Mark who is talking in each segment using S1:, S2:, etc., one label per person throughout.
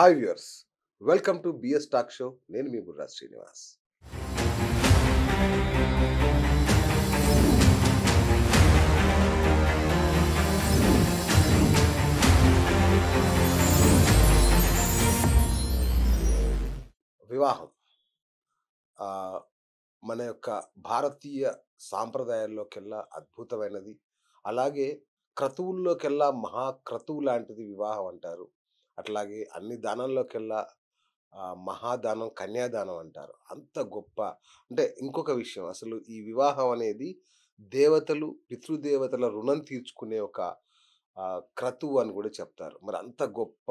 S1: Hi viewers, welcome to BS talk show. నేను మీ బుర్రా శ్రీనివాస్. వివాహం ఆ, మన యొక్క భారతీయ సాంప్రదాయాల్లోకెల్లా అద్భుతమైనది. అలాగే క్రతువుల్లోకెల్లా మహాక్రతువు లాంటిది వివాహం అంటారు. అట్లాగే అన్ని దానాల్లోకెల్లా మహాదానం కన్యాదానం అంటారు. అంత గొప్ప అంటే ఇంకొక విషయం, అసలు ఈ వివాహం అనేది దేవతలు పితృదేవతల రుణం తీర్చుకునే ఒక క్రతువు అని కూడా చెప్తారు. మరి అంత గొప్ప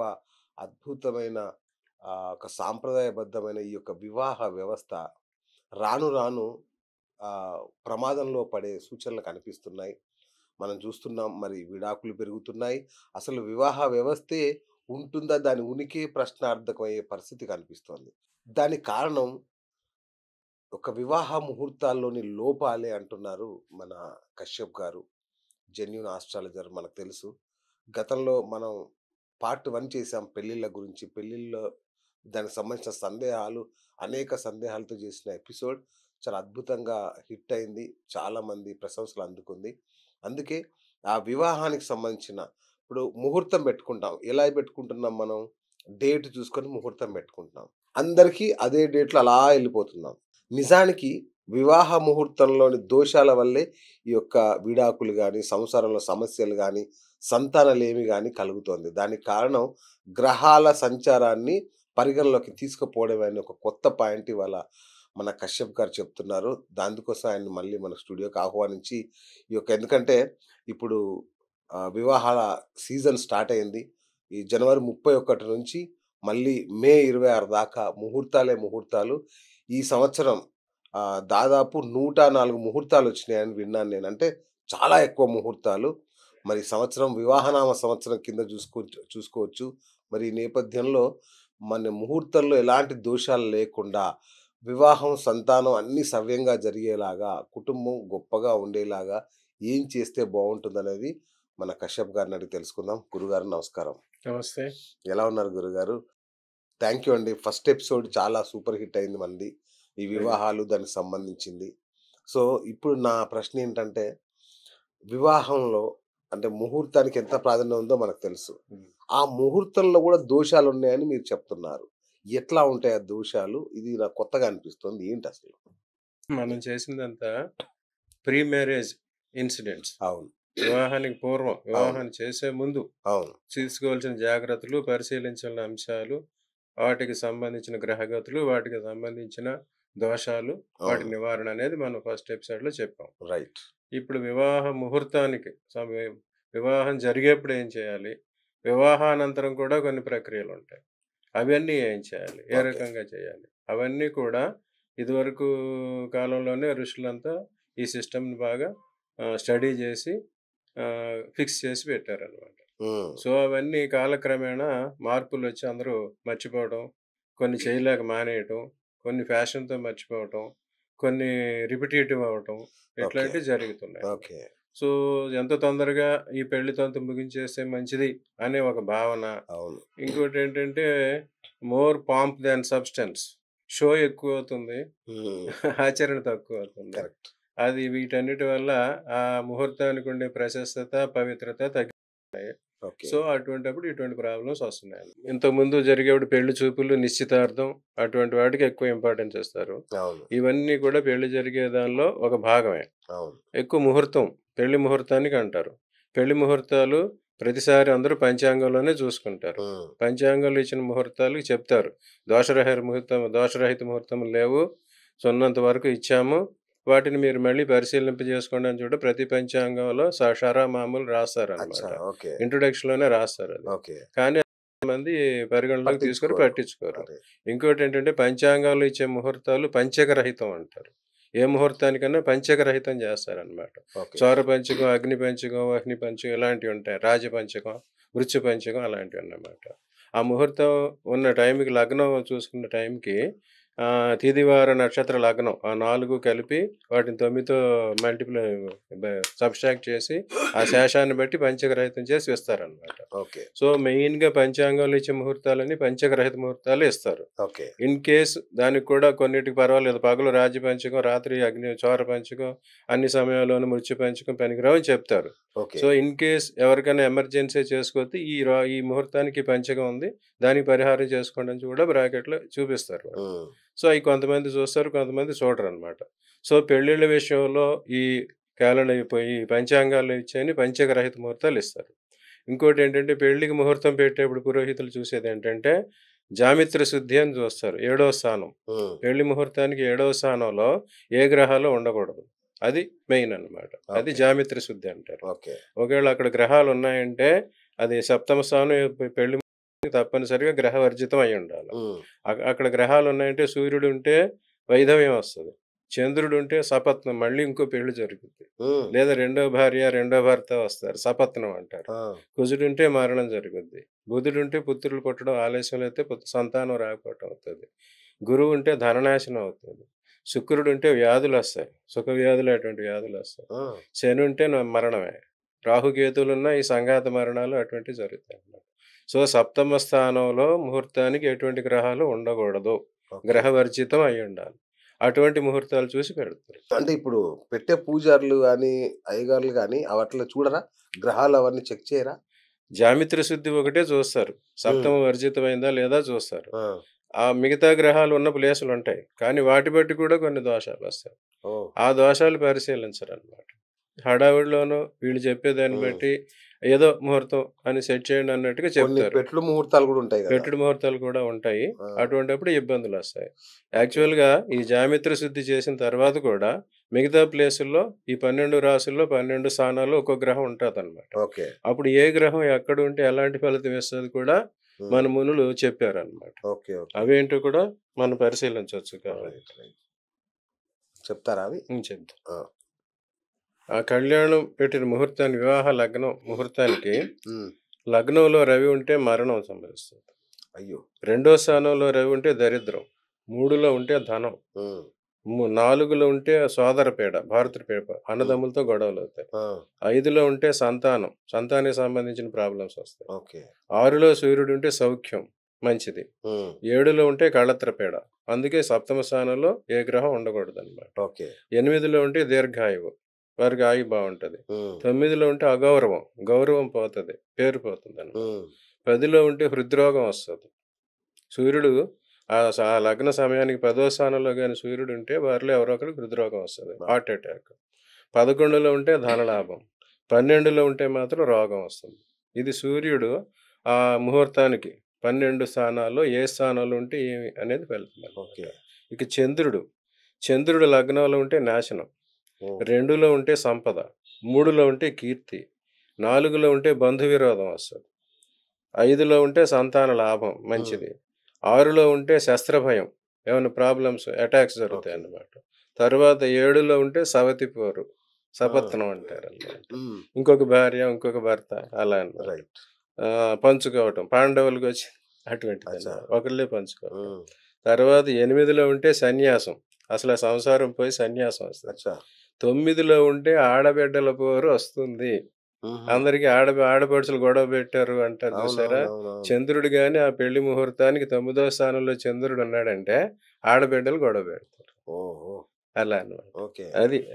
S1: అద్భుతమైన ఒక సాంప్రదాయబద్ధమైన ఈ యొక్క వివాహ వ్యవస్థ రాను రాను ప్రమాదంలో పడే సూచనలు కనిపిస్తున్నాయి. మనం చూస్తున్నాం, మరి విడాకులు పెరుగుతున్నాయి. అసలు వివాహ వ్యవస్థే ఉంటుందా? దాని ఉనికి ప్రశ్నార్థకమయ్యే పరిస్థితి కనిపిస్తోంది. దానికి కారణం ఒక వివాహ ముహూర్తాల్లోని లోపాలే అంటున్నారు మన కశ్యప్ గారు, జెన్యూన్ ఆస్ట్రాలజర్. మనకు తెలుసు, గతంలో మనం పార్ట్ 1 చేసాం పెళ్ళిళ్ళ గురించి. పెళ్ళిళ్ళలో దానికి సంబంధించిన సందేహాలు, అనేక సందేహాలతో చేసిన ఎపిసోడ్ చాలా అద్భుతంగా హిట్ అయింది. చాలామంది ప్రశంసలు అందుకుంది. అందుకే ఆ వివాహానికి సంబంధించిన ఇప్పుడు ముహూర్తం పెట్టుకుంటాం. ఎలా పెట్టుకుంటున్నాం మనం? డేట్ చూసుకొని ముహూర్తం పెట్టుకుంటున్నాం. అందరికీ అదే డేట్‌లో అలా ఎళ్ళిపోతున్నాం. నిజానికి వివాహ ముహూర్తంలోని దోషాల వల్లే ఈ యొక్క విడాకులు గాని, సంసారంలో సమస్యలు గాని, సంతానలేమి గాని కలుగుతోంది. దానికి కారణం గ్రహాల సంచారాన్ని పరిగణలోకి తీసుకుపోవడమే అని ఒక కొత్త పాయింట్ ఇవాళ మన కశ్యప్ గారు చెప్తున్నారు. దానికోసం ఆయన్ని మళ్ళీ మన స్టూడియోకి ఆహ్వానించి ఈ యొక్క ఎందుకంటే ఇప్పుడు వివాహాల సీజన్ స్టార్ట్ అయింది. ఈ జనవరి 31 నుంచి మళ్ళీ మే 26 దాకా ముహూర్తాలే ముహూర్తాలు. ఈ సంవత్సరం దాదాపు 104 ముహూర్తాలొచ్చినాయని విన్నాను నేను. అంటే చాలా ఎక్కువ ముహూర్తాలు. మరి ఈ సంవత్సరం వివాహనామ సంవత్సరం కింద చూసుకోవచ్చు. మరి ఈ నేపథ్యంలో మన ముహూర్తంలో ఎలాంటి దోషాలు లేకుండా వివాహం, సంతానం అన్నీ సవ్యంగా జరిగేలాగా, కుటుంబం గొప్పగా ఉండేలాగా ఏం చేస్తే బావుంటుందనేది మన కశ్యప్ గారిని అడిగి తెలుసుకుందాం. గురుగారు నమస్కారం.
S2: నమస్తే.
S1: ఎలా ఉన్నారు గురుగారు? థ్యాంక్ యూ అండి. ఫస్ట్ ఎపిసోడ్ చాలా సూపర్ హిట్ అయింది మనది. ఈ వివాహాలు దానికి సంబంధించింది. సో, ఇప్పుడు నా ప్రశ్న ఏంటంటే, వివాహంలో అంటే ముహూర్తానికి ఎంత ప్రాధాన్యం ఉందో మనకు తెలుసు. ఆ ముహూర్తంలో గూడా దోషాలున్నాయని మీరు చెప్తున్నారు. ఎట్లా ఉంటాయి ఆ దోషాలు? ఇది నాకు కొత్తగా అనిపిస్తుంది. ఏంటసలు?
S2: మనం చేసిందంతా ప్రీ మ్యారేజ్ ఇన్సిడెంట్స్.
S1: అవును.
S2: వివాహానికి పూర్వం,
S1: అవును.
S2: వివాహాన్ని చేసే ముందు
S1: అవును.
S2: తీసుకోవాల్సిన జాగ్రత్తలు, పరిశీలించాల్సిన అంశాలు, వాటికి సంబంధించిన గ్రహగతులు, వాటికి సంబంధించిన దోషాలు, వాటి
S1: అవును.
S2: నివారణ అనేది మనం ఫస్ట్ ఎపిసోడ్‌లో చెప్పాం.
S1: రైట్.
S2: ఇప్పుడు వివాహ ముహూర్తానికి వివాహం జరిగేప్పుడు ఏం చేయాలి? వివాహానంతరం కూడా కొన్ని ప్రక్రియలుంటాయి. అవన్నీ ఏం చేయాలి? ఏ
S1: ఓకే.
S2: రకంగా చేయాలి? అవన్నీ కూడా ఇదివరకు కాలంలోనే ఋషులంతా ఈ సిస్టమ్‌ని బాగా స్టడీ చేసి ఫిక్స్ చేసి పెట్టారనమాట.
S1: హ్మ్.
S2: సో, అవన్నీ కాలక్రమేణా మార్పులొచ్చి అందరూ మర్చిపోవడం, కొన్ని చేయలేక మానేయటం, కొన్ని ఫ్యాషన్‌తో మర్చిపోవటం, కొన్ని రిపిటీటివ్ అవ్వటం,
S1: ఓకే.
S2: ఇట్లాంటివి జరుగుతున్నాయి.
S1: ఓకే.
S2: సో, ఎంత తొందరగా ఈ పెళ్లి తంతు ముగించేస్తే మంచిది అనే ఒక భావన.
S1: అవును.
S2: ఇంకోటేంటంటే మోర్ పాంప్ దాన్ సబ్‌స్టెన్స్. షో ఎక్కువవుతుంది.
S1: హ్మ్.
S2: ఆచరణ తక్కువవుతుంది.
S1: కరెక్ట్.
S2: అది వీటన్నిటి వల్ల ఆ ముహూర్తానికి ఉండే ప్రశస్తత, పవిత్రత తగ్గిపోతాయి.
S1: ఓకే.
S2: సో, అటువంటప్పుడు ఇటువంటి ప్రాబ్లమ్స్ వస్తున్నాయి. ఇంతకుముందు జరిగేప్పుడు పెళ్లి చూపులు, నిశ్చితార్థం అటువంటి వాటికి ఎక్కువ ఇంపార్టెన్స్ ఇస్తారు.
S1: అవును.
S2: ఇవన్నీ కూడా పెళ్లి జరిగే దానిలో ఒక భాగమే.
S1: అవును.
S2: ఎక్కువ ముహూర్తం, పెళ్లి ముహూర్తానికి అంటారు. పెళ్లి ముహూర్తాలు ప్రతిసారి అందరూ పంచాంగంలోనే చూసుకుంటారు.
S1: హ్మ్.
S2: పంచాంగంలో ఇచ్చిన ముహూర్తాలు చెప్తారు. దోషరహిత ముహూర్తం లేవు. సున్నంత వరకు ఇచ్చాము. వాటిని మీరు మళ్ళీ పరిశీలింపజేసుకోండి అని చూడ ప్రతి పంచాంగంలో షరా మామూలు రాస్తారనమాట.
S1: అచ్చా! ఓకే.
S2: ఇంట్రొడక్షన్‌లోనే రాస్తారది.
S1: ఓకే.
S2: కానీ మంది పరిగణలోకి తీసుకొని పట్టించుకోరు.
S1: అదే.
S2: ఇంకోటేంటంటే పంచాంగాల్లో ఇచ్చే ముహూర్తాలు పంచక రహితం అంటారు. ఏ ముహూర్తానికన్నా పంచక రహితం చేస్తారనమాట.
S1: ఓకే.
S2: సౌర పంచకం, అగ్ని పంచకం, వహ్ని పంచకం ఇలాంటివి ఉంటాయి. రాజ పంచకం, మృత్యు పంచకం అలాంటివన్నమాట. ఆ ముహూర్తం ఉన్న టైంకి లగ్నం చూసుకున్న టైంకి తిదివార నక్షత్ర లగ్నం ఆ 4 కలిపి వాటిని 9తో మల్టిప్లై సబ్‌స్ట్రాక్ట్ చేసి ఆ శేషాన్ని బట్టి పంచగ్రహితం చేసి ఇస్తారనమాట.
S1: ఓకే.
S2: సో, మెయిన్‌గా పంచాంగంలో ఇచ్చే ముహూర్తాలన్నీ పంచగ్రహిత ముహూర్తాలే ఇస్తారు.
S1: ఓకే.
S2: ఇన్ కేస్ దానికి కూడా కొన్నిటికి పర్వాలేదు. పగలు రాజ్య పంచకం, రాత్రి అగ్ని చోర పంచకం, అన్ని సమయాల్లోనూ మృత్యు పంచకం పనికిరావని చెప్తారు.
S1: ఓకే.
S2: సో, ఇన్ కేస్ ఎవరికైనా ఎమర్జెన్సీ చేసుకోతే ఈ ముహూర్తానికి పంచకం ఉంది. దానికి పరిహారం చేసుకోండి అని కూడా బ్రాకెట్‌లో చూపిస్తారు వాళ్ళు.
S1: హ్మ్.
S2: సో, అయి కొంతమంది చూస్తారు, కొంతమంది చూడరనమాట. సో, పెళ్ళిళ్ళ విషయంలో ఈ ఈ పంచాంగాల్లో ఇచ్చేయని పంచగ్రహిత ముహూర్తాలు ఇస్తారు. ఇంకోటేంటంటే పెళ్ళికి ముహూర్తం పెట్టేప్పుడు పురోహితులు చూసేదేంటంటే జామిత్ర శుద్ధి అని చూస్తారు. ఏడవ స్థానం.
S1: హ్మ్.
S2: పెళ్లి ముహూర్తానికి ఏడవ స్థానంలో ఏ గ్రహాలు ఉండకూడదు. అది మెయిన్ అన్నమాట. అది
S1: ఓకే.
S2: జామిత్ర శుద్ధి అంటారు.
S1: ఓకే.
S2: ఒకవేళ అక్కడ గ్రహాలు ఉన్నాయంటే అది సప్తమ స్థానం పెళ్లి ముహూర్తానికి తప్పనిసరిగా గ్రహవర్జితం అయి ఉండాలి.
S1: హ్మ్.
S2: అక్కడ గ్రహాలు ఉన్నాయంటే సూర్యుడు ఉంటే వైధవ్యం వస్తది. చంద్రుడు ఉంటే సపత్నం మళ్ళీ ఇంకో పెళ్లి జరుగుద్ది.
S1: హ్మ్.
S2: లేదా రెండో భార్య, రెండో భర్త వస్తారు. సపత్నం అంటారు.
S1: ఆ!
S2: కుజుడుంటే మరణం జరుగుద్ది. బుధుడుంటే పుత్రులు పుట్టడం ఆలస్యం అయితే సంతానం రాకపోవటం అవుతది. గురువు ఉంటే ధననాశనం అవుతుంది. శుక్రుడుంటే వ్యాధులొస్తాయి. సుఖ వ్యాధులు అటువంటి వ్యాధులొస్తాయి.
S1: ఆ!
S2: శని ఉంటే మరణమే. రాహుకేతువులున్న ఈ సంఘాత మరణాలు అటువంటివి జరుగుతాయన్నమాట. సో, సప్తమ స్థానంలో ముహూర్తానికి ఎటువంటి గ్రహాలు ఉండకూడదు.
S1: ఓకే.
S2: గ్రహవర్జితం అయ్యుండాలి. అటువంటి ముహూర్తాలు చూసి పెడతారు.
S1: అంటే ఇప్పుడు పెట్టే పూజారులు గాని, అయ్యగారులు గాని అవట్లా చూడరా? గ్రహాలు అవన్నీ చెక్ చేయరా?
S2: జామిత్ర శుద్ధి ఒకటే చూస్తారు.
S1: హ్మ్.
S2: సప్తమ వర్జితమైందా లేదా చూస్తారు.
S1: ఆ!
S2: ఆ మిగతా గ్రహాలు ఉన్న ప్లేసులుంటాయి. కానీ వాటి బట్టి కూడా కొన్ని దోషాలొస్తాయి.
S1: ఓహ్!
S2: ఆ దోషాలు పరిశీలించరనమాట. హడావిడిలోనూ వీళ్ళు చెప్పేదాన్ని
S1: హ్మ్.
S2: బట్టి ఏదో ముహూర్తం అని సెట్ చేయండి అన్నట్టుగా
S1: కొన్ని
S2: చెప్తారు.
S1: పెట్లు ముహూర్తాలు గూడా ఉంటాయి గదా!
S2: పెట్టుడు ముహూర్తాలు కూడా ఉంటాయి.
S1: ఆ!
S2: అటువంటప్పుడు ఇబ్బందులొస్తాయి.
S1: ఓకే.
S2: యాక్చువల్‌గా ఈ జామిత్ర శుద్ధి చేసిన తర్వాత కూడా మిగతా ప్లేసుల్లో ఈ 12 రాసుల్లో 12 స్థానాల్లో ఒక్కో గ్రహం ఉంటాదనమాట.
S1: ఓకే.
S2: అప్పుడు ఏ గ్రహం ఎక్కడుంటే ఎలాంటి ఫలితం ఇస్తది కూడా మన
S1: హ్మ్.
S2: మునులు చెప్పారనమాట.
S1: ఓకే. ఓకే.
S2: అవేంటో కూడా మనం పరిశీలించొచ్చు కావాలంటే.
S1: రైట్. రైట్. చెప్తారా అవి?
S2: చెప్తా.
S1: ఆ!
S2: ఆ కళ్యాణం పెట్టిన ముహూర్తాన్ని వివాహ లగ్నం ముహూర్తానికి
S1: హ్మ్.
S2: లగ్నంలో రవి ఉంటే మరణం సంభవిస్తుంది.
S1: అయ్యో!
S2: రెండో స్థానంలో రవి ఉంటే దరిద్రం. 3లో ఉంటే ధనం.
S1: హ్మ్.
S2: 4లో ఉంటే సోదర పీడ, భాతృపీడ,
S1: హ్మ్.
S2: అన్నదమ్ములతో గొడవలవుతాయి.
S1: ఆ!
S2: 5లో ఉంటే సంతానం, సంతానానికి సంబంధించిన ప్రాబ్లమ్స్ వస్తాయి.
S1: ఓకే.
S2: 6లో సూర్యుడు ఉంటే సౌఖ్యం మంచిది.
S1: హ్మ్.
S2: 7లో ఉంటే కళత్ర పీడ. అందుకే సప్తమ స్థానంలో ఏ గ్రహం ఉండకూడదనమాట.
S1: ఓకే.
S2: 8లో ఉంటే దీర్ఘాయువు. వారికి ఆయువు బావుంటది.
S1: హ్మ్.
S2: 9లో ఉంటే అగౌరవం. గౌరవం పోతది. పేరు పోతుందనమాట.
S1: హ్మ్.
S2: 10లో ఉంటే హృద్రోగం వస్తది. సూర్యుడు ఆ లగ్న సమయానికి 10వ స్థానంలో గాని సూర్యుడు ఉంటే వారిలో ఎవరో ఒకరికి హృద్రోగం వస్తది.
S1: బా
S2: హార్ట్ అటాక్. 11లో ఉంటే ధనలాభం. 12లో ఉంటే మాత్రం రోగం వస్తుంది. ఇది సూర్యుడు ఆ ముహూర్తానికి 12 స్థానాల్లో ఏ స్థానంలో ఉంటే ఏమి అనేది ఫలితమనమాట.
S1: ఓకే.
S2: ఇక చంద్రుడు లగ్నంలో ఉంటే నాశనం.
S1: హ్మ్.
S2: 2లో ఉంటే సంపద. 3లో ఉంటే కీర్తి. 4లో ఉంటే బంధు విరోధం వస్తది. 5లో ఉంటే సంతాన లాభం
S1: హ్మ్.
S2: మంచిది. 6లో ఉంటే శస్త్రభయం. ఏమన్నా ప్రాబ్లమ్స్, అటాక్స్
S1: ఓకే.
S2: జరుగుతాయన్నమాట. తరువాత 7లో ఉంటే సవతి పోరు.
S1: ఆ!
S2: సపత్నం అంటారన్నమాట.
S1: హ్మ్.
S2: ఇంకొక భార్య, ఇంకొక భర్త అలా అన్నమాట.
S1: రైట్.
S2: పంచుకోవటం. పాండవులకొచ్చి
S1: అచ్చా!
S2: అటువంటిదన్నమాట. ఒకళ్ళే పంచుకోవటం.
S1: హ్మ్.
S2: తర్వాత 8లో ఉంటే సన్యాసం. అసలు ఆ సంసారం పోయి సన్యాసం వస్తది.
S1: అచ్చా!
S2: 9లో ఉంటే ఆడబిడ్డల పోరు వస్తుంది.
S1: హుహు.
S2: అందరికి ఆడపడుచులు గొడవ పెట్టారు అంటారు చూసారా?
S1: అవునవునవునవును.
S2: చంద్రుడు గాని ఆ పెళ్లి ముహూర్తానికి 9వ స్థానంలో చంద్రుడు ఉన్నాడంటే ఆడబిడ్డలు గొడవ పెడతారు.
S1: ఓహో!
S2: అలా అన్నమాట.
S1: ఓకే.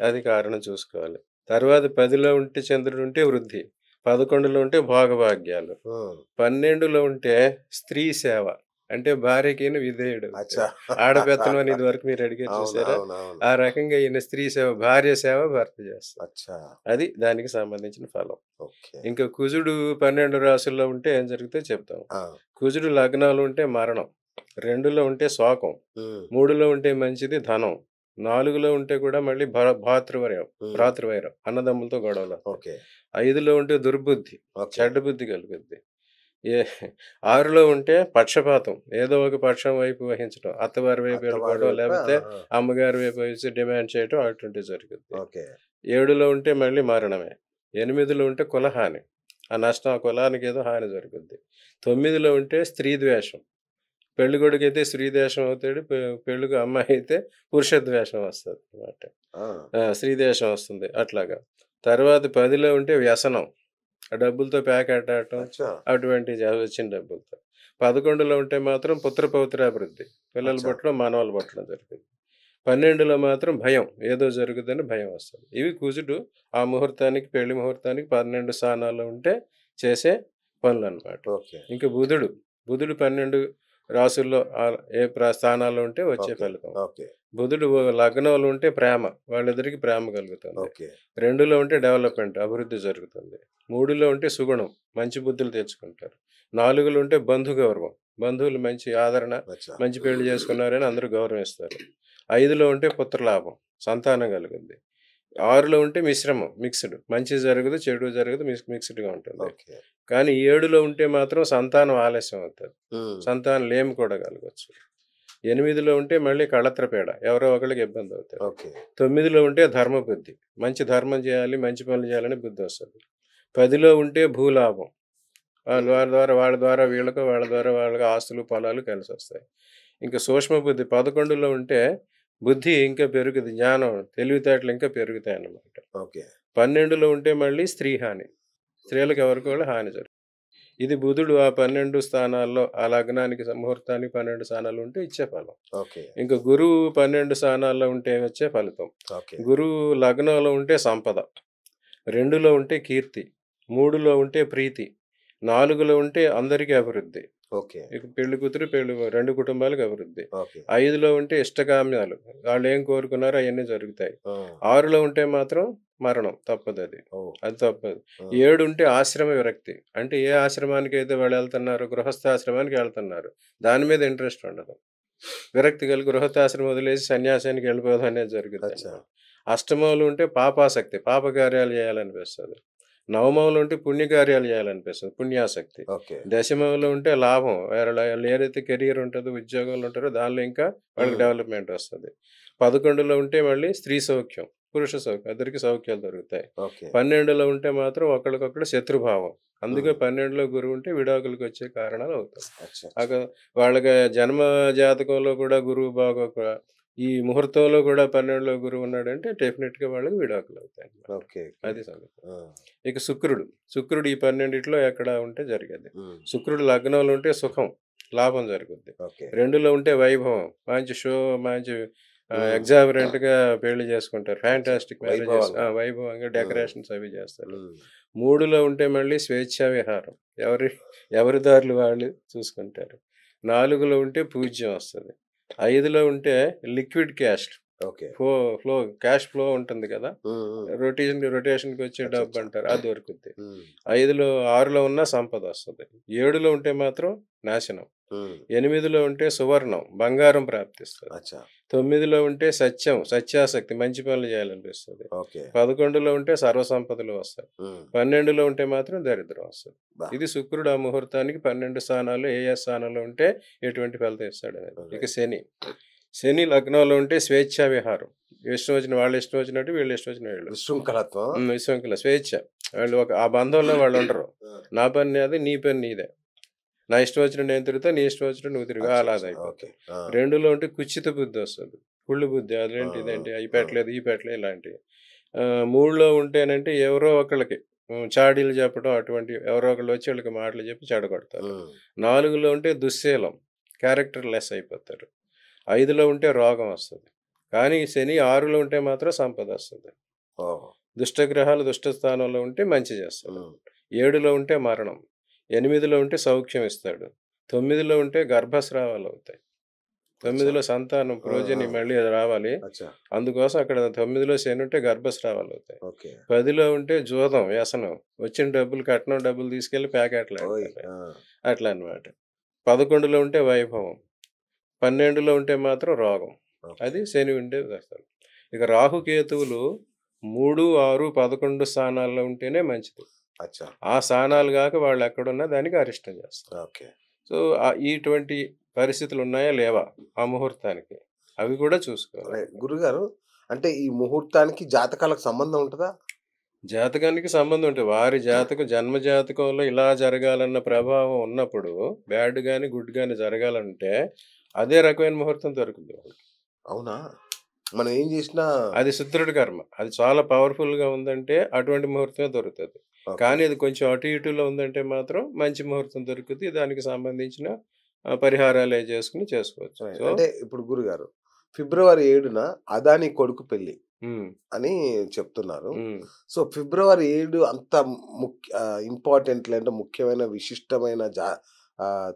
S2: అది కారణం చూసుకోవాలి. తర్వాత 10లో ఉంటే చంద్రుడు ఉంటే వృద్ధి. 11లో ఉంటే భోగభాగ్యాలు.
S1: హ్మ్.
S2: 12లో ఉంటే స్త్రీ సేవ. అంటే భార్యకిను విధేయుడవుతాడు.
S1: అచ్చా!
S2: ఆడపెత్తనం అని ఇదివరకు మీరు అడిగారు
S1: అవును.
S2: చూసారా?
S1: అవునవును.
S2: ఆ రకంగా ఈయన స్త్రీ సేవ, భార్య సేవ భర్త చేస్తాడు.
S1: అచ్చా!
S2: అది దానికి సంబంధించిన ఫలం.
S1: ఓకే.
S2: ఇంకా కుజుడు 12 రాసుల్లో ఉంటే ఏం జరుగుతాయో చెప్తాం.
S1: ఆ!
S2: కుజుడు లగ్నాలు ఉంటే మరణం. 2లో ఉంటే శోకం.
S1: హ్మ్.
S2: 3లో ఉంటే మంచిది ధనం. 4లో ఉంటే కూడా మళ్ళీ
S1: హ్మ్.
S2: భ్రాతృవైరం. అన్నదమ్ములతో గొడవలొస్తాయి.
S1: ఓకే.
S2: 5లో ఉంటే దుర్బుద్ధి.
S1: ఓకే.
S2: చెడ్డ బుద్ధి కలుగుద్ది. ఏ 6లో ఉంటే పక్షపాతం. ఏదో ఒక పక్షం వైపు వహించడం. అత్తవారి వైపు
S1: అత్తవారి
S2: వెళ్ళిపోవడం,
S1: వైపా
S2: లేపోతే
S1: ఆహా!
S2: అమ్మగారి వైపు వచ్చి డిమాండ్ చేయటం అటువంటివి జరుగుద్ది.
S1: ఓకే.
S2: 7లో ఉంటే మళ్ళీ మరణమే. 8లో ఉంటే కులహాని. ఆ నష్టం ఆ కులానికేదో హాని జరుగుద్ది. 9లో ఉంటే స్త్రీ ద్వేషం. పెళ్లి కొడుకైతే స్త్రీ దేశం అవుతాడు. పెళ్ళికి అమ్మాయి అయితే పురుష ద్వేషం వస్తది అన్నమాట.
S1: ఆ!
S2: స్త్రీ దేశం వస్తుంది అట్లాగా. తర్వాత 10లో ఉంటే వ్యసనం. ఆ డబ్బులతో ప్యాకెట్ ఆడటం
S1: అచ్చా!
S2: అటువంటివి వచ్చిన డబ్బులతో. 11లో ఉంటే మాత్రం పుత్ర పౌత్రాభివృద్ధి. పిల్లలు
S1: అచ్చా!
S2: పుట్టడం, మనవలు పుట్టడం జరుగుతుంది. 12లో మాత్రం భయం. ఏదో జరుగుద్దని భయం వస్తది. ఇవి కుజుడు ఆ ముహూర్తానికి పెళ్లి ముహూర్తానికి 12 స్థానాల్లో ఉంటే చేసే పనులన్నమాట.
S1: ఓకే.
S2: ఇంక బుధుడు 12 రాసుల్లో ఏ స్థానాల్లో ఉంటే వచ్చే
S1: ఓకే.
S2: ఫలితం.
S1: ఓకే.
S2: బుధుడు లగ్నంలో ఉంటే ప్రేమ. వాళ్ళిద్దరికీ ప్రేమ కలుగుతుంది.
S1: ఓకే.
S2: 2లో ఉంటే డెవలప్‌మెంట్ అభివృద్ధి జరుగుతుంది. 3లో ఉంటే సుగుణం. మంచి బుద్ధులు తెచ్చుకుంటారు. 4లో ఉంటే బంధు గౌరవం. బంధువులు మంచి ఆదరణ,
S1: అచ్చా!
S2: మంచి పెళ్లి చేసుకున్నారని అందరూ గౌరవిస్తారు. 5లో ఉంటే పుత్రలాభం. సంతానం కలుగుద్ది. 6లో ఉంటే మిశ్రమం. మిక్స్‌డ్. మంచి జరగదు, చెడు జరగదు. మిక్స్‌డ్‌గా ఉంటుంది.
S1: ఓకే.
S2: కానీ 7లో ఉంటే మాత్రం సంతానం ఆలస్యం అవుతది.
S1: హ్మ్.
S2: సంతానం లేమి కూడా కలగొచ్చు. 8లో ఉంటే మళ్ళీ కళత్రపీడ. ఎవరో ఒకళ్ళకి ఇబ్బందవుతారు.
S1: ఓకే.
S2: 9లో ఉంటే ధర్మబుద్ధి. మంచి ధర్మం చేయాలి, మంచి పనులు చేయాలని బుద్ధొస్తది. 10లో ఉంటే భూలాభం. వాళ్ళ ద్వారా వీళ్ళకో, వాళ్ళ ద్వారా వాళ్ళకి ఆస్తులు, పొలాలు కలిసొస్తాయి. ఇంకా సూక్ష్మ బుద్ధి 11లో ఉంటే బుద్ధి ఇంకా పెరుగుద్ది. జ్ఞానం, తెలివితేటలు ఇంకా పెరుగుతాయన్నమాట.
S1: ఓకే.
S2: 12లో ఉంటే మళ్ళీ స్త్రీ హాని. స్త్రీలకు ఎవరికో వాళ్ళు హాని జరుగుతుంది. ఇది బుధుడు ఆ 12 స్థానాల్లో ఆ లగ్నానికి ముహూర్తానికి 12 స్థానాలు ఉంటే ఇచ్చే ఫలం.
S1: ఓకే.
S2: ఇంక గురువు 12 స్థానాల్లో ఉంటే వచ్చే ఫలితం.
S1: ఓకే.
S2: గురువు లగ్నంలో ఉంటే సంపద. 2లో ఉంటే కీర్తి. 3లో ఉంటే ప్రీతి. 4లో ఉంటే అందరికీ అభివృద్ధి.
S1: ఓకే.
S2: ఇక పెళ్లి కూతురు, 2 కుటుంబాలకు అభివృద్ధి.
S1: ఓకే.
S2: 5లో ఉంటే ఇష్టకామ్యాలు. వాళ్ళేం కోరుకున్నారో అయన్నీ జరుగుతాయి.
S1: ఆ!
S2: 6లో ఉంటే మాత్రం మరణం తప్పదది.
S1: ఓహ్!
S2: అది తప్పదు.
S1: ఆ!
S2: 7 ఉంటే ఆశ్రమ విరక్తి. అంటే ఏ ఆశ్రమానికైతే వాళ్ళెళ్తున్నారో గృహస్థాశ్రమానికి ఎళ్తున్నారు. దాని మీద ఇంట్రెస్ట్ ఉండదు. విరక్తి కలిగి గృహస్థాశ్రమం వదిలేసి సన్యాసానికి వెళ్ళిపోవడం అనేది
S1: అచ్చా!
S2: జరుగుద్దనమాట. అష్టమంలో ఉంటే పాపాసక్తి. పాపకార్యాలు చేయాలనిపిస్తది. నవమంలో ఉంటే పుణ్యకార్యాలు చేయాలనిపిస్తది. పుణ్యాసక్తి.
S1: ఓకే.
S2: దశమంలో ఉంటే లాభం. ఏదైతే కెరియర్ ఉంటదో, ఉద్యోగాలు ఉంటారో దానిలో ఇంకా వాళ్ళకి
S1: హ్మ్.
S2: డెవలప్‌మెంట్ వస్తది. 11లో ఉంటే మళ్ళీ స్త్రీ సౌఖ్యం, పురుష సౌఖ్యం. ఇద్దరికీ సౌఖ్యాలు దొరుకుతాయి.
S1: ఓకే.
S2: 12లో ఉంటే మాత్రం ఒకళ్ళకొకళ్ళు శత్రుభావం. అందుకే
S1: హ్మ్.
S2: 12లో గురువు ఉంటే విడాకులకొచ్చే కారణాలు అవుతాయి.
S1: అచ్చా!
S2: అక వాళ్ళకి జన్మ జాతకంలో కూడా గురువు బాగోక ఈ ముహూర్తంలో కూడా 12లో గురువు ఉన్నాడంటే డెఫినిట్‌గా వాళ్ళకి విడాకులవుతాయన్నమాట.
S1: ఓకే. ఓకే.
S2: అది సంగతి.
S1: ఆ!
S2: ఇక శుక్రుడు ఈ 12 ఎక్కడ ఉంటే జరిగేది.
S1: హ్మ్.
S2: శుక్రుడు లగ్నంలో ఉంటే సుఖం, లాభం జరుగుద్ది.
S1: ఓకే.
S2: 2లో ఉంటే వైభవం. మంచి షో, మంచి
S1: హ్మ్.
S2: ఎగ్జాబరెంట్‌గా పెళ్లి చేసుకుంటారు.
S1: అచ్చా!
S2: Fantastic marriages.
S1: వైభవంగా.
S2: వైభవంగా
S1: హ్మ్.
S2: డెకరేషన్స్ అవి చేస్తారు.
S1: హ్మ్.
S2: 3లో ఉంటే మళ్ళీ స్వేచ్ఛా విహారం. ఎవరి ఎవరి దారులు వాళ్ళు చూసుకుంటారు. 4లో ఉంటే పూజ్యం వస్తది. 5లో ఉంటే liquid cash.
S1: Okay.
S2: Flow flow cash flow ఉంటుంది కదా!
S1: హ్మ్. హ్మ్.
S2: రొటేషన్‌కొచ్చే
S1: అచ్చచ్చా!
S2: డబ్బంటారు. అది దొరుకుద్ది.
S1: హ్మ్.
S2: 6లో ఉన్న సంపదొస్తది. 7లో ఉంటే మాత్రం నాశనం.
S1: హ్మ్.
S2: 8లో ఉంటే సువర్ణం, బంగారం ప్రాప్తిస్తది.
S1: అచ్చా!
S2: 9లో ఉంటే సత్యం, సత్యాసక్తి మంచి పనులు చేయాలనిపిస్తది.
S1: ఓకే.
S2: 11లో ఉంటే సర్వసంపదలు వస్తాయి.
S1: హ్మ్.
S2: 12లో ఉంటే మాత్రం దరిద్రం వస్తది.
S1: అబ్బా!
S2: ఇది శుక్రుడు ఆ ముహూర్తానికి 12 స్థానాల్లో ఏ ఏ స్థానంలో ఉంటే ఎటువంటి ఫలితం ఇస్తాడనేది. ఇక
S1: రైట్.
S2: శని లగ్నంలో ఉంటే స్వేచ్ఛా విహారం. ఇష్టం వచ్చిన వాళ్ళు ఇష్టం వచ్చినట్టు, వీళ్ళు ఇష్టం వచ్చిన వీళ్ళు.
S1: విశృంఖలత్వం.
S2: విశృంఖల స్వేచ్ఛ. వాళ్ళు ఆ బంధంలో వాళ్ళుండరు.
S1: ఆ!
S2: నా పని నాది, నీ పని నీదే. నా ఇష్టం వచ్చినట్టు నేను తిరుగుతా, నీ ఇష్టం వచ్చినట్టు నువ్వు తిరుగు.
S1: అచ్చచ్చా! ఓకే.
S2: అలాగైపోతారు.
S1: ఆ!
S2: 2లో ఉంటే కుచిత బుద్ధొస్తది. కుళ్ళు బుద్ధి.
S1: ఆ!
S2: అదేంటి, ఇదేంటి, అయి
S1: ఆ! ఆ!
S2: పెట్టలేదు, ఈ పెట్టలేదు ఇలాంటివి. 3లో ఉంటేనంటే ఎవరో ఒకళ్ళకి చాడీలు చెప్పడం అటువంటివి. ఎవరో ఒకళ్ళు వచ్చి వీళ్ళకి మాటలు చెప్పి చెడగొడతారు.
S1: హ్మ్.
S2: 4లో ఉంటే దుశ్శీలం. క్యారెక్టర్ లెస్ అయిపోతారు. 5లో ఉంటే రోగం వస్తది. కానీ శని 6లో ఉంటే మాత్రం సంపదొస్తది.
S1: ఓహో!
S2: దుష్టగ్రహాలు దుష్ట స్థానంలో ఉంటే మంచి చేస్తాడు.
S1: హ్మ్.
S2: 7లో ఉంటే మరణం. 8లో ఉంటే సౌఖ్యం ఇస్తాడు. 9లో ఉంటే గర్భస్రావాలవుతాయి.
S1: అచ్చా!
S2: 9లో సంతానం
S1: ఆ! ఆ!
S2: ప్రోజని మళ్ళీ అది రావాలి.
S1: అచ్చా!
S2: అందుకోసం అక్కడ 9లో శని ఉంటే గర్భస్రావాలవుతాయి.
S1: ఓకే.
S2: 10లో ఉంటే జూదం, వ్యసనం. వచ్చిన డబ్బులు కట్నం డబ్బులు తీసుకెళ్ళి
S1: ఓయ్!
S2: ప్యాకెట్లాడతారు.
S1: ఆ!
S2: అట్లా అన్నమాట. 11లో ఉంటే వైభవం. 12లో ఉంటే మాత్రం రోగం.
S1: ఓకే.
S2: అది శని ఉండే దశలు. ఇక రాహుకేతువులు 3, 6, 11 స్థానాల్లో ఉంటేనే మంచిది.
S1: అచ్చా!
S2: ఆ స్థానాలు గాక వాళ్ళెక్కడున్నా దానికి అరిష్టం చేస్తారు.
S1: ఓకే.
S2: సో, ఇటువంటి పరిస్థితులున్నాయా? లేవా? ఆ ముహూర్తానికి. అవి కూడా చూసుకోవాలి.
S1: రైట్. గురుగారు అంటే ఈ ముహూర్తానికి జాతకాలకు సంబంధం ఉంటదా?
S2: జాతకానికి సంబంధం ఉంటుంది. వారి జన్మ జాతకంలో ఇలా జరగాలన్న ప్రభావం ఉన్నప్పుడు బ్యాడ్ గాని, గుడ్ గాని జరగాలంటే అదే రకమైన ముహూర్తం దొరుకుతుంది వాళ్ళకి.
S1: అవునా? మనం ఏం చేసినా
S2: అది శుద్రుడి కర్మ. అది చాలా పవర్‌ఫుల్‌గా ఉందంటే అటువంటి ముహూర్తమే దొరుకుతది.
S1: ఓకే.
S2: కానీ అది కొంచెం అటు ఇటులో ఉందంటే మాత్రం మంచి ముహూర్తం దొరుకుద్ది. దానికి సంబంధించిన పరిహారాలయి చేసుకోవచ్చు.
S1: రైట్.
S2: సో
S1: అంటే ఇప్పుడు గురుగారు ఫిబ్రవరి 7న అదానీ కొడుకు పెళ్లి
S2: హ్మ్.
S1: అని చెప్తున్నారు.
S2: హ్మ్.
S1: సో, ఫిబ్రవరి 7 అంత ఇంపార్టెంట్ అంటే ముఖ్యమైన విశిష్టమైన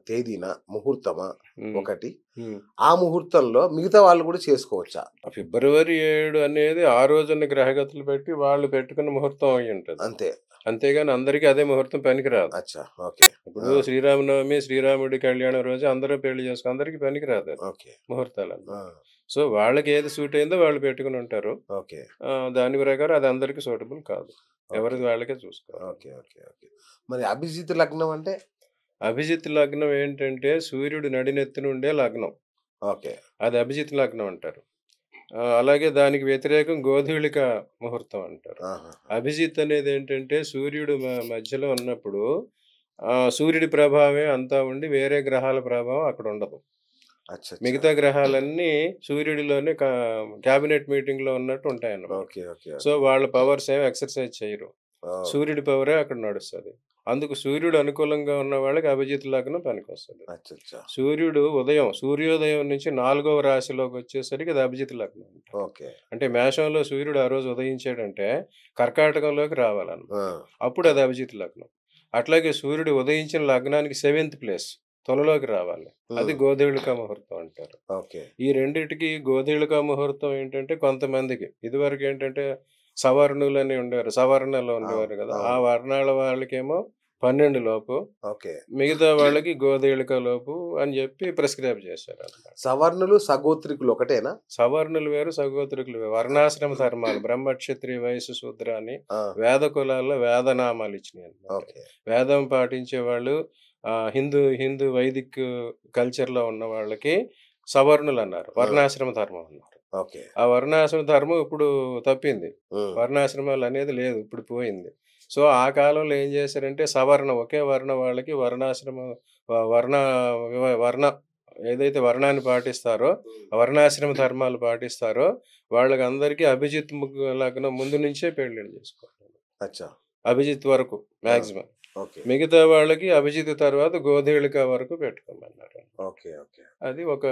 S1: తేదీన ముహూర్తమా
S2: హ్మ్.
S1: ఒకటి.
S2: హ్మ్.
S1: ఆ ముహూర్తంలో మిగతా వాళ్ళు కూడా చేసుకోవచ్చా?
S2: ఫిబ్రవరి 7 అనేది ఆ రోజున్న గ్రహగతులు బట్టి వాళ్ళు పెట్టుకున్న ముహూర్తం అయ్యుంటది.
S1: అంతే.
S2: అంతేగాని అందరికి అదే ముహూర్తం పనికిరాదు.
S1: అచ్చా! ఓకే.
S2: ఇప్పుడు
S1: ఆ!
S2: శ్రీరామనవమి, శ్రీరాముడి కళ్యాణం రోజు అందరూ పెళ్లి అందరికి పనికిరాదది
S1: ఓకే.
S2: ముహూర్తాలన్నమాట.
S1: ఆ!
S2: సో, వాళ్ళకి ఏది సూట్ అయిందో వాళ్ళు పెట్టుకునుంటారు.
S1: ఓకే.
S2: దాని ప్రకారం అది అందరికి సూటబుల్ కాదు.
S1: ఓకే.
S2: ఎవరిది వాళ్ళకే చూసుకోవాలి.
S1: ఓకే. ఓకే. ఓకే. మరి అభిజిత్ లగ్నం అంటే?
S2: అభిజిత్ లగ్నం ఏంటంటే సూర్యుడు నడినెత్తినుండే లగ్నం.
S1: ఓకే.
S2: అది అభిజిత్ లగ్నం అంటారు. అలాగే దానికి వ్యతిరేకం గోధూళిక ముహూర్తం అంటారు.
S1: ఆహాహా!
S2: అభిజిత్ అనేదేంటంటే సూర్యుడు మధ్యలో ఉన్నప్పుడు సూర్యుడి ప్రభావమే అంతా ఉండి వేరే గ్రహాల ప్రభావం అక్కడుండదు.
S1: అచ్చచ్చా!
S2: మిగతా గ్రహాలన్నీ సూర్యుడిలోనే క్యాబినెట్ మీటింగ్‌లో ఉన్నట్టు ఉంటాయన్నమాట.
S1: ఓకే. ఓకే.
S2: So,
S1: okay.
S2: వాళ్ళ పవర్స్ ఏమి ఎక్సర్‌సైజ్ చేయరు.
S1: ఓహ్!
S2: సూర్యుడి పవరే అక్కడ నడుస్తది. అందుకు సూర్యుడు అనుకూలంగా ఉన్న వాళ్ళకి అభిజిత్ లగ్నం పనికొస్తది.
S1: అచ్చచ్చా!
S2: సూర్యుడు సూర్యోదయం నుంచి 4వ రాశిలోకొచ్చేసరికి అది అభిజిత్ లగ్నం అంటారు.
S1: ఓకే.
S2: అంటే మేషంలో సూర్యుడు ఆ రోజు ఉదయించాడంటే కర్కాటకంలోకి రావాలన్నమాట.
S1: ఆ!
S2: అప్పుడు అది అభిజిత్ లగ్నం. అట్లాగే సూర్యుడు ఉదయించిన లగ్నానికి 7థ్ ప్లేస్ తులలోకి రావాలి. అది
S1: హ్మ్.
S2: గోధూళిక ముహూర్తం అంటారు.
S1: ఓకే.
S2: ఈ రెండిటికి గోధూళిక ముహూర్తం ఏంటంటే కొంతమందికి ఇదివరకేంటంటే సవర్ణులని ఉండేవారు. సవర్ణలో
S1: అవును.
S2: ఉండేవారు కదా! ఆ
S1: అవును.
S2: వర్ణాల వాళ్ళకేమో 12 లోపు,
S1: ఓకే.
S2: మిగతా వాళ్ళకి గోధూళిక లోపు అని చెప్పి ప్రిస్క్రైబ్ చేశారన్నమాట.
S1: సవర్ణులు, సగోత్రికులు ఒకటేనా?
S2: సవర్ణులు వేరు, సగోత్రికులు వేరు. వర్ణాశ్రమ ధర్మాలు బ్రహ్మ, క్షత్రియ, వైశ్య, శూద్ర అని
S1: ఆ!
S2: వేద కులాల్లో వేదనామాలు ఇచ్చినాయన్నమాట.
S1: ఓకే.
S2: వేదం పాటించేవాళ్ళు హిందూ హిందూ వైదిక్ కల్చర్‌లో ఉన్న వాళ్ళకి సవర్ణులన్నారు.
S1: ఆ!
S2: వర్ణాశ్రమ ధర్మం అన్నారు.
S1: ఓకే.
S2: ఆ వర్ణాశ్రమ ధర్మం ఇప్పుడు తప్పింది.
S1: హ్మ్.
S2: వర్ణాశ్రమాలనేది లేదు. ఇప్పుడు పోయింది. సో, ఆ కాలంలో ఏం చేశారంటే ఒకే వర్ణ వాళ్ళకి వర్ణాశ్రమం వ వర్ణ వివ వర్ణ ఏదైతే వర్ణాన్ని పాటిస్తారో,
S1: హ్మ్.
S2: ఆ వర్ణాశ్రమ ధర్మాలు పాటిస్తారో వాళ్ళకందరికీ అభిజిత్ లగ్నం ముందు నుంచే పెళ్ళిళ్ళు చేసుకోవాలి.
S1: అచ్చా!
S2: అభిజిత్ వరకు
S1: ఆ!
S2: మాక్సిమం.
S1: ఓకే.
S2: మిగతా వాళ్ళకి అభిజిత్ తర్వాత గోధూళిక వరకు పెట్టుకోమన్నారు.
S1: ఓకే. ఓకే.
S2: అది ఒక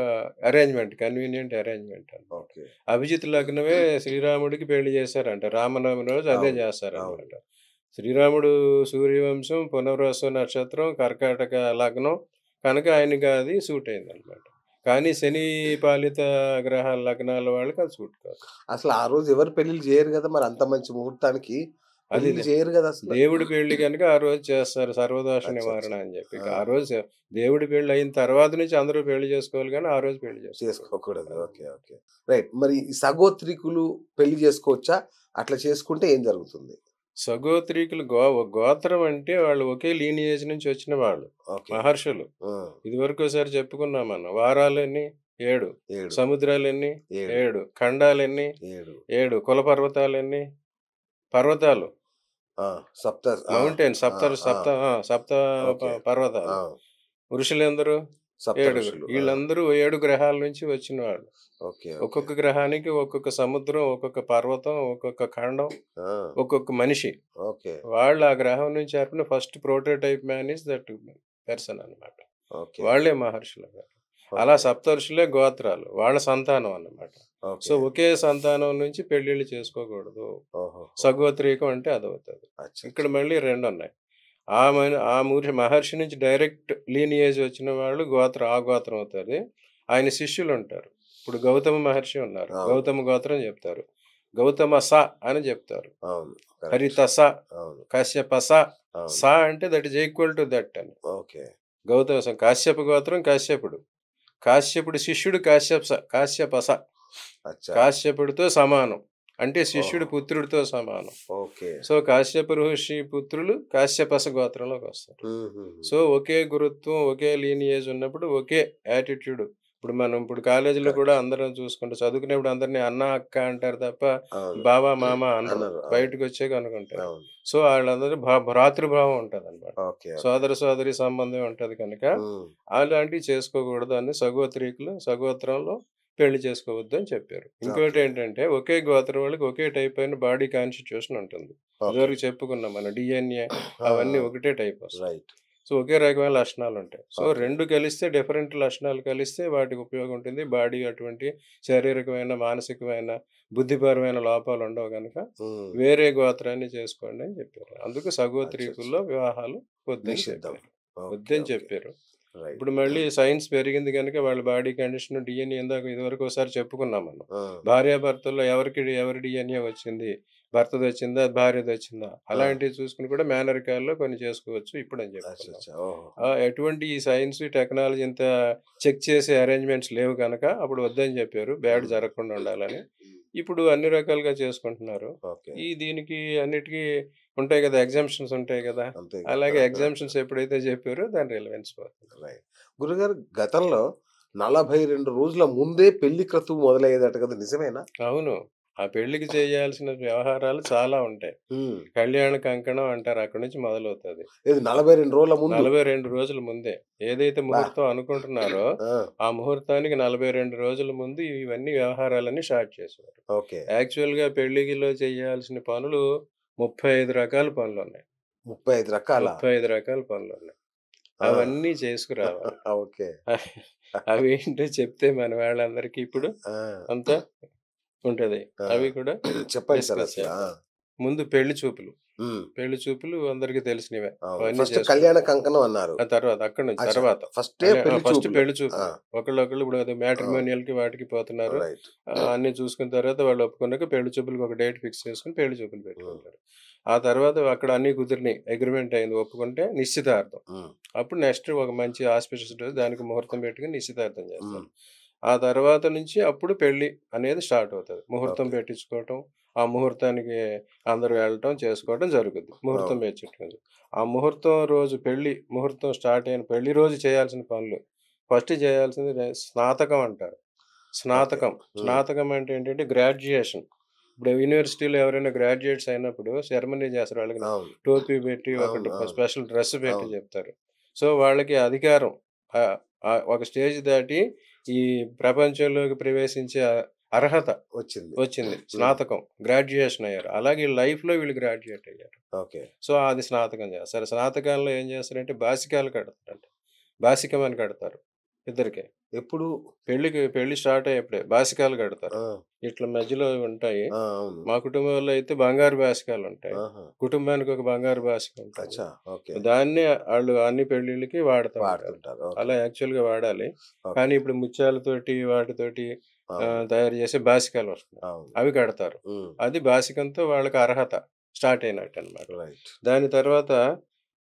S2: అరేంజ్‌మెంట్. కన్వీనియంట్ అరేంజ్‌మెంట్ అన్నమాట.
S1: ఓకే.
S2: అభిజిత్ లగ్నమే శ్రీరాముడికి పెళ్లి చేశారంట. రామనవమి రోజు అదే
S1: అవును. అవును.
S2: చేస్తారన్నమాట. శ్రీరాముడు సూర్యవంశం, పునర్వసు నక్షత్రం, కర్కాటక లగ్నం కనుక ఆయనకి అది సూట్ అయిందన్నమాట. కానీ శని పాలిత గ్రహాల లగ్నాల వాళ్ళకి అది సూట్ కాదు.
S1: అసలు ఆ రోజు ఎవరు పెళ్లిళ్ళు చేయరు గదా! మరి అంత మంచి ముహూర్తానికి
S2: అది
S1: పెళ్లిళ్ళు చేయరు గదా అసలు.
S2: దేవుడి పెళ్లి గనుక ఆ రోజు చేస్తారు. సర్వదోష నివారణ
S1: అచ్చచ్చా!
S2: అని చెప్పి.
S1: ఆ!
S2: ఆ రోజు దేవుడి పెళ్లి అయిన తర్వాత నుంచి అందరూ పెళ్లి చేసుకోవాలి గానీ, ఆ రోజు పెళ్లి చేసుకోకూడదు.
S1: చేసుకోకూడదు. ఓకే. ఓకే. రైట్. మరి ఈ సగోత్రికులు పెళ్లి చేసుకోవచ్చా? అట్లా చేసుకుంటే ఏం జరుగుతుంది?
S2: సగోత్రీకులు గోత్రం అంటే వాళ్ళు ఒకే లీనియేజ్ నుంచి వచ్చిన వాళ్ళు.
S1: ఓకే.
S2: మహర్షులు.
S1: ఆ!
S2: ఇదివరకోసారి చెప్పుకున్నాం మనం. వారాలెన్ని? 7.
S1: 7,
S2: సముద్రాలెన్ని?
S1: 7,
S2: 7. ఖండాలెన్ని?
S1: 7.
S2: 7. కుల పర్వతాలెన్ని? పర్వతాలు.
S1: ఆ! సప్త ఆ!
S2: మౌంటైన్
S1: ఆ!
S2: సప్త
S1: ఆ!
S2: సప్త ఆ! సప్త
S1: ఓకే. ఆ!
S2: పర్వతాలు. ఋషులెందరు?
S1: సప్త
S2: 7.
S1: ఋషులు. ఆ!
S2: ఈళ్ళందరూ 7 గ్రహాల నుంచి వచ్చినవాళ్ళు.
S1: ఓకే. ఓకే.
S2: ఒక్కొక్క గ్రహానికి ఒక్కొక్క సముద్రం, ఒక్కొక్క పర్వతం, ఒక్కొక్క ఖండం,
S1: ఆ!
S2: ఒక్కొక్క మనిషి.
S1: ఓకే.
S2: వాళ్ళు ఆ గ్రహం నుంచి ఏర్పడిన first prototype man is that person అన్నమాట.
S1: ఓకే.
S2: వాళ్ళే మహర్షులన్నమాట. అలా
S1: ఓకే.
S2: సప్తర్షులే గోత్రాలు. వాళ్ళ సంతానం అన్నమాట. So,
S1: okay.
S2: ఒకే సంతానం నుంచి పెళ్ళిళ్ళు చేసుకోకూడదు.
S1: ఓహోహో!
S2: సగోత్రీకం అంటే అదవుతది. ఇక్కడ
S1: అచ్చచ్చా!
S2: మళ్ళీ రెండున్నాయి. మహర్షి నుంచి డైరెక్ట్ లీనియేజ్ వచ్చిన వాళ్ళు ఆ గోత్రం అవుతది. ఆయన శిష్యులుంటారు. ఇప్పుడు గౌతమ మహర్షి ఉన్నారు.
S1: అవును.
S2: గౌతమ గోత్రం చెప్తారు. గౌతమ అని చెప్తారు.
S1: అవును. కరెక్ట్.
S2: హరిత
S1: అవును.
S2: కశ్యప
S1: అవును.
S2: అంటే that is equal to that అని.
S1: ఓకే.
S2: కాశ్యప గోత్రం కాశ్యపుడు. కాశ్యపుడి శిష్యుడు కాశ్యప.
S1: అచ్చా!
S2: కాశ్యపుడితో సమానం. అంటే శిష్యుడు
S1: ఓహో!
S2: పుత్రుడితో సమానం.
S1: ఓకే.
S2: సో, కాశ్యప ఋషి పుత్రులు కాశ్యపస గోత్రంలోకొస్తారు.
S1: హుహుహు.
S2: సో, ఒకే గురుత్వం, ఒకే లీనియేజ్ ఉన్నప్పుడు ఒకే యాటిట్యూడ్ ఇప్పుడు కాలేజీలో
S1: కరెక్ట్.
S2: కూడా అందరం చూసుకుంటే చదువుకునేప్పుడు అందరిని అన్న, అక్క అంటారు తప్ప
S1: అవును.
S2: బావ, మామ అనరు.
S1: అనరు. అవును.
S2: బయటకొచ్చాక అనుకుంటారు.
S1: అవును.
S2: సో, ఆళ్ళందరూ భ్రాతృభావం ఉంటదనమాట.
S1: ఓకే. ఓకే.
S2: సోదర, సోదరి సంబంధం ఉంటది కనుక
S1: హ్మ్.
S2: అలాంటివి చేసుకోకూడదు అని సగోత్రంలో పెళ్లి చేసుకోవద్దు అని చెప్పారు.
S1: ఓకే.
S2: ఇంకోటేంటంటే ఒకే గోత్రం వాళ్ళకి ఒకే టైప్ అయిన బాడీ కాన్స్టిట్యూషన్ ఉంటుంది.
S1: ఓకే.
S2: ఇదివరకు చెప్పుకున్నాం మనం డీఎన్ఏ
S1: ఆ!
S2: అవన్నీ
S1: ఆ!
S2: ఒకటే టైప్ వస్తాయి.
S1: రైట్.
S2: సో, ఒకే రకమైన లక్షణాలుంటాయి. So,
S1: okay.
S2: 2 కలిస్తే డిఫరెంట్ లక్షణాలు కలిస్తే వాటికి ఉపయోగం ఉంటుంది. బాడీ అటువంటి శారీరకమైన, మానసికమైన, బుద్ధిపరమైన లోపాలుండవు గనక
S1: హ్మ్.
S2: వేరే గోత్రాన్ని చేసుకోండి అని చెప్పారు. అందుకు
S1: అచ్చచ్చ!
S2: సగోత్రీకుల్లో వివాహాలు వద్దని
S1: నిషిద్ధం.
S2: చెప్పారు.
S1: ఓకే.
S2: వద్దని
S1: ఓకే.
S2: చెప్పారు.
S1: రైట్.
S2: ఇప్పుడు మళ్ళీ సైన్స్ పెరిగింది గనుక వాళ్ళ బాడీ కండిషన్, డీఎన్ఏ ఇందాక ఇదివరకు ఒకసారి చెప్పుకున్నాం మనం.
S1: ఆ!
S2: భార్యాభర్తల్లో ఎవరి డీఎన్ఏ వచ్చింది? భర్తదొచ్చిందా? భార్యదొచ్చిందా?
S1: ఆ!
S2: అలాంటివి చూసుకొని కూడా మేనరికాల్లో కొన్ని చేసుకోవచ్చు ఇప్పుడని చెప్పుకున్నాం.
S1: అచ్చచ్చ! ఓహో!
S2: ఎటువంటి ఈ సైన్స్, టెక్నాలజీ ఇంత చెక్ చేసే అరేంజ్‌మెంట్స్ లేవు గనక అప్పుడు వద్దని చెప్పారు. బ్యాడ్
S1: హ్మ్.
S2: జరగకుండా ఉండాలని.
S1: హ్మ్.
S2: ఇప్పుడు అన్ని రకాలుగా చేసుకుంటున్నారు.
S1: ఓకే.
S2: దీనికి అన్నిటికి ఉంటాయి గదా! ఎగ్జామ్షన్స్ ఉంటాయి గదా!
S1: అంతేగా.
S2: అలాగే ఎగ్జామ్షన్స్ ఎప్పుడైతే చెప్పారో దాని రిలవెన్స్ పోతుంది.
S1: రైట్. గురుగారు గతంలో 42 రోజుల ముందే పెళ్లి క్రతువు మొదలయ్యేదట కదా! నిజమేనా?
S2: అవును. ఆ పెళ్ళికి చేయాల్సిన వ్యవహారాలు చాలా ఉంటాయి.
S1: హ్మ్.
S2: కళ్యాణ కంకణం అంటారు. అక్కడి నుంచి మొదలవుతది.
S1: ఏది 42 రోజుల ముందు?
S2: 42 రోజుల ముందే. ఏదైతే
S1: అబ్బా!
S2: ముహూర్తం అనుకుంటున్నారో,
S1: ఆ!
S2: ఆ ముహూర్తానికి 42 రోజుల ముందు ఇవన్నీ వ్యవహారాలన్నీ స్టార్ట్ చేసేవారు.
S1: ఓకే.
S2: యాక్చువల్‌గా పెళ్ళిలో చేయాల్సిన పనులు 35 రకాల పనులున్నాయి.
S1: 35 రకాలా?
S2: 35 రకాల పనులున్నాయి.
S1: ఆ!
S2: అవన్నీ చేసుకురావాలి.
S1: ఓకే.
S2: అవేంటో చెప్తే మన వాళ్ళందరికీ ఇప్పుడు
S1: ఆ!
S2: అంతా ఉంటది.
S1: ఆ!
S2: అవి కూడా
S1: చెప్పండి సార్
S2: డిస్కస్
S1: అసల. ఆ!
S2: చేద్దాం. ముందు పెళ్లి చూపులు.
S1: హ్మ్.
S2: పెళ్లి చూపులు అందరికీ తెలిసినవే.
S1: అవును.
S2: అవన్నీ
S1: ఫస్ట్ కళ్యాణ
S2: చేసుకుంటారు.
S1: కంకణం అన్నారు.
S2: ఆ తర్వాత అక్కడి నుంచి
S1: అచ్చా!
S2: తర్వాత.
S1: ఫస్టే పెళ్లి
S2: ఫస్ట్
S1: చూపులు.
S2: పెళ్లి
S1: ఆ!
S2: చూపులు. ఒకళ్ళొకళ్ళు ఇప్పుడు అది
S1: అవును.
S2: మ్యాట్రిమోనియల్‌కి వాటికి పోతున్నారు.
S1: రైట్.
S2: అన్నీ చూసుకున్న తర్వాత వాళ్ళు ఒప్పుకున్నాక పెళ్లి చూపులకి ఒక డేట్ ఫిక్స్ చేసుకొని పెళ్లి చూపులు
S1: హ్మ్.
S2: పెట్టుకుంటారు. ఆ తర్వాత అక్కడ అన్నీ కుదిరినాయి. అగ్రీమెంట్ అయింది. ఒప్పుకుంటే నిశ్చితార్థం.
S1: హ్మ్.
S2: అప్పుడు నెక్స్ట్ ఒక మంచి ఆస్పిషియస్ డేస్ దానికి ముహూర్తం పెట్టుకొని నిశ్చితార్థం
S1: హ్మ్.
S2: చేస్తారు. ఆ తర్వాత నుంచి అప్పుడు పెళ్లి అనేది స్టార్ట్ అవుతది. ముహూర్తం
S1: ఓకే.
S2: పెట్టించుకోవటం, ఆ ముహూర్తానికి అందరూ వెళ్ళటం, చేసుకోవటం జరుగుద్ది. ముహూర్తం
S1: అవును.
S2: పెట్టించుకొని. ఆ ముహూర్తం రోజు ముహూర్తం స్టార్ట్ అయిన పెళ్లి రోజు చేయాల్సిన పనులు. ఫస్ట్ చేయాల్సింది స్నాతకం అంటారు.
S1: ఓకే.
S2: స్నాతకం.
S1: హ్మ్.
S2: స్నాతకం అంటే ఏంటంటే గ్రాడ్యుయేషన్. ఇప్పుడు యూనివర్సిటీలో ఎవరైనా గ్రాడ్యుయేట్స్ అయినప్పుడు సెరమనీ చేస్తారు. వాళ్ళకి
S1: అవును.
S2: టోపీ పెట్టి
S1: అవును.
S2: ఒకటి
S1: అవును.
S2: స్పెషల్ డ్రెస్ పెట్టి
S1: అవును.
S2: చెప్తారు. సో, వాళ్ళకి అధికారం ఆహ్, ఒక స్టేజ్ దాటి ఈ ప్రపంచంలోకి ప్రవేశించే అర్హత
S1: వచ్చింది.
S2: వచ్చింది.
S1: హ్మ్.
S2: స్నాతకం. గ్రాడ్యుయేషన్ అయ్యారు. అలాగే లైఫ్‌లో వీళ్ళు గ్రాడ్యుయేట్ అయ్యారు.
S1: ఓకే.
S2: సో, అది స్నాతకం చేస్తారు. స్నాతకాల్లో ఏం చేస్తారంటే బాసికాలు కడతారంట. బాసికమని కడతారు ఇద్దరికి.
S1: ఎప్పుడు?
S2: పెళ్లి స్టార్ట్ అయ్యేప్పుడే బాసికాలు కడతారు.
S1: ఆ!
S2: ఇట్లా మధ్యలో ఉంటాయి.
S1: ఆ! అవును.
S2: మా కుటుంబంలో అయితే బంగారు బాసికాలుంటాయి.
S1: ఆహా!
S2: కుటుంబానికి ఒక బంగారు బాసిక ఉంటుంది.
S1: అచ్చా! ఓకే.
S2: దాన్నే ఆళ్ళు అన్ని పెళ్ళిళ్ళకి వాడుతా ఉంటారు.
S1: వాడుతుంటారు. ఓకే.
S2: అలా యాక్చువల్‌గా వాడాలి.
S1: ఓకే.
S2: కానీ ఇప్పుడు ముత్యాలతోటి వాటితోటి
S1: అవును.
S2: తయారు చేసే బాసికాలొస్తున్నాయి.
S1: అవును.
S2: అవి కడతారు.
S1: హ్మ్.
S2: అది బాసికంతో వాళ్ళకి అర్హత స్టార్ట్ అయినట్టనమాట.
S1: రైట్.
S2: దాని తర్వాత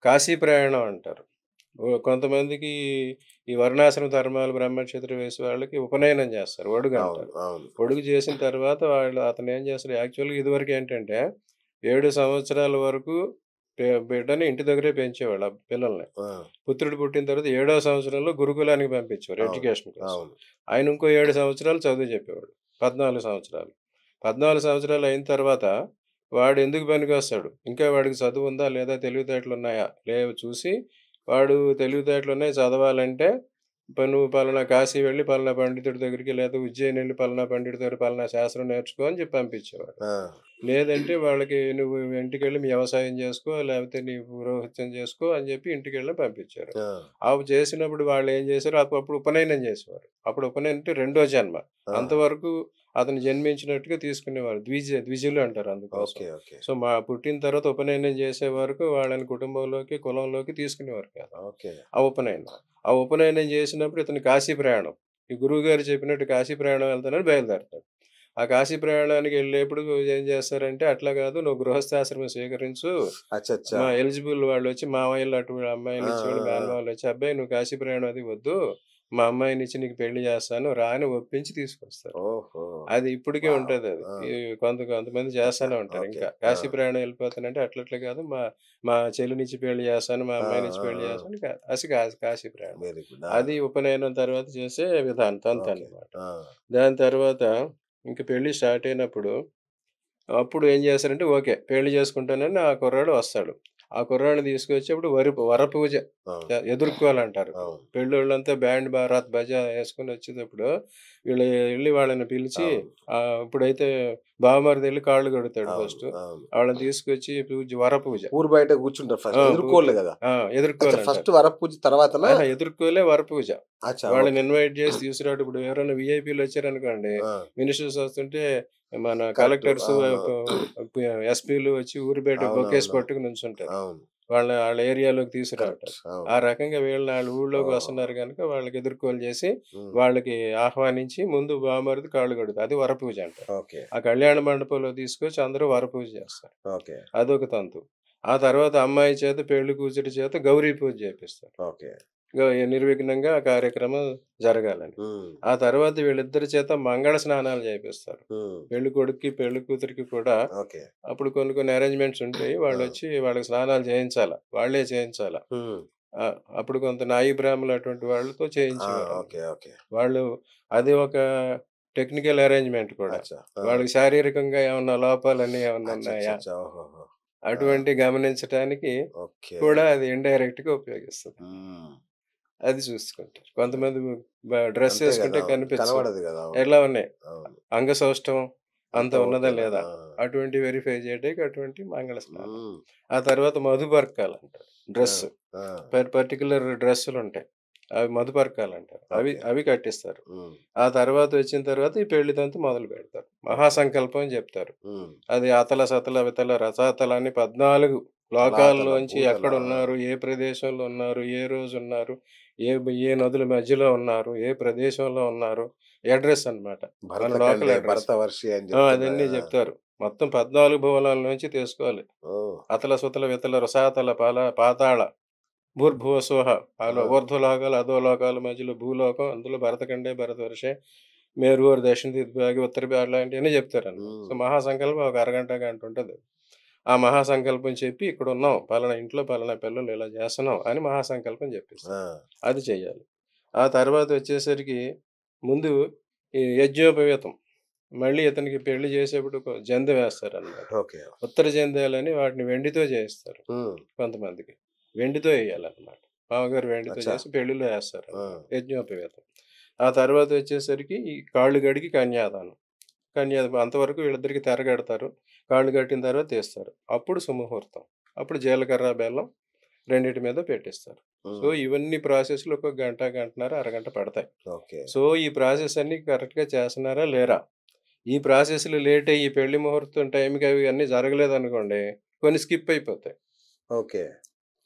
S2: కాశీ ప్రయాణం అంటారు. కొంతమందికి ఈ వర్ణాశ్రమ ధర్మాలు బ్రహ్మక్షత్ర వేసే వాళ్ళకి ఉపనయనం చేస్తారు.
S1: అవును.
S2: ఒడుగంటారు.
S1: అవును.
S2: ఒడుగు చేసిన తర్వాత అతనేం చేస్తాడు యాక్చువల్‌గా ఇదివరకేంటంటే 7 సంవత్సరాల వరకు బిడ్డని ఇంటి దగ్గరే పెంచేవాళ్ళు ఆ పిల్లల్ని.
S1: ఆ!
S2: పుత్రుడు పుట్టిన తర్వాత 7వ సంవత్సరంలో గురుకులానికి పంపించేవారు
S1: అవును.
S2: ఎడ్యుకేషన్ కోసం.
S1: అవును.
S2: ఆయన ఇంకో 7 సంవత్సరాలు చదువు చెప్పేవాడు. 14 సంవత్సరాలు. 14 సంవత్సరాలు అయిన తర్వాత వాడు ఎందుకు పనికొస్తాడు? ఇంకా వాడికి చదువుందా? లేదా? తెలివితేటలున్నాయా? లేవు చూసి వాడు తెలివితేటలున్నాయి చదవాలంటే నువ్వు పలానా కాశీ వెళ్లి పలానా పండితుడి దగ్గరికి లేదా ఉజ్జయిని వెళ్లి పలానా పండితుడి దగ్గర పలానా శాస్త్రం నేర్చుకో అని చెప్పి పంపించేవాడు.
S1: ఆ!
S2: లేదంటే వాళ్ళకి నువ్వు ఇంటికెళ్ళి వ్యవసాయం చేసుకో, లేకపోతే నీ పురోహిత్యం చేసుకో అని చెప్పి ఇంటికెళ్ళి పంపించారు.
S1: ఆ!
S2: అవి చేసినప్పుడు వాళ్ళేం చేశారు, అప్పుడు ఉపనయనం చేసేవారు. అప్పుడు ఉపనయనం అంటే రెండో జన్మ.
S1: ఆహా!
S2: అంతవరకు అతను జన్మించినట్టుగా తీసుకునేవారు. ద్విజులు అంటారు అందుకోసం.
S1: ఓకే. ఓకే.
S2: సో, పుట్టిన తర్వాత ఉపనయనం చేసే వరకు వాళ్ళని కుటుంబంలోకి, కులంలోకి తీసుకునేవారు కాదు.
S1: ఓకే.
S2: ఆ ఉపనయనం. ఆ ఉపనయనం చేసినప్పుడు ఇతను కాశీ ప్రయాణం. ఈ గురువుగారు చెప్పినట్టు కాశీ ప్రయాణం వెళ్తానని బయలుదేరతాడు. ఆ కాశీ ప్రయాణానికి వెళ్ళేప్పుడు ఏం చేస్తారంటే, "అట్లా కాదు నువ్వు గృహస్థాశ్రమం స్వీకరించు."
S1: అచ్చచ్చా!
S2: ఎలిజిబుల్ వాళ్ళొచ్చి మామయ్యలు అటు
S1: ఆ!
S2: అమ్మాయినిచ్చేవాళ్ళు,
S1: ఆ! ఆ!
S2: మేనమామలొచ్చి, "అబ్బాయి నువ్వు కాశీ ప్రయాణం అది వద్దు. మా అమ్మాయినిచ్చి నీకు పెళ్లి చేస్తాను రా అని ఒప్పించి తీసుకొస్తారు.
S1: ఓహో!
S2: అది ఇప్పటికి
S1: వావ్!
S2: ఉంటదది.
S1: ఆ!
S2: కొంతమంది
S1: అచ్చా!
S2: చేస్తానే ఉంటారు
S1: ఓకే.
S2: ఇంకా.
S1: ఆ!
S2: కాశీ ప్రయాణం వెళ్ళిపోతానంటే అట్లా కాదు. మా మా చెల్లినిచ్చి పెళ్లి చేస్తాను, మా
S1: ఆ!
S2: అమ్మాయినిచ్చి
S1: ఆ!
S2: పెళ్లి
S1: ఆ!
S2: చేస్తాను. కాశీ ప్రయాణం.
S1: Very good. ఆ!
S2: అది ఉపనయనం తర్వాత చేసే విధానం
S1: ఓకే.
S2: తంతనమాట.
S1: ఆ!
S2: దాని తర్వాత ఇంక పెళ్లి స్టార్ట్ అయినప్పుడు అప్పుడు ఏం చేస్తారంటే ఓకే. పెళ్లి చేసుకుంటానని ఆ కుర్రాడు వస్తాడు. ఆ కుర్రాడిని తీసుకొచ్చి అప్పుడు వరపూజ
S1: అవును.
S2: ఎదుర్కోవాలంటారు ఇప్పుడు.
S1: అవును.
S2: పెళ్ళోళ్ళంతా బ్యాండ్, బారాత్, బజా యేసుకొని వచ్చేటప్పుడు వీళ్ళు ఎళ్లి వాళ్ళని పిలిచి
S1: అవును.
S2: ఇప్పుడైతే బావమరిదెళ్లి కాళ్ళు కడుగుతాడు
S1: అవును.
S2: ఫస్టు.
S1: అవును.
S2: వాళ్ళని తీసుకొచ్చి వరపూజ.
S1: ఊరు బయట కూర్చుంటారు
S2: ఆ!
S1: ఫస్ట్. ఎదుర్కోళ్ళు గదా!
S2: ఆ!
S1: అచ్చా!
S2: ఎదుర్కోవాలంటారు.
S1: ఫస్ట్ వరపూజ తర్వాతనా?
S2: అహా! ఎదుర్కోలే వరపూజ.
S1: అచ్చా!
S2: వాళ్ళని
S1: ఓకే.
S2: ఇన్వైట్ చేసి తీసుకురావడం. ఇప్పుడు ఎవరైనా వీఐపీలొచ్చారనుకోండి,
S1: ఆ!
S2: మినిస్టర్స్ వస్తుంటే మన
S1: కరెక్ట్.
S2: కలెక్టర్స్,
S1: అవును.
S2: ఎస్పీలు వచ్చి ఊరు బయట బొకేస్
S1: అవునవునవును.
S2: పట్టుకొని నుంచుంటారు.
S1: అవును.
S2: వాళ్ళ ఏరియాలోకి తీసుకురావటం.
S1: కరెక్ట్.
S2: ఆ
S1: అవును.
S2: రకంగా వీళ్ళని ఆళ్ళ ఊళ్ళోకి
S1: ఓహోహో!
S2: వస్తున్నారు గనుక వాళ్ళకి ఎదుర్కోలు చేసి,
S1: హ్మ్.
S2: వాళ్ళకి ఆహ్వానించి ముందు బావమరిది కాళ్ళు కడుగుతారు. అది వరపూజ అంటారు.
S1: ఓకే.
S2: ఆ కళ్యాణ మండపంలో తీసుకొచ్చి అందరూ వరపూజ చేస్తారు.
S1: ఓకే.
S2: అదొక తంతు. ఆ తర్వాత అమ్మాయి చేత పెళ్లి కూతురి చేత గౌరీ పూజ చేపిస్తారు.
S1: ఓకే.
S2: నిర్విఘ్నంగా ఆ కార్యక్రమం జరగాలని.
S1: హ్మ్.
S2: ఆ తర్వాత వీళ్ళిద్దరి చేత మంగళ స్నానాలు చేపిస్తారు.
S1: హ్మ్.
S2: పెళ్లి కొడుక్కి, పెళ్లి కూతురికి కూడా
S1: ఓకే.
S2: అప్పుడు కొన్ని అరేంజ్‌మెంట్స్ ఉంటాయి.
S1: ఆ!
S2: వాళ్ళొచ్చి వాళ్ళకి స్నానాలు చేయించాల. వాళ్ళే చేయించాల.
S1: హ్మ్.
S2: అప్పుడు కొంత నాయి బ్రాహ్మలు అటువంటి వాళ్ళతో
S1: ఆ! ఓకే.
S2: చేయించేవారనమాట.
S1: ఓకే.
S2: వాళ్ళు అది ఒక టెక్నికల్ అరేంజ్‌మెంట్ కూడా.
S1: అచ్చా! ఆ!
S2: వాళ్ళకి శారీరకంగా ఏమన్నా లోపాలని ఏమన్నా ఉన్నాయా?
S1: అచ్చచ్చచ్చా! ఓహోహో! ఆ!
S2: అటువంటి గమనించటానికి
S1: ఓకే.
S2: కూడా అది ఇండైరెక్ట్‌గా ఉపయోగిస్తదనమాట.
S1: హ్మ్.
S2: అది చూసుకుంటారు. కొంతమంది డ్రెస్
S1: అంతే గదా!
S2: ఏసుకుంటే
S1: అవును.
S2: కనిపించవు.
S1: కనబడదు గదా! అవును.
S2: ఎలా ఉన్నాయి?
S1: అవును.
S2: అంగసౌష్ఠవం అంత
S1: అంతా
S2: ఉన్నదా
S1: ఓకేనా?
S2: లేదా?
S1: ఆ!
S2: అటువంటి వెరిఫై చేయడానికి అటువంటి మంగళ స్నానం.
S1: హ్మ్.
S2: ఆ తర్వాత మధుపర్కాలంటారు.
S1: ఆ!
S2: డ్రెస్.
S1: ఆ!
S2: పర్టిక్యులర్ డ్రెస్సులుంటాయి. అవి మధుపర్కాలంటారు. అవి
S1: ఓకే.
S2: అవి కట్టిస్తారు.
S1: హ్మ్.
S2: ఆ తర్వాత వచ్చిన తర్వాత ఈ పెళ్లి తంతు మొదలు పెడతారు.
S1: ఓకే.
S2: మహాసంకల్పం అని చెప్తారు.
S1: హ్మ్.
S2: అది అతల, సతల, వితల, రసాతల అని 14
S1: తలాతల,
S2: లోకాల్లోంచి
S1: భూతల. ఆ!
S2: ఎక్కడున్నారు? ఏ ప్రదేశంలో ఉన్నారు? ఏ రోజున్నారు? ఏ నదుల మధ్యలో ఉన్నారు? ఏ ప్రదేశంలో ఉన్నారు? అడ్రెస్ అన్నమాట. మన లోకల్
S1: భరతఖండే
S2: అడ్రెస్.
S1: భరతవర్షి అని చెప్తున్నా.
S2: అదన్నీ
S1: ఆ!
S2: చెప్తారు. మొత్తం 14 భువనాల నుంచి తీసుకోవాలి.
S1: ఓహ్!
S2: అతల, సుతల, వితల, రసాతల, పాతాళ, భూర్భువస్వహ
S1: ఆ!
S2: ఊర్ధ్వలోకాలు, అధోలోకాల మధ్యలో భూలోకం, అందులో భరతఖండే, భరతవర్షే, మేరు, దక్షిణ దిగ్భాగి, ఉత్తర అట్లాంటివన్నీ చెప్తారన్నమాట. సో,
S1: హ్మ్.
S2: మహాసంకల్పం ఒక అరగంట, గంట ఉంటది. ఆ మహాసంకల్పం చెప్పి ఇక్కడున్నాం. పలానా ఇంట్లో పలానా పిల్లలు ఇలా చేస్తున్నాం అని మహాసంకల్పం
S1: ఆ!
S2: చెప్పిస్తారు. అది చెయ్యాలి. ఆ తర్వాత వచ్చేసరికి ముందు ఈ యజ్ఞోపవీతం. మళ్ళీ ఇతనికి పెళ్లి చేసేప్పుడు జందె వేస్తారనమాట.
S1: ఓకే.
S2: ఉత్తర జంధ్యాలని వాటిని వెండితో చేయిస్తారు
S1: హ్మ్.
S2: కొంతమందికి. వెండితో ఎయ్యాలనమాట. మామగారు వెండితో
S1: అచ్చా!
S2: చేసి పెళ్లిలో
S1: ఆ!
S2: ఏస్తారనమాట. యజ్ఞోపవీతం. ఆ తర్వాత వచ్చేసరికి ఈ కాళ్ళు గడిగి కన్యాదానం. అంతవరకు వీళ్ళిద్దరికి తెరగడతారు. కాళ్ళు కట్టిన తర్వాత తీస్తారు. అప్పుడు సుముహూర్తం. అప్పుడు జీలకర్ర, బెల్లం రెండిటి మీద పెట్టిస్తారు. సో,
S1: హ్మ్.
S2: ఇవన్నీ ప్రాసెస్‌లు ఒక గంట, గంటన్నర, అరగంట పడతాయి.
S1: ఓకే.
S2: సో, ఈ ప్రాసెస్ అన్నీ కరెక్ట్‌గా చేస్తున్నారా? లేరా? ఈ ప్రాసెస్‌లు లేట్ అయ్యి పెళ్లి ముహూర్తం టైంకి అవి అన్నీ జరగలేదనుకోండి, కొన్ని స్కిప్ అయిపోతాయి.
S1: ఓకే.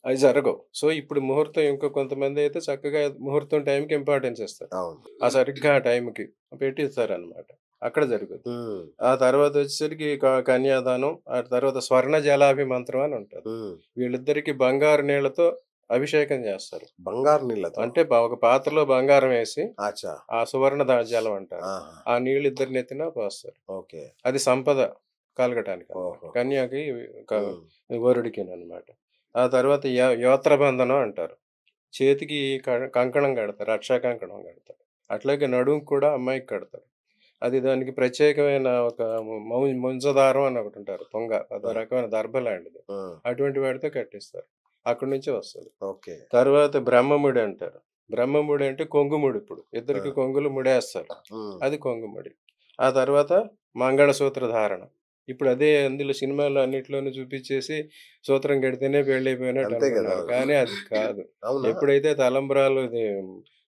S2: అవి జరగవు. సో, ఇప్పుడు ముహూర్తం ఇంకా కొంతమందైతే చక్కగా ముహూర్తం టైంకి ఇంపార్టెన్స్ ఇస్తారు.
S1: అవును.
S2: సరిగ్గా ఆ టైంకి పెట్టిస్తారనమాట. అక్కడ జరుగుద్ది.
S1: హ్మ్.
S2: ఆ తర్వాతొచ్చేసరికి కన్యాదానం, ఆ తర్వాత స్వర్ణ జలాభిమంత్రం అని ఉంటది.
S1: హ్మ్.
S2: వీళ్ళిద్దరికీ బంగారు నీళ్ళతో అభిషేకం చేస్తారు.
S1: బంగారు నీళ్ళతో.
S2: అంటే ఒక పాత్రలో బంగారం వేసి,
S1: అచ్చా!
S2: ఆ సువర్ణ జలం అంటారు.
S1: ఆహా!
S2: ఆ నీళ్ళు ఇద్దరి నెత్తిన పోస్తారు.
S1: ఓకే.
S2: అది సంపద కలగటానికనమాట.
S1: ఓహోహో!
S2: కన్యకి, క
S1: హ్మ్.
S2: వరుడికిననమాట. ఆ తర్వాత యోత్రబంధనం అంటారు. చేతికి కంకణం కడతారు. రక్షా కంకణం కడతారు. అట్లాగే నడుముకి కూడా అమ్మాయికి కడతారు. అది దానికి ప్రత్యేకమైన ఒక ముంజదారం అని ఒకటుంటారు. అదో
S1: ఆ!
S2: రకమైన దర్భ లాంటిది.
S1: ఆ!
S2: అటువంటి వాటితో కట్టిస్తారు. అక్కడి నుంచే వస్తది.
S1: ఓకే.
S2: తర్వాత బ్రహ్మముడి అంటారు. బ్రహ్మముడి అంటే కొంగుముడి ఇప్పుడు.
S1: ఆ!
S2: ఇద్దరికి కొంగులు ముడేస్తారు.
S1: హ్మ్.
S2: అది కొంగుముడి. ఆ తర్వాత మంగళసూత్ర ధారణ. ఇప్పుడు అదే అందులో సినిమాలో అన్నిట్లోనూ చూపిచ్చేసి సూత్రం కడితేనే పెళ్లయిపోయినట్టు
S1: అంతే గదా!
S2: అనుకున్నారు.
S1: అవును.
S2: కానీ అది కాదు.
S1: అవునా?
S2: ఎప్పుడైతే తలంబ్రాలు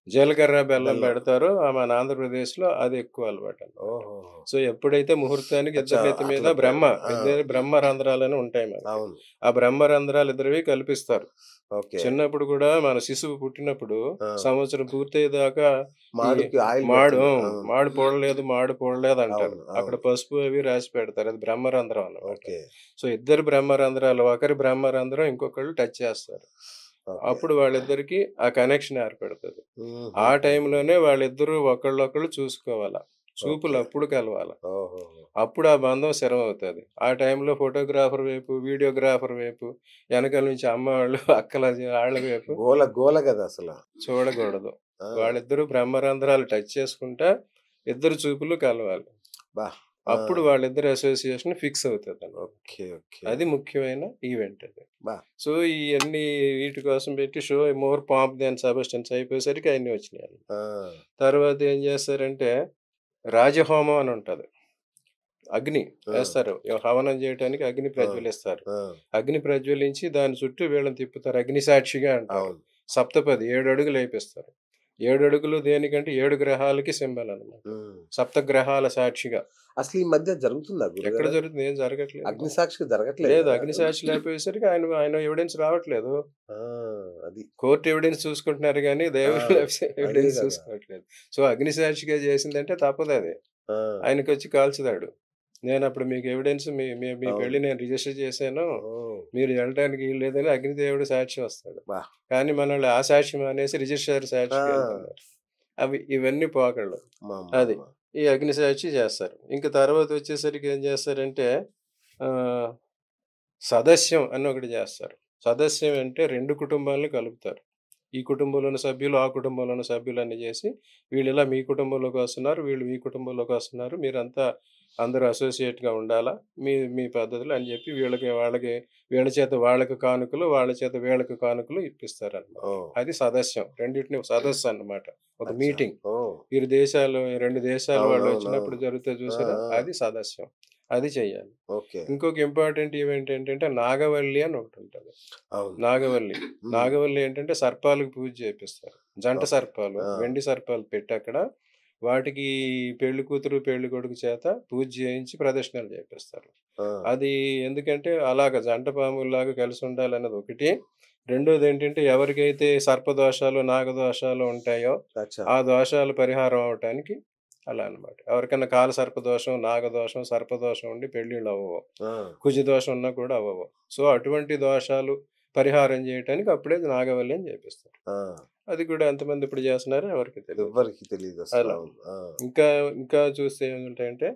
S2: జీలకర్ర, బెల్లం
S1: బెల్లం.
S2: పెడతారో మన ఆంధ్రప్రదేశ్‌లో అది ఎక్కువ అలవాటనమాట.
S1: ఓహోహో!
S2: సో, ఎప్పుడైతే ముహూర్తానికి
S1: అచ్చా!
S2: ఇద్దరి నెత్తి మీద
S1: అట్లా ఆ!
S2: ఇద్దరి బ్రహ్మ రంధ్రాలని ఉంటాయి మనకి.
S1: అవును.
S2: ఆ బ్రహ్మ రంధ్రాలు ఇద్దరివి కల్పిస్తారు.
S1: ఓకే.
S2: చిన్నప్పుడు కూడా మన శిశువు పుట్టినప్పుడు
S1: ఆ!
S2: సంవత్సరం పూర్తయ్యేదాకా ఈ
S1: మాడుకి ఆయిల్
S2: మాడు
S1: పెడుతున్నారు. అవును.
S2: మాడు పోడలేదంటారు.
S1: అవును.
S2: అక్కడ
S1: అవును.
S2: పసుపు అవి రాసి పెడతారు. అది బ్రహ్మరంధ్రం అన్నమాట.
S1: ఓకే.
S2: సో, ఇద్దరు బ్రహ్మరంధ్రాలు ఒకరి బ్రహ్మరంధ్రం ఇంకొకళ్ళు టచ్ చేస్తారు.
S1: ఓకే.
S2: అప్పుడు వాళ్ళిద్దరికీ ఆ కనెక్షన్ ఏర్పడుతుంది. ఆ
S1: హుహుహు.
S2: టైంలోనే వాళ్ళిద్దరూ ఒకళ్ళొకళ్ళు చూసుకోవాలా. చూపులు
S1: ఓకే.
S2: అప్పుడు కలవాల.
S1: ఓహోహో!
S2: అప్పుడు ఆ బంధం స్థిరమవుతది. ఆ టైంలో ఫోటోగ్రాఫర్ వైపు, వీడియోగ్రాఫర్ వైపు, వెనకాల నుంచి అమ్మ వాళ్ళు, అక్కల ఆళ్ళ వైపు
S1: గోల గోల గదా అసల.
S2: చూడకూడదు.
S1: ఆ!
S2: వాళ్ళిద్దరూ బ్రహ్మరంధ్రాలు టచ్ చేసుకుంటా ఇద్దరు చూపులు కలవాలి.
S1: అబ్బా! ఆ!
S2: అప్పుడు వాళ్ళిద్దరి అసోసియేషన్ ఫిక్స్ అవుతదన్నమాట.
S1: ఓకే. ఓకే.
S2: అది ముఖ్యమైన ఈవెంట్ అది.
S1: అబ్బా!
S2: సో, ఇయన్నీ వీటి కోసం పెట్టి షో మోర్ పాంప్ దాన్ సబ్స్టెన్స్ అయిపోయేసరికి అయన్నీ వచ్చినాయి.
S1: ఆ!
S2: తర్వాత ఏం చేస్తారంటే రాజహోమం అని ఉంటది. అగ్ని
S1: ఆ!
S2: ఏస్తారు. హవనం చేయటానికి అగ్ని
S1: ఆ!
S2: ప్రజ్వలిస్తారు.
S1: ఆ!
S2: అగ్ని ప్రజ్వలించి దాని చుట్టూ వీళ్ళని తిప్పుతారు. అగ్ని సాక్షిగా అంటారు.
S1: అవును.
S2: సప్తపది 7 అడుగులు ఏపిస్తారు. 7 అడుగులు దేనికంటే 7 గ్రహాలకి సింబల్ అన్నమాట.
S1: హ్మ్.
S2: సప్తగ్రహాల సాక్షిగా.
S1: అసలు ఈ మధ్య జరుగుతుందా
S2: ఎక్కడ
S1: గురుగారు?
S2: జరుగుతుంది? ఏం జరగట్లేదు.
S1: అగ్ని సాక్షిగా జరగట్లేదు
S2: లేదు.
S1: గదా
S2: అగ్ని
S1: అది?
S2: సాక్షి లేకపోయేసరికి ఆయన ఆయన ఎవిడెన్స్ రావట్లేదు.
S1: ఆ! అది.
S2: కోర్ట్ ఎవిడెన్స్ చూసుకుంటున్నారు గానీ,
S1: ఆ!
S2: దేవుడు
S1: అదే
S2: ఎవిడెన్స్
S1: గదా!
S2: చూసుకోవట్లేదు. సో, అగ్ని సాక్షిగా చేసిందంటే తప్పదది.
S1: ఆ!
S2: ఆయనకొచ్చి కాల్చుతాడు. నేనప్పుడు మీకు ఎవిడెన్స్ మీ మీ మీ
S1: అవును.
S2: పెళ్లి నేను రిజిస్టర్ చేశాను.
S1: ఓహ్!
S2: మీరు వెళ్ళటానికి వీల్లేదని అగ్నిదేవుడు సాక్షి వస్తాడు.
S1: అబ్బా!
S2: కానీ మనోళ్ళు ఆ సాక్షి మానేసి రిజిస్టర్ సాక్షికి
S1: ఆ!
S2: వెళ్తున్నారు. ఇవన్నీ పోకళ్ళు. అది.
S1: అమ్మమ్మమ్మ!
S2: ఈ అగ్ని సాక్షి చేస్తారు. ఇంక తర్వాత వచ్చేసరికి ఏం చేస్తారంటే ఆహ్, సదస్యం అని ఒకటి చేస్తారు. సదస్యం అంటే 2 కుటుంబాలను కలుపుతారు. ఈ కుటుంబంలో ఉన్న సభ్యులు, ఆ కుటుంబంలో ఉన్న సభ్యులన్నీ చేసి, వీళ్ళిలా మీ కుటుంబంలోకి వస్తున్నారు, వీళ్ళు మీ కుటుంబంలోకి వస్తున్నారు. మీరంతా అందరూ అసోసియేట్‌గా ఉండాలా. మీ మీ పద్ధతులు అని చెప్పి వీళ్ళకి, వాళ్ళకి వీళ్ళ చేత వాళ్ళకి కానుకలు, వాళ్ళ చేత వీళ్ళకి కానుకలు ఇప్పిస్తారనమాట.
S1: ఓహ్!
S2: అది సదస్యం. రెండిటిని సదస్సు అన్నమాట. ఒక
S1: అచ్చా!
S2: మీటింగ్.
S1: ఓహ్!
S2: 2 దేశాల వాళ్ళు వచ్చినప్పుడు
S1: అవునవునవును.
S2: జరుగుతది
S1: ఆ!
S2: చూసారా?
S1: ఆ!
S2: అది సదస్యం. అది చెయ్యాలి.
S1: ఓకే.
S2: ఇంకొక ఇంపార్టెంట్ ఈవెంట్ ఏంటంటే నాగవల్లి అని ఒకటుంటది.
S1: అవును.
S2: నాగవల్లి.
S1: హ్మ్.
S2: నాగవల్లి ఏంటంటే సర్పాలకు పూజ చేపిస్తారు. జంట
S1: ఓకే.
S2: సర్పాలు,
S1: ఆ!
S2: వెండి సర్పాలు పెట్టి అక్కడ వాటికి పెళ్లి కూతురు, పెళ్లి కొడుకు చేత పూజ చేయించి ప్రదక్షిణలు చేపిస్తారు.
S1: ఆ!
S2: అది ఎందుకంటే అలాగ జంట పాముల్లాగా కలిసి ఉండాలన్నది ఒకటి. రెండోదేంటంటే ఎవరికైతే సర్పదోషాలు, నాగదోషాలు ఉంటాయో
S1: అచ్చా!
S2: ఆ దోషాలు పరిహారం అవ్వటానికి అలా అన్నమాట. ఎవరికైనా కాల సర్పదోషం, నాగదోషం, సర్పదోషం ఉండి పెళ్ళిళ్ళు అవ్వవు.
S1: ఆ!
S2: కుజదోషం ఉన్నా కూడా అవ్వవు. సో, అటువంటి దోషాలు పరిహారం చేయటానికి అప్పుడే నాగవల్లి అని చేపిస్తారు.
S1: ఆ!
S2: అది కూడా ఎంతమంది ఇప్పుడు చేస్తున్నారో ఎవరికీ తెలీదు.
S1: ఎవ్వరికీ తెలీదసల.
S2: అలా.
S1: అవును. ఆ!
S2: ఇంకా ఇంకా చూస్తే ఏముంటాయంటే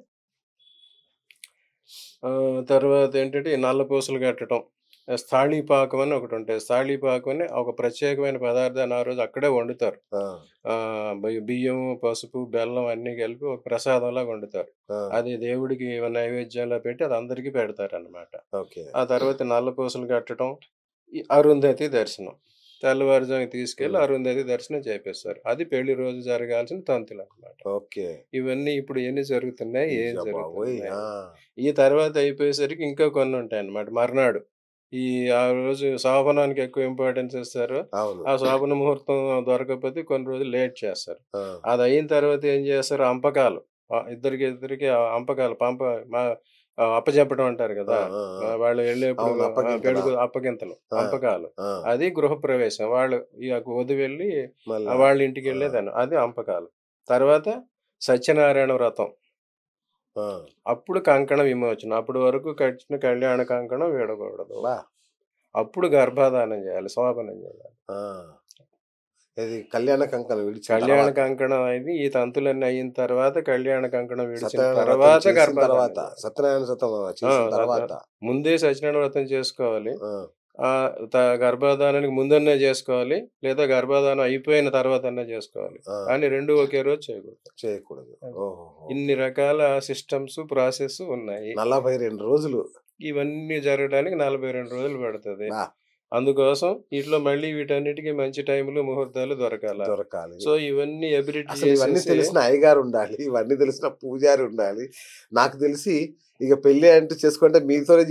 S2: తర్వాతేంటంటే ఈ నల్ల పూసలు కట్టటం. స్థాళీపాకం అని ఒకటుంటాయి. స్థాళీపాకం అని ఒక ప్రత్యేకమైన పదార్థాన్ని ఆ రోజు అక్కడే వండుతారు.
S1: ఆ!
S2: బియ్యం, పసుపు, బెల్లం అన్నీ కలిపి ఒక ప్రసాదంలాగా వండుతారు.
S1: ఆ!
S2: అది దేవుడికి నైవేద్యంలో పెట్టి అది అందరికీ పెడతారనమాట.
S1: ఓకే.
S2: ఆ తర్వాత నల్ల పూసలు కట్టడం, ఈ అరుంధతి దర్శనం. తెల్లవారుజామున తీసుకెళ్ళి
S1: హ్మ్.
S2: అరుంధతి దర్శనం చేపిస్తారు. అది పెళ్లి రోజు జరగాల్సిన తంతులనమాట.
S1: ఓకే.
S2: ఇవన్నీ ఇప్పుడు ఎన్ని జరుగుతున్నాయి? ఏం
S1: అయ్య బాబోయ్!
S2: జరుగుతున్నాయి?
S1: ఆ!
S2: ఈ తర్వాత అయిపోయేసరికి ఇంకా కొన్నుంటాయన్నమాట. మర్నాడు ఈ ఆ రోజు శోభనానికి ఎక్కువ ఇంపార్టెన్స్ ఇస్తారు.
S1: అవును.
S2: ఆ శోభన ముహూర్తం దొరకకపోతే కొన్ని రోజులు లేట్ చేస్తారు.
S1: ఆ!
S2: అదయిన తర్వాత ఏం చేస్తారు అంపకాలు. ఇద్దరికి అంపకాలు మ అప్పజెప్పడం అంటారు
S1: ఆ!
S2: గదా!
S1: ఆ! ఆ!
S2: వాళ్ళు ఎళ్ళేప్పుడు
S1: అవును. అప్పగింతలా.
S2: అప్పగింతలు,
S1: ఆ!
S2: అంపకాలు.
S1: ఆ!
S2: అది గృహప్రవేశం. వాళ్ళు వధువు వెళ్ళి
S1: మళ్ళా
S2: వాళ్ళ
S1: ఆ!
S2: ఇంటికెళ్ళేదాన్ని. అది అంపకాలు. తర్వాత సత్యనారాయణ వ్రతం.
S1: ఆ!
S2: అప్పుడు కంకణ విమోచన. అప్పటి వరకు కట్టిన కళ్యాణ కంకణం వీడకూడదు.
S1: అబ్బా!
S2: అప్పుడు గర్భాధానం జేయాలి. శోభనం జేయాలి.
S1: ఆ! ఇది కళ్యాణ కంకణం విడిచిన
S2: కళ్యాణ
S1: తర్వాత.
S2: కంకణం అయింది. ఈ తంతులన్నీ అయిన తర్వాత కళ్యాణ కంకణం విడిచిన
S1: సత్యనారాయణ వ్రతం
S2: తర్వాత
S1: చేసిన
S2: గర్భాధానం
S1: తర్వాత.
S2: జేయాలి.
S1: సత్యనారాయణ వ్రతం
S2: ఆ!
S1: చేసిన తర్వాత.
S2: ముందే సత్యనారాయణ వ్రతం చేసుకోవాలి.
S1: ఆ!
S2: ఆహ్, గర్భాధానానికి ముందన్నా జేసుకోవాలి. లేదా గర్భాధానం అయిపోయిన తర్వాతన్నా జేసుకోవాలి.
S1: ఆ!
S2: కానీ 2 ఒకే రోజు చేయకూడదు.
S1: చేయకూడదు.
S2: అది.
S1: ఓహోహో! ఓకే.
S2: ఇన్ని రకాల సిస్టమ్స్, ప్రాసెస్ ఉన్నాయి.
S1: 42 రోజులు.
S2: ఇవన్నీ జరగడానికి 42 రోజులు పడతది.
S1: బా!
S2: అందుకోసం ఈటిలో మళ్ళీ వీటన్నిటికి మంచి టైములు, ముహూర్తాలు దొరకాల.
S1: దొరకాలి.
S2: సో, ఇవన్నీ ఎబిలిటీ
S1: అసలు ఇవన్నీ
S2: చేసేసి
S1: తెలిసిన అయ్యగారుండాలి. ఇవన్నీ తెలిసిన పూజారి ఉండాలి. నాకు తెలిసి ఇక పెళ్లి అంటే చేసుకుంటే మీతోనే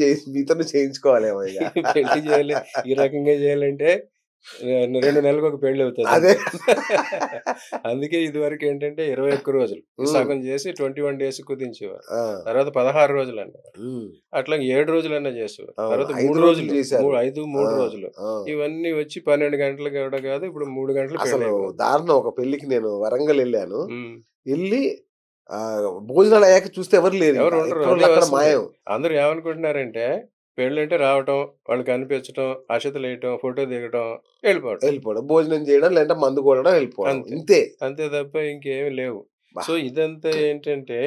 S1: చేయించుకోవాలేమో ఇగ.
S2: పెళ్లి చేయాలి. ఈ రకంగా చేయాలంటే 2 నెలలకొక పెళ్ళవుతదంతే.
S1: అదే.
S2: అందుకే ఇదివరకేంటంటే 21 రోజులు. ఈ
S1: హ్మ్.
S2: సగం చేసి 21 డేస్ కుదించేవారు.
S1: ఆ!
S2: తర్వాత 16 రోజులనేవారు.
S1: హ్మ్.
S2: అట్లాగే 7 రోజులన్నా చేసేవారు.
S1: అవును.
S2: తర్వాత
S1: 5
S2: 3
S1: రోజులు
S2: రోజులు.
S1: చేశారు.
S2: 5,
S1: ఆ!
S2: 3 రోజులు.
S1: ఆ!
S2: ఇవన్నీ వచ్చి 12 గంటలకి కూడా కాదు. ఇప్పుడు 3 గంటలు
S1: అసలు
S2: పెళ్లయిపోతుంది.
S1: దారుణం. ఒక పెళ్ళికి నేను వరంగల్ ఎళ్ళాను.
S2: హ్మ్.
S1: ఎళ్లి భోజనాలయ్యాక చూస్తే ఎవరు లేరింక.
S2: ఎవరు ఉండరు. అదే
S1: ఎక్కడోళ్ళు అక్కడ
S2: వస్తుంది.
S1: మాయం.
S2: అందరూ ఏమనుకుంటున్నారంటే పెళ్ళంటే రావటం, వాళ్ళు కనిపించటం, అక్షతలేయటం, ఫోటో దిగటం, వెళ్ళిపోవటం.
S1: వెళ్ళిపోవడం. భోజనం చేయడం, లేదంటే మందు కొట్టడం, వెళ్ళిపోవడం.
S2: అంతే.
S1: ఇంతే.
S2: అంతే తప్ప ఇంకేమి లేవు.
S1: అబ్బా!
S2: సో, ఇదంతా ఏంటంటే,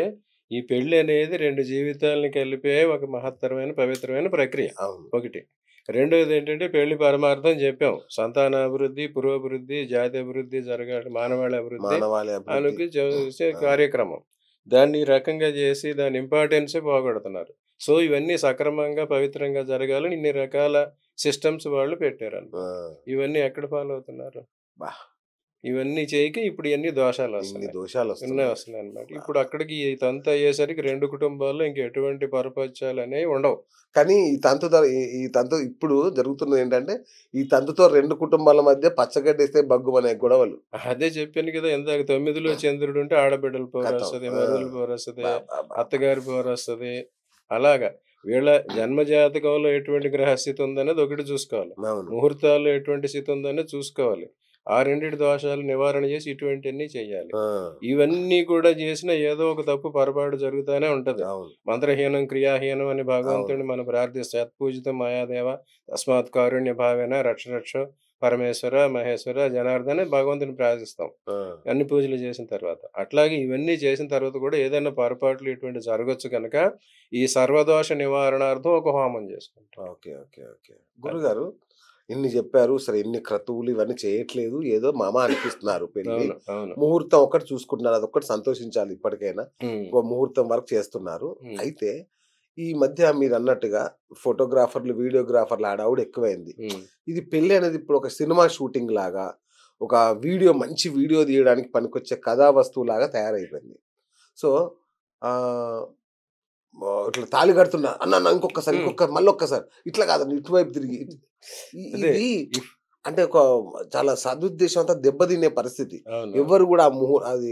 S2: ఈ పెళ్లి అనేది 2 జీవితాలను కలిపే ఒక మహత్తరమైన, పవిత్రమైన ప్రక్రియ.
S1: అవును.
S2: ఒకటి. రెండోదేంటంటే పెళ్లి పరమార్థం చెప్పాం. సంతానాభివృద్ధి, పురోభివృద్ధి, జాతి అభివృద్ధి జరగాలి, మానవాళి అభివృద్ధి
S1: మానవాళి అభివృద్ధి.
S2: అనుకు చేసే
S1: ఆ!
S2: కార్యక్రమం. దాన్ని ఈ రకంగా చేసి దాని ఇంపార్టెన్సే పోగొడుతున్నారు. సో, ఇవన్నీ సక్రమంగా, పవిత్రంగా జరగాలని ఇన్ని రకాల సిస్టమ్స్ వాళ్ళు
S1: ఆ!
S2: పెట్టారన్నమాట. ఇవన్నీ ఎక్కడ ఫాలో అవుతున్నారు?
S1: అబ్బా!
S2: ఇవన్నీ చేయక ఇప్పుడు ఇయన్నీ
S1: ఇన్ని
S2: దోషాలొస్తున్నాయి.
S1: దోషాలొస్తున్నాయి.
S2: వస్తున్నాయన్నమాట.
S1: అబ్బా!
S2: ఇప్పుడు అక్కడికి ఈ తంతు అయ్యేసరికి 2 కుటుంబాల్లో ఇంక ఎటువంటి పొరపచ్చాలనేవి ఉండవు.
S1: కానీ ఈ తంతు ఇప్పుడు జరుగుతున్నదేంటంటే, ఈ తంతుతో 2 కుటుంబాల మధ్య పచ్చగడ్డేస్తే బగ్గుమనే గొడవలు.
S2: అదే చెప్పాను కదా! ఇందాక 9లో చంద్రుడుంటే ఆడబిడ్డల
S1: ఖతం.
S2: పోరొస్తది,
S1: ఆ!
S2: మరుదుల పోరొస్తది,
S1: అబ్బబ్బబ్బా!
S2: అత్తగారి పోరొస్తది. అలాగా వీళ్ళ జన్మ జాతకంలో ఎటువంటి గ్రహస్థితి ఉందనేది ఒకటి చూసుకోవాలి.
S1: అవును.
S2: ముహూర్తాల్లో ఎటువంటి స్థితి ఉందనేది చూసుకోవాలి. ఆ రెండిటి దోషాలు నివారణ చేసి ఇటువంటివన్నీ చేయాలి.
S1: ఆ!
S2: ఇవన్నీ కూడా చేసినా ఏదో ఒక తప్పు పొరపాటు జరుగుతానే ఉంటది.
S1: అవును.
S2: మంత్రహీనం, క్రియాహీనం అని
S1: అవును.
S2: భగవంతుడిని మనం ప్రార్థిస్తే యత్పూజితం మాయాదేవ తస్మాత్ కారుణ్య భావేన రక్ష రక్ష పరమేశ్వర, మహేశ్వర, జనార్దన్ అని భగవంతుని ప్రార్థిస్తాం.
S1: ఆ!
S2: అన్ని పూజలు చేసిన తర్వాత. అట్లాగే ఇవన్నీ చేసిన తర్వాత కూడా ఏదైనా పొరపాట్లు ఇటువంటివి జరగొచ్చు గనక ఈ సర్వదోష నివారణార్థం ఒక హోమం చేసుకుంటాం.
S1: ఓకే. ఓకే. ఓకే.
S2: అది.
S1: గురుగారు ఇన్ని చెప్పారు. సరే ఇన్ని క్రతువులు ఇవన్నీ చేయట్లేదు. ఏదో మామ అనిపిస్తున్నారు పెళ్లి.
S2: అవును. అవును.
S1: ముహూర్తం ఒక్కటి చూసుకుంటున్నారు. అదొక్కటి సంతోషించాలి ఇప్పటికైనా.
S2: హ్మ్.
S1: ఇంకో ముహూర్తం వరకు చేస్తున్నారు.
S2: హ్మ్.
S1: అయితే ఈ మధ్య మీరన్నట్టుగా ఫోటోగ్రాఫర్లు, వీడియోగ్రాఫర్ల హడావుడి ఎక్కువైంది.
S2: హ్మ్.
S1: ఇది పెళ్లి అనేది ఇప్పుడు ఒక సినిమా షూటింగ్ లాగా, ఒక మంచి వీడియో తీయడానికి పనికొచ్చే కథా వస్తువులాగా తయారైపోయింది. సో, ఆహ్, ఇట్లా తాళి కడుతున్నా అన్న ఇంకొక్కసారి,
S2: హ్మ్.
S1: మళ్ళొక్కసారి ఇట్లా కాదండి ఇటువైపు తిరిగి
S2: అదే.
S1: ఇది
S2: ఇఫ్
S1: అంటే ఒక చాలా సదుద్దేశం అంతా దెబ్బతినే పరిస్థితి.
S2: అవునవును.
S1: ఎవ్వరు కూడా అది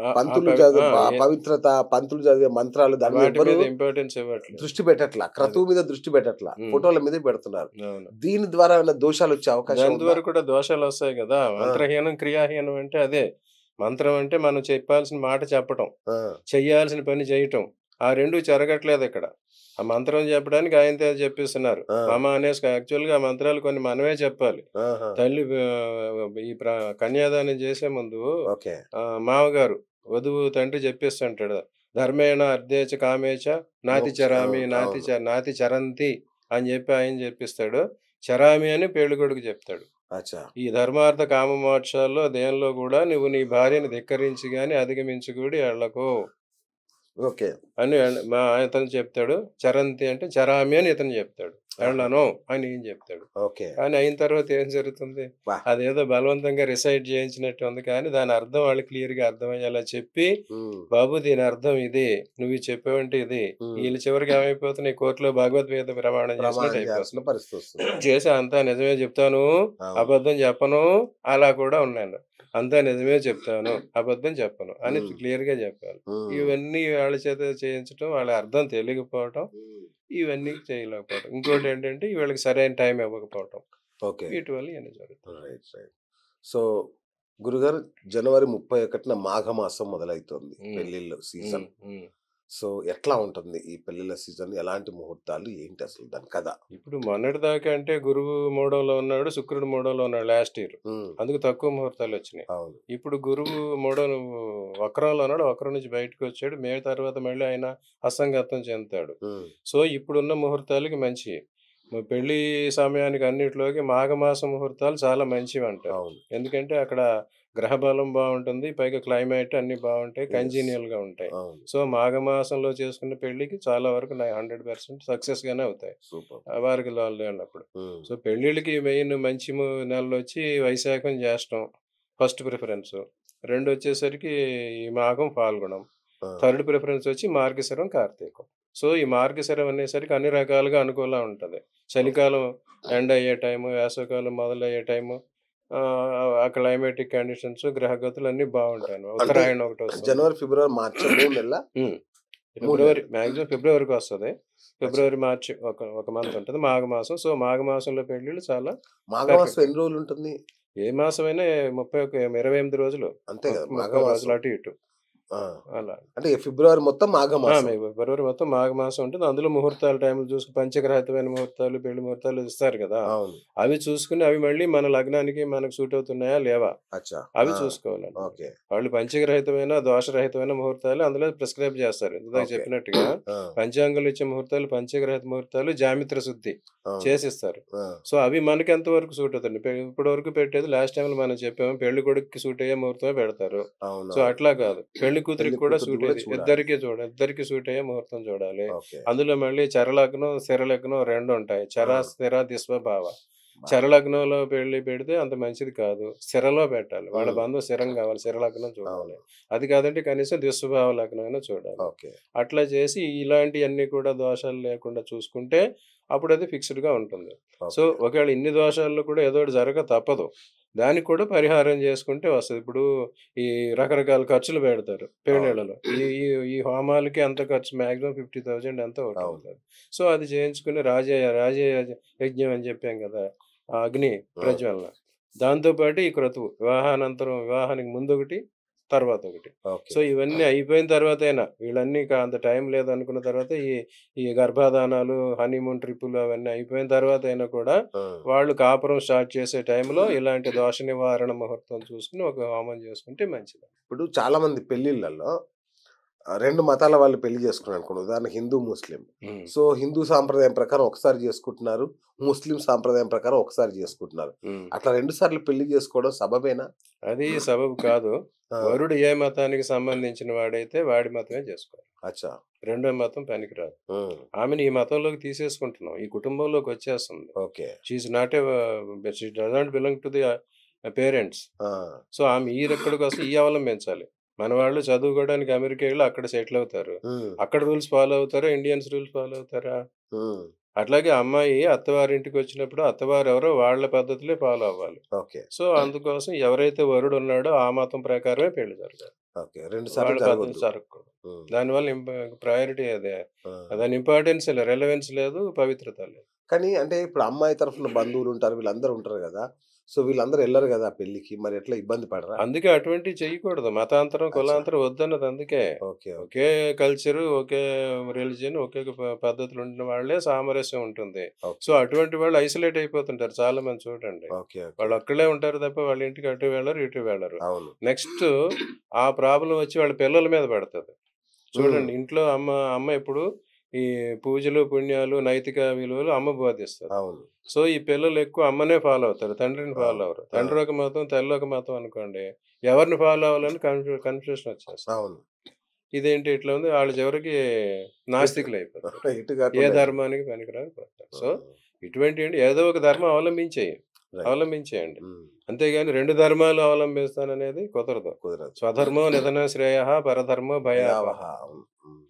S2: ఆ
S1: పంతులు
S2: పవి
S1: చదివే
S2: ఆ!
S1: పవిత్రత, పంతులు చదివే మంత్రాలు దాని మీద
S2: వాటి
S1: ఎవ్వరు
S2: మీద ఇంపార్టెన్స్ ఇవ్వట్లేదు.
S1: దృష్టి పెట్టట్లా.
S2: అది.
S1: క్రతువు మీద దృష్టి పెట్టట్లా.
S2: హ్మ్.
S1: ఫోటోల మీదే పెడుతున్నారు.
S2: అవును.
S1: దీని ద్వారా ఏమైనా దోషాలొచ్చే అవకాశం
S2: దాని
S1: ఉందా?
S2: ద్వారా కూడా దోషాలొస్తాయి గదా!
S1: ఆ!
S2: మంత్రహీనం, క్రియాహీనం అంటే అదే. మంత్రం అంటే మనం చెప్పాల్సిన మాట చెప్పటం.
S1: ఆ!
S2: చెయ్యాల్సిన పని చేయటం. ఆ 2 జరగట్లేదిక్కడ. ఆ మంత్రం చెప్పడానికి ఆయనతో చెప్పిస్తున్నారు.
S1: ఆ!
S2: మమ అనేసి యాక్చువల్‌గా ఆ మంత్రాలు కొన్ని మనమే చెప్పాలి.
S1: ఆహా!
S2: తల్లి ఈ కన్యాదానం చేసే ముందు
S1: ఓకే.
S2: మామగారు వధువు తండ్రి చెప్పేస్తుంటాడు. ధర్మేణ అర్థేచ కామేచ నాతి
S1: మోక్ష
S2: చరామి
S1: అవును. అవును.
S2: నాతి చరంతి అని చెప్పి ఆయన చెప్పిస్తాడు. చరామి అని పెళ్ళికొడుకు చెప్తాడు.
S1: అచ్చా!
S2: ఈ ధర్మార్థ కామ మోక్షాల్లో దేనిలో కూడా నువ్వు నీ భార్యని ధిక్కరించి గాని అధిగమించి కూడి ఎళ్ళకు
S1: ఓకే.
S2: అని ఇతను చెప్తాడు. చరంతి అంటే చరామి అని ఇతను చెప్తాడు.
S1: ఆహా!
S2: ఎళ్ళను అని ఈయన చెప్తాడు.
S1: ఓకే.
S2: కానీ అయిన తర్వాత ఏం జరుగుతుంది?
S1: అబ్బా!
S2: అదేదో బలవంతంగా రిసైట్ చేయించినట్టు ఉంది కానీ దాని అర్థం వాళ్ళకి క్లియర్‌గా అర్థమయ్యేలా చెప్పి,
S1: హ్మ్.
S2: బాబు దీని అర్థం ఇది. నువ్వు ఇది చెప్పావంటే ఇది.
S1: హ్మ్.
S2: ఈళ్ళు చివరికి ఏమైపోతున్నాయి కోర్ట్‌లో భగవద్గీత ప్రమాణం చేసినట్టు
S1: ప్రమాణం చేయాల్సిన
S2: అయిపోతుంది.
S1: పరిస్థితొస్తుంది.
S2: చేసి అంతా నిజమే చెప్తాను,
S1: అవును.
S2: అబద్ధం చెప్పను అలా కూడా ఉన్నాను. అంతా నిజమే చెప్తాను, అబద్ధం చెప్పను అని
S1: హ్మ్.
S2: క్లియర్‌గా చెప్పాలి.
S1: హ్మ్.
S2: ఇవన్నీ వాళ్ళ చేత చేయించటం, వాళ్ళ అర్థం తెలియకపోవటం,
S1: హ్మ్.
S2: ఇవన్నీ చేయలేకపోవటం. ఇంకోటేంటంటే వీళ్ళకి సరైన టైం ఇవ్వకపోవటం.
S1: ఓకే.
S2: వీటి వల్ల ఇవన్నీ జరుగుతాయి.
S1: రైట్. రైట్. సో, గురుగారు జనవరి 31న మాఘమాసం మొదలైతుంది.
S2: హ్మ్.
S1: పెళ్ళిళ్ళ
S2: హ్మ్.
S1: సీజన్.
S2: హ్మ్.
S1: సో, ఎట్లా ఉంటుంది ఈ పెళ్ళిళ్ళ సీజన్? ఎలాంటి ముహూర్తాలు? ఏంటి అసలు దాని కథ?
S2: ఇప్పుడు మొన్నటిదాకా అంటే గురువు మూడోలో ఉన్నాడు, శుక్రుడు మూడోలో ఉన్నాడు లాస్ట్ ఇయర్.
S1: హ్మ్.
S2: అందుకు తక్కువ ముహూర్తాలొచ్చినాయి.
S1: అవును.
S2: ఇప్పుడు గురువు మూడో వక్రంలో ఉన్నాడు. వక్రం నుంచి బయటకొచ్చాడు. మే తర్వాత మళ్ళీ ఆయన అసంగతం చెందుతాడు.
S1: హ్మ్.
S2: సో, ఇప్పుడున్న ముహూర్తాలకి మంచియి. పెళ్లి సమయానికి అన్నిట్లోకి మాఘమాస ముహూర్తాలు చాలా మంచివంటారు.
S1: అవును.
S2: ఎందుకంటే అక్కడ గ్రహబలం బావుంటుంది. పైగా క్లైమేట్ అన్నీ బావుంటాయి.
S1: యెస్.
S2: కంజీనియల్‌గా ఉంటాయి.
S1: అవును.
S2: సో, మాఘమాసంలో చేసుకున్న పెళ్ళికి చాలా వరకు 100% సక్సెస్‌గానే అవుతాయి.
S1: సూపర్.
S2: వారికి వాళ్ళు అన్నప్పుడు.
S1: హ్మ్.
S2: సో, పెళ్ళిళ్ళకి మెయిన్ మంచి నెలలొచ్చి వైశాఖం, జ్యేష్టం ఫస్ట్ ప్రిఫరెన్సు. రెండొచ్చేసరికి ఈ మాఘం, ఫాల్గుణం.
S1: ఆ!
S2: థర్డ్ ప్రిఫరెన్స్ వచ్చి మార్గశిరం, కార్తీకం. సో, ఈ మార్గశిరం అనేసరికి అన్ని రకాలుగా అనుకూలం ఉంటది.
S1: ఓకే.
S2: చలికాలం ఎండ్ అయ్యే టైము, వేసవికాలం మొదలయ్యే టైము, ఆ క్లైమాటిక్ కండిషన్స్, గ్రహగతులు అన్నీ బావుంటాయన్నమాట.
S1: అంటే
S2: ఉత్తరాయణం ఒకటొస్తుంది.
S1: జనవరి, ఫిబ్రవరి, మార్చ్ 3 నెలలా?
S2: హ్మ్.
S1: 3
S2: ఫిబ్రవరి
S1: నెలలు.
S2: మాక్సిమం ఫిబ్రవరికొస్తది.
S1: అచ్చా!
S2: ఫిబ్రవరి, మార్చ్ ఒక మంత్ ఉంటది. మాఘమాసం. సో, మాఘమాసంలో పెళ్ళిళ్ళు చాలా
S1: మాఘమాసం
S2: పర్ఫెక్ట్.
S1: ఎన్ని రోజులుంటుంది?
S2: ఏ మాసమైనా 21 28 రోజులు.
S1: అంతే కదా!
S2: 30 రోజులు
S1: మాఘమాసం.
S2: అటు ఇటు.
S1: ఆ!
S2: అలా.
S1: అంటే ఫిబ్రవరి మొత్తం మాఘమాసం.
S2: మీకు ఫిబ్రవరి మొత్తం మాఘమాసం ఉంటుంది. అందులో ముహూర్తాల టైంలు చూసుకొని పంచగ్రహితమైన ముహూర్తాలు, పెళ్లి ముహూర్తాలు ఇస్తారు కదా!
S1: అవును.
S2: అవి చూసుకొని అవి మళ్ళీ మన లగ్నానికి మనకు సూట్ అవుతున్నాయా? లేవా?
S1: అచ్చా!
S2: అవి
S1: ఆ!
S2: చూసుకోవాలన్నమాట.
S1: ఓకే.
S2: వాళ్ళు పంచగ్రహితమైన, దోషరహితమైన ముహూర్తాలు అందులో ప్రిస్క్రైబ్ చేస్తారు. ఇందాక
S1: ఓకే.
S2: చెప్పినట్టుగా
S1: ఆ!
S2: పంచాంగంలో ఇచ్చే ముహూర్తాలు, పంచగ్రహిత ముహూర్తాలు జామిత్ర శుద్ధి
S1: అవును.
S2: చేసిస్తారు.
S1: ఆ!
S2: సో, అవి మనకి ఎంతవరకు సూట్ అవుతుంది. ఇప్పటివరకు పెట్టేది లాస్ట్ టైమ్‌లో మనం చెప్పాము. పెళ్లి కొడుకుకి సూట్ అయ్యే ముహూర్తమే పెడతారు. సో,
S1: అవునవును.
S2: అట్లా కాదు. పెళ్లి
S1: పెళ్లి
S2: కూతురికి కూడా
S1: కూతురిది
S2: సూట్
S1: గూడా
S2: అయ్యేది.
S1: చూడాలి.
S2: ఇద్దరికీ సూట్ అయ్యే ముహూర్తం చూడాలి.
S1: ఓకే.
S2: అందులో మళ్ళీ చరలగ్నం, స్థిరలగ్నం 2 ఉంటాయి. చర,
S1: ఆ!
S2: స్థిర, దిస్వభావ.
S1: బాగా.
S2: చరలగ్నంలో పెళ్లి పెడితే అంత మంచిది కాదు. స్థిరలో పెట్టాలి. వాళ్ళ
S1: హ్మ్.
S2: బంధం స్థిరం కావాలి. స్థిరలగ్నం చూడాలి.
S1: అవును.
S2: అది కాదంటే కనీసం దిస్వభావ లగ్నమైనా చూడాలి.
S1: ఓకే.
S2: అట్లా చేసి ఇలాంటియన్నీ కూడా దోషాలు లేకుండా చూసుకుంటే అప్పుడది ఫిక్స్‌డ్‌గా ఉంటుంది. So,
S1: okay.
S2: ఒకవేళ ఇన్ని దోషాల్లో కూడా ఏదో ఒకటి జరగక తప్పదు. దానికి కూడా పరిహారం చేసుకుంటే వస్తది. ఇప్పుడు ఈ రకరకాల ఖర్చులు పెడతారు
S1: అవును.
S2: పెళ్ళిళ్ళలో. ఈ ఈ ఈ హోమాలకి ఎంత ఖర్చు మాక్సిమం 50,000 ఎంతో
S1: అవును.
S2: ఒకటవుతది. సో, అది చేయించుకొని రాజేయ యజ్ఞం అని చెప్పాం కదా! ఆ అగ్ని
S1: హ్మ్.
S2: ప్రజ్వలన. దాంతో పాటు ఈ క్రతువు వివాహానంతరం వివాహానికి ముందొకటి, తర్వాతొకటి.
S1: ఓకే.
S2: సో, ఇవన్నీ అయిపోయిన తర్వాతైనా వీళ్ళన్నీ అంత టైం లేదనుకున్న తర్వాత ఈ గర్భాధానాలు, హనీమూన్ ట్రిప్పులు అవన్నీ అయిపోయిన తర్వాతైనా కూడా
S1: ఆ!
S2: వాళ్ళు కాపురం స్టార్ట్ చేసే టైంలో ఇలాంటి దోష నివారణ ముహూర్తం చూసుకొని ఒక హోమం చేసుకుంటే మంచిది.
S1: ఇప్పుడు చాలామంది పెళ్ళిళ్ళలో 2 మతాల వాళ్ళు పెళ్లి చేసుకున్నారనుకోండి. ఉదాహరణకి హిందూ, ముస్లిం.
S2: హ్మ్.
S1: సో, హిందూ సాంప్రదాయం ప్రకారం ఒకసారి చేసుకుంటున్నారు. ముస్లిం సాంప్రదాయం ప్రకారం ఒకసారి చేసుకుంటున్నారు.
S2: హ్మ్.
S1: అట్లా 2 సార్లు పెళ్లి చేసుకోవడం సబబేనా?
S2: అది సబబు కాదు.
S1: ఆ!
S2: వరుడు ఏ మతానికి సంబంధించిన వాడైతే వాడి మతమే చేసుకోవాలి.
S1: అచ్చా!
S2: రెండో మతం పనికిరాదు.
S1: హ్మ్.
S2: ఆమెని ఈ మతంలోకి తీసేసుకుంటున్నాం. ఈ కుటుంబంలోకి వచ్చేస్తుంది.
S1: Okay.
S2: She is not she does not belong to the parents.
S1: ఆ!
S2: సో, ఆమె ఇక్కడి కోసం అవలంబించాలి. మన వాళ్ళు చదువుకోవడానికి అమెరికా ఎళ్లి అక్కడ సెటిల్ అవుతారు.
S1: హ్మ్.
S2: అక్కడ రూల్స్ ఫాలో అవుతారా? ఇండియన్స్ రూల్స్ ఫాలో అవుతారా?
S1: హ్మ్.
S2: అట్లాగే అమ్మాయి అత్తవారింటికొచ్చినప్పుడు అత్తవారెవరో వాళ్ళ పద్ధతులే ఫాలో అవ్వాలి.
S1: ఓకే.
S2: సో, అందుకోసం ఎవరైతే వరుడున్నాడో ఆ మతం ప్రకారమే పెళ్లి జరగాలి.
S1: ఓకే. 2 సార్లు
S2: వాళ్ళ పద్ధతి
S1: జరగొద్దు.
S2: జరగకూడదు.
S1: హ్మ్.
S2: దానివల్ల ప్రయారిటీ అదే.
S1: ఆ!
S2: దాని ఇంపార్టెన్స్ రెలెవెన్స్ లేదు. పవిత్రత లేదు.
S1: కానీ అంటే ఇప్పుడు అమ్మాయి తరఫున బంధువులుంటారు. వీళ్ళందరూ ఉంటారు గదా! సో, వీళ్ళందరూ ఎళ్లరు గదా పెళ్ళికి. మరి ఎట్లా ఇబ్బంది పడరా?
S2: అందుకే అటువంటివి చెయ్యకూడదు. మతాంతరం,
S1: అచ్చా!
S2: కులాంతరం వద్దన్నది అందుకే.
S1: ఓకే. ఓకే.
S2: ఒకే కల్చరు, ఒకే రిలిజియన్, ఒకే పద్ధతులుండిన వాళ్ళే సామరస్యం ఉంటుంది. So,
S1: okay.
S2: అటువంటి వాళ్ళు ఐసోలేట్ అయిపోతుంటారు చాలామంది చూడండి.
S1: ఓకే. ఓకే.
S2: వాళ్ళొక్కళ్ళే ఉంటారు తప్ప వాళ్ళ ఇంటికి అటు వెళ్లరు, ఇటు వెళ్లరు.
S1: అవును.
S2: నెక్స్టు ఆ ప్రాబ్లమ్ వచ్చి వాళ్ళ పిల్లల మీద పడతది.
S1: హ్మ్.
S2: చూడండి ఇంట్లో అమ్మ ఎప్పుడు ఈ పూజలు, పుణ్యాలు, నైతిక విలువలు అమ్మ బోధిస్తది.
S1: అవును.
S2: సో, ఈ పిల్లలు ఎక్కువ అమ్మనే ఫాలో అవుతారు. తండ్రిని ఫాలో
S1: అవును.
S2: అవ్వరు.
S1: ఆ!
S2: తండ్రి ఒక మతం, తల్లి ఒక మతం అనుకోండి. ఎవరిని ఫాలో అవ్వాలని కన్‌ఫ్యూషన్ వచ్చేస్తది.
S1: అవును.
S2: ఇదేంటి ఇట్లా ఉంది? ఆళ్ళు చివరికి
S1: ఎటు
S2: నాస్తికులైపోతారు.
S1: ఎటు
S2: ఏ
S1: కాకుండా అయిపోతుంది.
S2: ధర్మానికి పనికిరాని పోతారు. సో,
S1: హ్మ్.
S2: ఇటువంటియేంటి ఏదో ఒక ధర్మం
S1: రైట్.
S2: అవలంబించేయండి.
S1: హ్మ్.
S2: అంతేగాని 2 ధర్మాలు అవలంబిస్తాననేది కుదరదు.
S1: కుదరదు.
S2: స్వధర్మో నిధన శ్రేయః పరధర్మో భయాపహ.
S1: భయావహ. అవును. హ్మ్.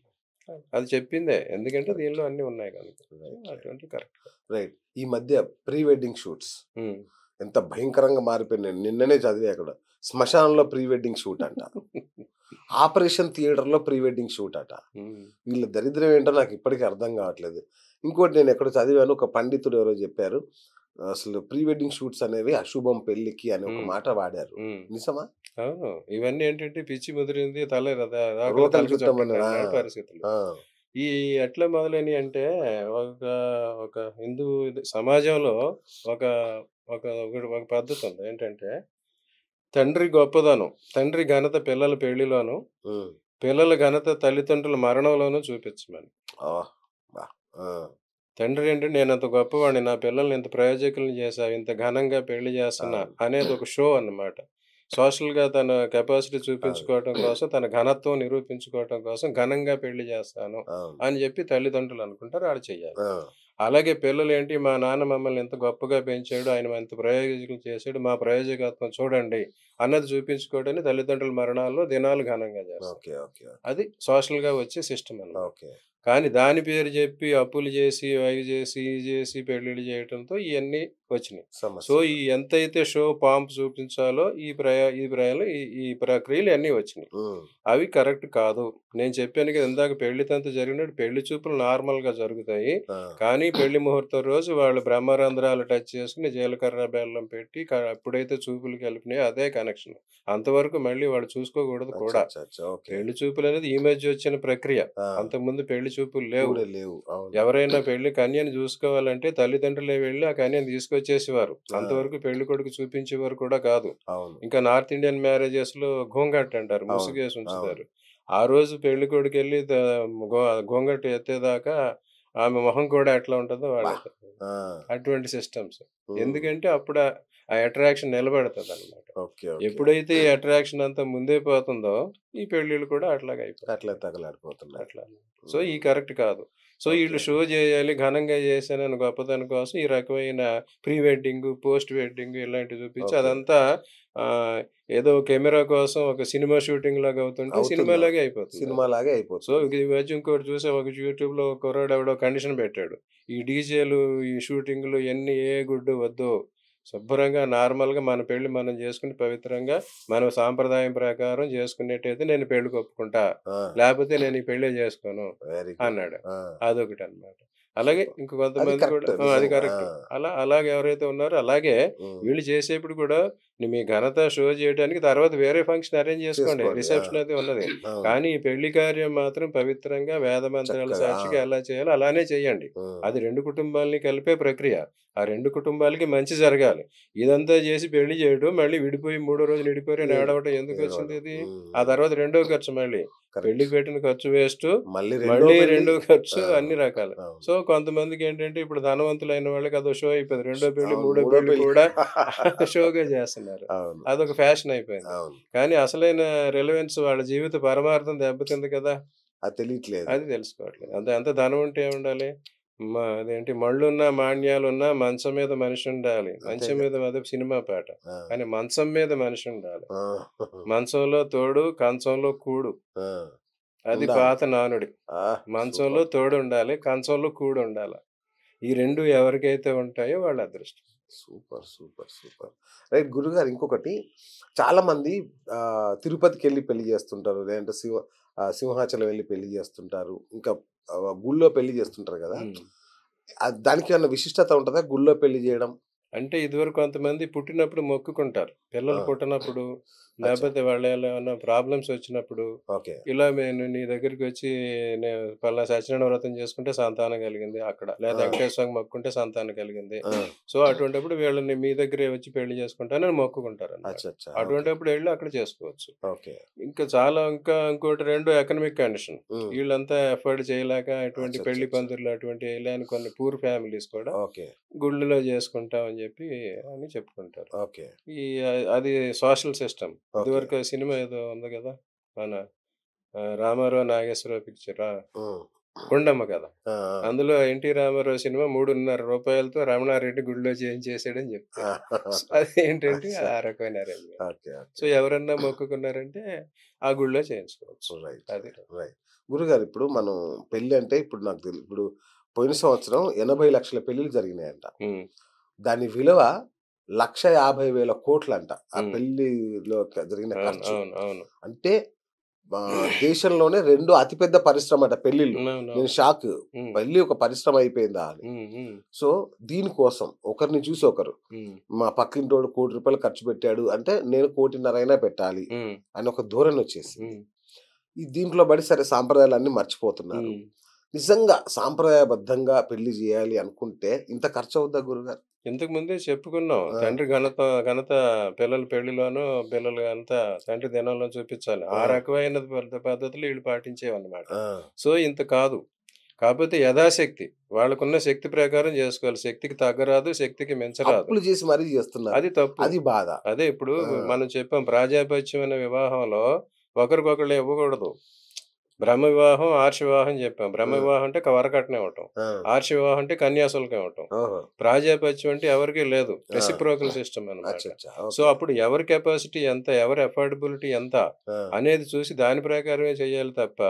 S2: అది చెప్పిందే. ఎందుకంటే
S1: కరెక్ట్.
S2: దీనిలో అన్నీ ఉన్నాయి కనుక. So,
S1: right. రైట్.
S2: అటువంటివి కరెక్ట్ కాదు.
S1: రైట్. ఈ మధ్య ప్రీ వెడ్డింగ్ షూట్స్
S2: హ్మ్.
S1: ఎంత భయంకరంగా మారిపోయినాయి. నిన్ననే చదివా అక్కడ. శ్మశానంలో ప్రీ వెడ్డింగ్ షూట్ అంట. ఆపరేషన్ థియేటర్‌లో ప్రీ వెడ్డింగ్ షూట్ అట.
S2: హ్మ్.
S1: వీళ్ళ దరిద్రం ఏంటో నాకు ఇప్పటికి అర్థం కావట్లేదు. ఇంకోటి నేను ఎక్కడో చదివాను. ఒక పండితుడు ఎవరో చెప్పారు. అసలు ప్రీ వెడ్డింగ్ షూట్స్ అనేవి అశుభం పెళ్ళికి అని ఒక
S2: హ్మ్.
S1: మాట వాడారు.
S2: హ్మ్.
S1: నిజమా?
S2: అవును. ఇవన్నీ ఏంటంటే పిచ్చి ముదిరింది రోకలి
S1: రోకలి
S2: తలకు
S1: చుట్టమని. ఆ!
S2: చుట్టండన్నాడు పరిస్థితులు.
S1: ఆ!
S2: ఈ ఎట్లా మొదలైనయి అంటే ఒక ఒక హిందూ సమాజంలో ఒక ఒక పద్ధతుంది. ఏంటంటే తండ్రి గొప్పదనం, తండ్రి ఘనత పిల్లల పెళ్లిలోను,
S1: హ్మ్.
S2: పిల్లల ఘనత తల్లిదండ్రుల మరణంలోనూ చూపించమని.
S1: ఆహ్! అబ్బా! ఆ!
S2: తండ్రి అంటే నేనంత గొప్పవాడిని. నా పిల్లల్ని ఇంత ప్రయోజకుల్ని చేశావు. ఇంత ఘనంగా పెళ్లి చేస్తున్నా
S1: అవును.
S2: అనేది ఒక షో అన్నమాట. సోషల్‌గా తన కెపాసిటీ
S1: అవును.
S2: చూపించుకోవటం కోసం, తన ఘనత్వం నిరూపించుకోవటం కోసం ఘనంగా పెళ్లి చేస్తాను
S1: అవును.
S2: అని చెప్పి తల్లిదండ్రులు అనుకుంటారు. ఆడు చెయ్యాలి.
S1: ఆ!
S2: అలాగే పిల్లలేంటి మా నాన్న మమ్మల్ని ఇంత గొప్పగా పెంచాడు. ఆయన ఇంత ప్రయోజకులు చేసాడు. మా ప్రయోజకత్వం చూడండి అన్నది చూపించుకోవడానికి తల్లిదండ్రుల మరణాల్లో దినాలు ఘనంగా చేస్తారు.
S1: ఓకే. ఓకే.
S2: అది సోషల్‌గా వచ్చే సిస్టమ్ అన్నమాట.
S1: ఓకే.
S2: కానీ దాని పేరు చెప్పి అప్పులు చేసి, అవి చేసి, ఇవి చేసి పెళ్ళిళ్ళు చేయటంతో ఇయన్నీ వచ్చినాయి. సో,
S1: సమస్యలు.
S2: ఎంతైతే షో పాంప్ చూపించాలో ఈ ప్రయాలు ఈ ప్రక్రియలు అన్నీ వచ్చినాయి.
S1: హ్మ్.
S2: అవి కరెక్ట్ కాదు. నేను చెప్పాను కదా ఇందాక పెళ్లి తంతు జరిగినట్టు పెళ్లి చూపులు నార్మల్‌గా జరుగుతాయి.
S1: ఆ!
S2: కానీ పెళ్లి ముహూర్తం రోజు వాళ్ళు బ్రహ్మరంధ్రాలు టచ్ చేసుకొని జీలకర్ర, బెల్లం పెట్టి ఎప్పుడైతే చూపులు కలిపినాయో అదే కనెక్షన్. అంతవరకు మళ్ళీ వాళ్ళు చూసుకోకూడదు కూడా.
S1: అచ్చచ్చచ్చ! ఓకే.
S2: పెళ్లి చూపులనేది ఈ మధ్య వచ్చిన ప్రక్రియ.
S1: ఆ!
S2: అంతకుముందు పెళ్లి చూపులు లేవు.
S1: కూడా లేవు. అవును.
S2: ఎవరైనా పెళ్లి కన్యను చూసుకోవాలంటే తల్లిదండ్రులే వెళ్లి ఆ కన్యను తీసుకొచ్చేసేవారు.
S1: ఆ!
S2: అంతవరకు పెళ్లి కొడుకు చూపించేవారు కూడా కాదు.
S1: అవును.
S2: ఇంకా నార్త్ ఇండియన్ మ్యారేజెస్‌లో ఘూంఘట్ అంటారు.
S1: అవును.
S2: ముసుగేసి
S1: అవును.
S2: ఉంచుతారు. ఆ రోజు పెళ్లి కొడుకెళ్ళి గో ఘూంఘట్ ఎత్తేదాకా ఆమె మొహం కూడా ఎట్లా ఉంటదో
S1: అబ్బా!
S2: వాళ్ళకి
S1: ఆ!
S2: అటువంటి సిస్టమ్స్.
S1: హ్మ్.
S2: ఎందుకంటే అప్పుడు ఆ అట్రాక్షన్ నిలబడతదనమాట.
S1: ఓకే. ఓకే.
S2: ఎప్పుడైతే ఈ అట్రాక్షన్ అంతా ముందే పోతుందో ఈ పెళ్ళిళ్ళు కూడా అట్లాగే
S1: అట్లా
S2: అయిపోతున్నాయి.
S1: తగలాడిపోతున్నాయి.
S2: అట్లా. సో, ఈ
S1: హ్మ్.
S2: కరెక్ట్ కాదు. So,
S1: okay.
S2: ఈళ్ళు షో జేయాలి, ఘనంగా చేశానని గొప్పతనం కోసం ఈ రకమైన ప్రీ వెడ్డింగు, పోస్ట్ వెడ్డింగు ఇలాంటివి చూపించి
S1: ఓకే.
S2: అదంతా ఆహ్, ఏదో కెమెరా కోసం ఒక సినిమా షూటింగ్ లాగా అవుతుంటే
S1: అవుతుందా?
S2: సినిమాలాగే అయిపోతుందది.
S1: సినిమాలాగే
S2: సో,
S1: అయిపోతుంది.
S2: ఈ మధ్య ఇంకోటి చూసా ఒక యూట్యూబ్‌లో ఒక కుర్రాడు ఎవడో కండిషన్ పెట్టాడు. ఈ డీజేలు, ఈ షూటింగ్‌లు ఇయన్నీ ఏ గుడ్డు వద్దు. శుభ్రంగా నార్మల్‌గా మన పెళ్లి మనం చేసుకొని పవిత్రంగా మన సాంప్రదాయం ప్రకారం చేసుకునేట్టయితే నేను పెళ్ళికి ఒప్పుకుంటా.
S1: ఆ!
S2: లేపోతే నేను ఈ పెళ్ళే చేసుకోను
S1: వెరీ గుడ్.
S2: అన్నాడు.
S1: ఆ!
S2: అదొకటనమాట. అలాగే
S1: సూపర్.
S2: ఇంక
S1: అది
S2: కొంతమంది కూడా
S1: కరెక్ట్
S2: అది
S1: నిజంగా. ఆ!
S2: కరెక్ట్. అలాగే ఎవరైతే ఉన్నారో అలాగే
S1: హ్మ్.
S2: వీళ్ళు చేసేప్పుడు కూడా మీ ఘనత షో చేయడానికి తర్వాత వేరే ఫంక్షన్ అరేంజ్ చేసుకోండి.
S1: చేసుకోండి. ఆ!
S2: రిసెప్షన్ అది ఉన్నది.
S1: అవును.
S2: కానీ ఈ పెళ్లి కార్యం మాత్రం పవిత్రంగా వేద మంత్రాల
S1: చక్కగా. ఆ!
S2: సాక్షిగా ఎలా చేయాలో అలానే చేయండి.
S1: హ్మ్.
S2: అది 2 కుటుంబాలని కలిపే ప్రక్రియ. ఆ 2 కుటుంబాలకి మంచి జరగాలి. ఇదంతా చేసి పెళ్లి చేయడం, మళ్ళీ విడిపోయి మూడో రోజున విడిపోయారని
S1: ఏడు
S2: ఏడవటం ఎందుకొచ్చింది
S1: ఏడవడం.
S2: ఇది?
S1: హ్మ్.
S2: ఆ
S1: హ్మ్.
S2: తర్వాత రెండో ఖర్చు మళ్ళీ.
S1: కరెక్ట్.
S2: పెళ్ళికి పెట్టిన ఖర్చు వేస్టు.
S1: మళ్ళీ రెండో
S2: మళ్ళీ
S1: పెళ్లి.
S2: రెండో ఖర్చు
S1: ఆ!
S2: అన్ని రకాలు.
S1: అవును.
S2: సో, కొంతమందికేంటంటే ఇప్పుడు ధనవంతులైన వాళ్ళకి అదో షో అయిపోయింది. రెండో పెళ్లి,
S1: అవును.
S2: మూడో
S1: మూడో
S2: పెళ్లి
S1: పెళ్లి.
S2: కూడా షోగా చేస్తున్నారు.
S1: అవును.
S2: అదొక ఫ్యాషన్ అయిపోయింది.
S1: అవును.
S2: కానీ అసలైన రిలవెన్స్ వాళ్ళ జీవిత పరమార్థం దెబ్బతింది కదా!
S1: అది తెలియట్లేదు.
S2: అది తెలుసుకోవట్లేదు. ఎంత ధనం ఉంటే ఏముండాలి? అదేంటి మళ్ళున్నా, మాణ్యాలున్నా మంచం మీద మనిషుండాలి. మంచం
S1: అంతేగా.
S2: మీద అదే సినిమా పాట.
S1: ఆ!
S2: కానీ మంచం మీద మనిషుండాలి.
S1: ఆ!
S2: మంచంలో తోడు, కంచంలో కూడు.
S1: ఆ!
S2: అది
S1: ఉండాలి.
S2: పాత నానుడి.
S1: ఆ!
S2: మంచంలో
S1: సూపర్.
S2: తోడుండాలి. కంచంలో కూడుండాల. ఈ 2 ఎవరికైతే ఉంటాయో వాళ్ళ అదృష్టం.
S1: సూపర్. సూపర్. సూపర్. రైట్ గురుగారు ఇంకొకటి చాలామంది తిరుపతికెళ్ళి పెళ్లి చేస్తుంటారు. లేదంటే సింహాచలం వెళ్లి పెళ్లి చేస్తుంటారు. ఇంకా గుళ్ళో పెళ్లి చేస్తుంటారు గదా!
S2: హ్మ్.
S1: దానికేమన్నా విశిష్టత ఉంటదా? గుళ్ళో పెళ్లి జేయడం?
S2: అంటే ఇదివరకు కొంతమంది పుట్టినప్పుడు మొక్కుకుంటారు.
S1: ఆ!
S2: పిల్లలు పుట్టనప్పుడు,
S1: అచ్చా!
S2: లేపోతే వాళ్ళేలా ఏమన్నా ప్రాబ్లమ్స్ వచ్చినప్పుడు,
S1: ఓకే.
S2: ఇలా నేను నీ దగ్గరికొచ్చి పలానా సత్యనారాయణ వ్రతం చేసుకుంటే సంతానం కలిగింది అక్కడ. లేదా
S1: ఆ!
S2: వెంకటేశ్వర స్వామికి మొక్కుకుంటే సంతానం కలిగింది.
S1: ఆ!
S2: సో, అటువంటప్పుడు వీళ్ళని మీ దగ్గరే వచ్చి పెళ్లి చేసుకుంటానని మొక్కుకుంటారనమాట.
S1: అచ్చచ్చా! ఓకే.
S2: అటువంటప్పుడు ఎళ్లి అక్కడ చేసుకోవచ్చు.
S1: ఓకే.
S2: ఇంకోటి 2 ఎకనామిక్ కండిషన్.
S1: హ్మ్.
S2: వీళ్ళంతా ఎఫోర్డ్ చేయలేక ఇటువంటి పెళ్లి
S1: అచ్చచ్చచ్చ!
S2: పందిర్లు అటువంటివి ఎయలేని కొన్ని పూర్ ఫ్యామిలీస్ కూడా
S1: ఓకే.
S2: గుళ్ళలో చేసుకుంటాం అని చెప్పి అని చెప్పుకుంటారు.
S1: ఓకే.
S2: అది సోషల్ సిస్టమ్.
S1: ఓకే.
S2: ఇదివరకు సినిమా ఏదో ఉంది కదా! మన 'రామారావు నాగేశ్వరరావు' పిక్చరా
S1: హ్మ్.
S2: 'గుండమ్మ కథ'.
S1: ఆ! ఆ!
S2: అందులో ఎన్టీ రామారావు సినిమా ₹3,500తో రమణారెడ్డి గుడిలో చేయించేసాడని
S1: ఆ!
S2: చెప్తారు. సో, అదేంటంటే
S1: అచ్చా!
S2: ఆ రకమైన అరేంజ్‌మెంట్.
S1: ఓకే.
S2: So,
S1: okay.
S2: ఎవరన్నా మొక్కుకున్నారంటే ఆ గుడిలో చేయించుకోవచ్చు.
S1: రైట్.
S2: అది.
S1: రైట్. రైట్. గురుగారు ఇప్పుడు మనం పెళ్లి అంటే ఇప్పుడు నాకు ఇప్పుడు పోయిన సంవత్సరం 80,00,000 పెళ్ళిళ్ళు జరిగినాయంట.
S2: హ్మ్.
S1: దాని విలువ 1,50,000,00,00,000 ఆ
S2: హ్మ్.
S1: పెళ్లిలో జరిగిన
S2: అవును.
S1: ఖర్చు.
S2: అవును. అవును.
S1: అంటే దేశంలోనే 2 అతిపెద్ద పరిశ్రమట పెళ్ళిళ్ళు. నేను
S2: అవునవును.
S1: షాక్.
S2: హ్మ్.
S1: పెళ్లి ఒక పరిశ్రమ అయిపోయిందా అని.
S2: హ్మ్. హ్మ్.
S1: సో, దీనికోసం ఒకరిని చూసి ఒకరు
S2: హ్మ్.
S1: మా పక్కింటోడు ₹1,00,00,000 ఖర్చు పెట్టాడు అంటే నేను 1,50,00,000 అయినా పెట్టాలి
S2: హ్మ్.
S1: అని ఒక ధోరణొచ్చేసింది.
S2: హ్మ్.
S1: ఈ దీంట్లో పడి సరే సాంప్రదాయాలన్నీ మర్చిపోతున్నారు.
S2: హ్మ్.
S1: నిజంగా సాంప్రదాయబద్ధంగా పెళ్లి జేయాలి అనుకుంటే ఇంత ఖర్చవుద్దా గురుగారు?
S2: ఇంతకు ముందే చెప్పుకున్నాం.
S1: ఆ!
S2: తండ్రి ఘనత పిల్లల పెళ్లిలోనూ, పిల్లలు అంతా తండ్రి దినంలో చూపించాలి. ఆ
S1: ఆ!
S2: రకమైన పద్ధతులు ఈళ్ళు పాటించేవన్నమాట.
S1: ఆ!
S2: సో, ఇంత కాదు. కాపోతే యథాశక్తి. వాళ్ళకున్న శక్తి ప్రకారం జేసుకోవాలి. శక్తికి తగ్గరాదు, శక్తికి మించరాదు.
S1: అప్పులు జేసి మరీ జేస్తున్నారు.
S2: అది తప్పు.
S1: అది బాధ.
S2: అదే ఇప్పుడు
S1: ఆ!
S2: మనం చెప్పాం ప్రాజాపత్యమైన వివాహంలో ఒకరికొకళ్ళు ఇవ్వకూడదు. బ్రహ్మ వివాహం, ఆర్ష వివాహం చెప్పాం. బ్రహ్మ
S1: ఆ!
S2: వివాహం అంటే వరకట్నం ఇవ్వటం.
S1: ఆ!
S2: ఆర్ష వివాహం అంటే కన్యాశుల్కం ఇవ్వటం.
S1: ఓహో!
S2: ప్రాజాపత్యం అంటే ఎవరికీ లేదు.
S1: ఆ!
S2: రెసిప్రోకల్ సిస్టమ్ అన్నమాట.
S1: అచ్చచ్చా!
S2: So,
S1: okay.
S2: అప్పుడు ఎవరి కెపాసిటీ ఎంత, ఎవరి అఫోర్డబిలిటీ ఎంత
S1: ఆ!
S2: అనేది చూసి దాని ప్రకారమే చేయాలి తప్ప,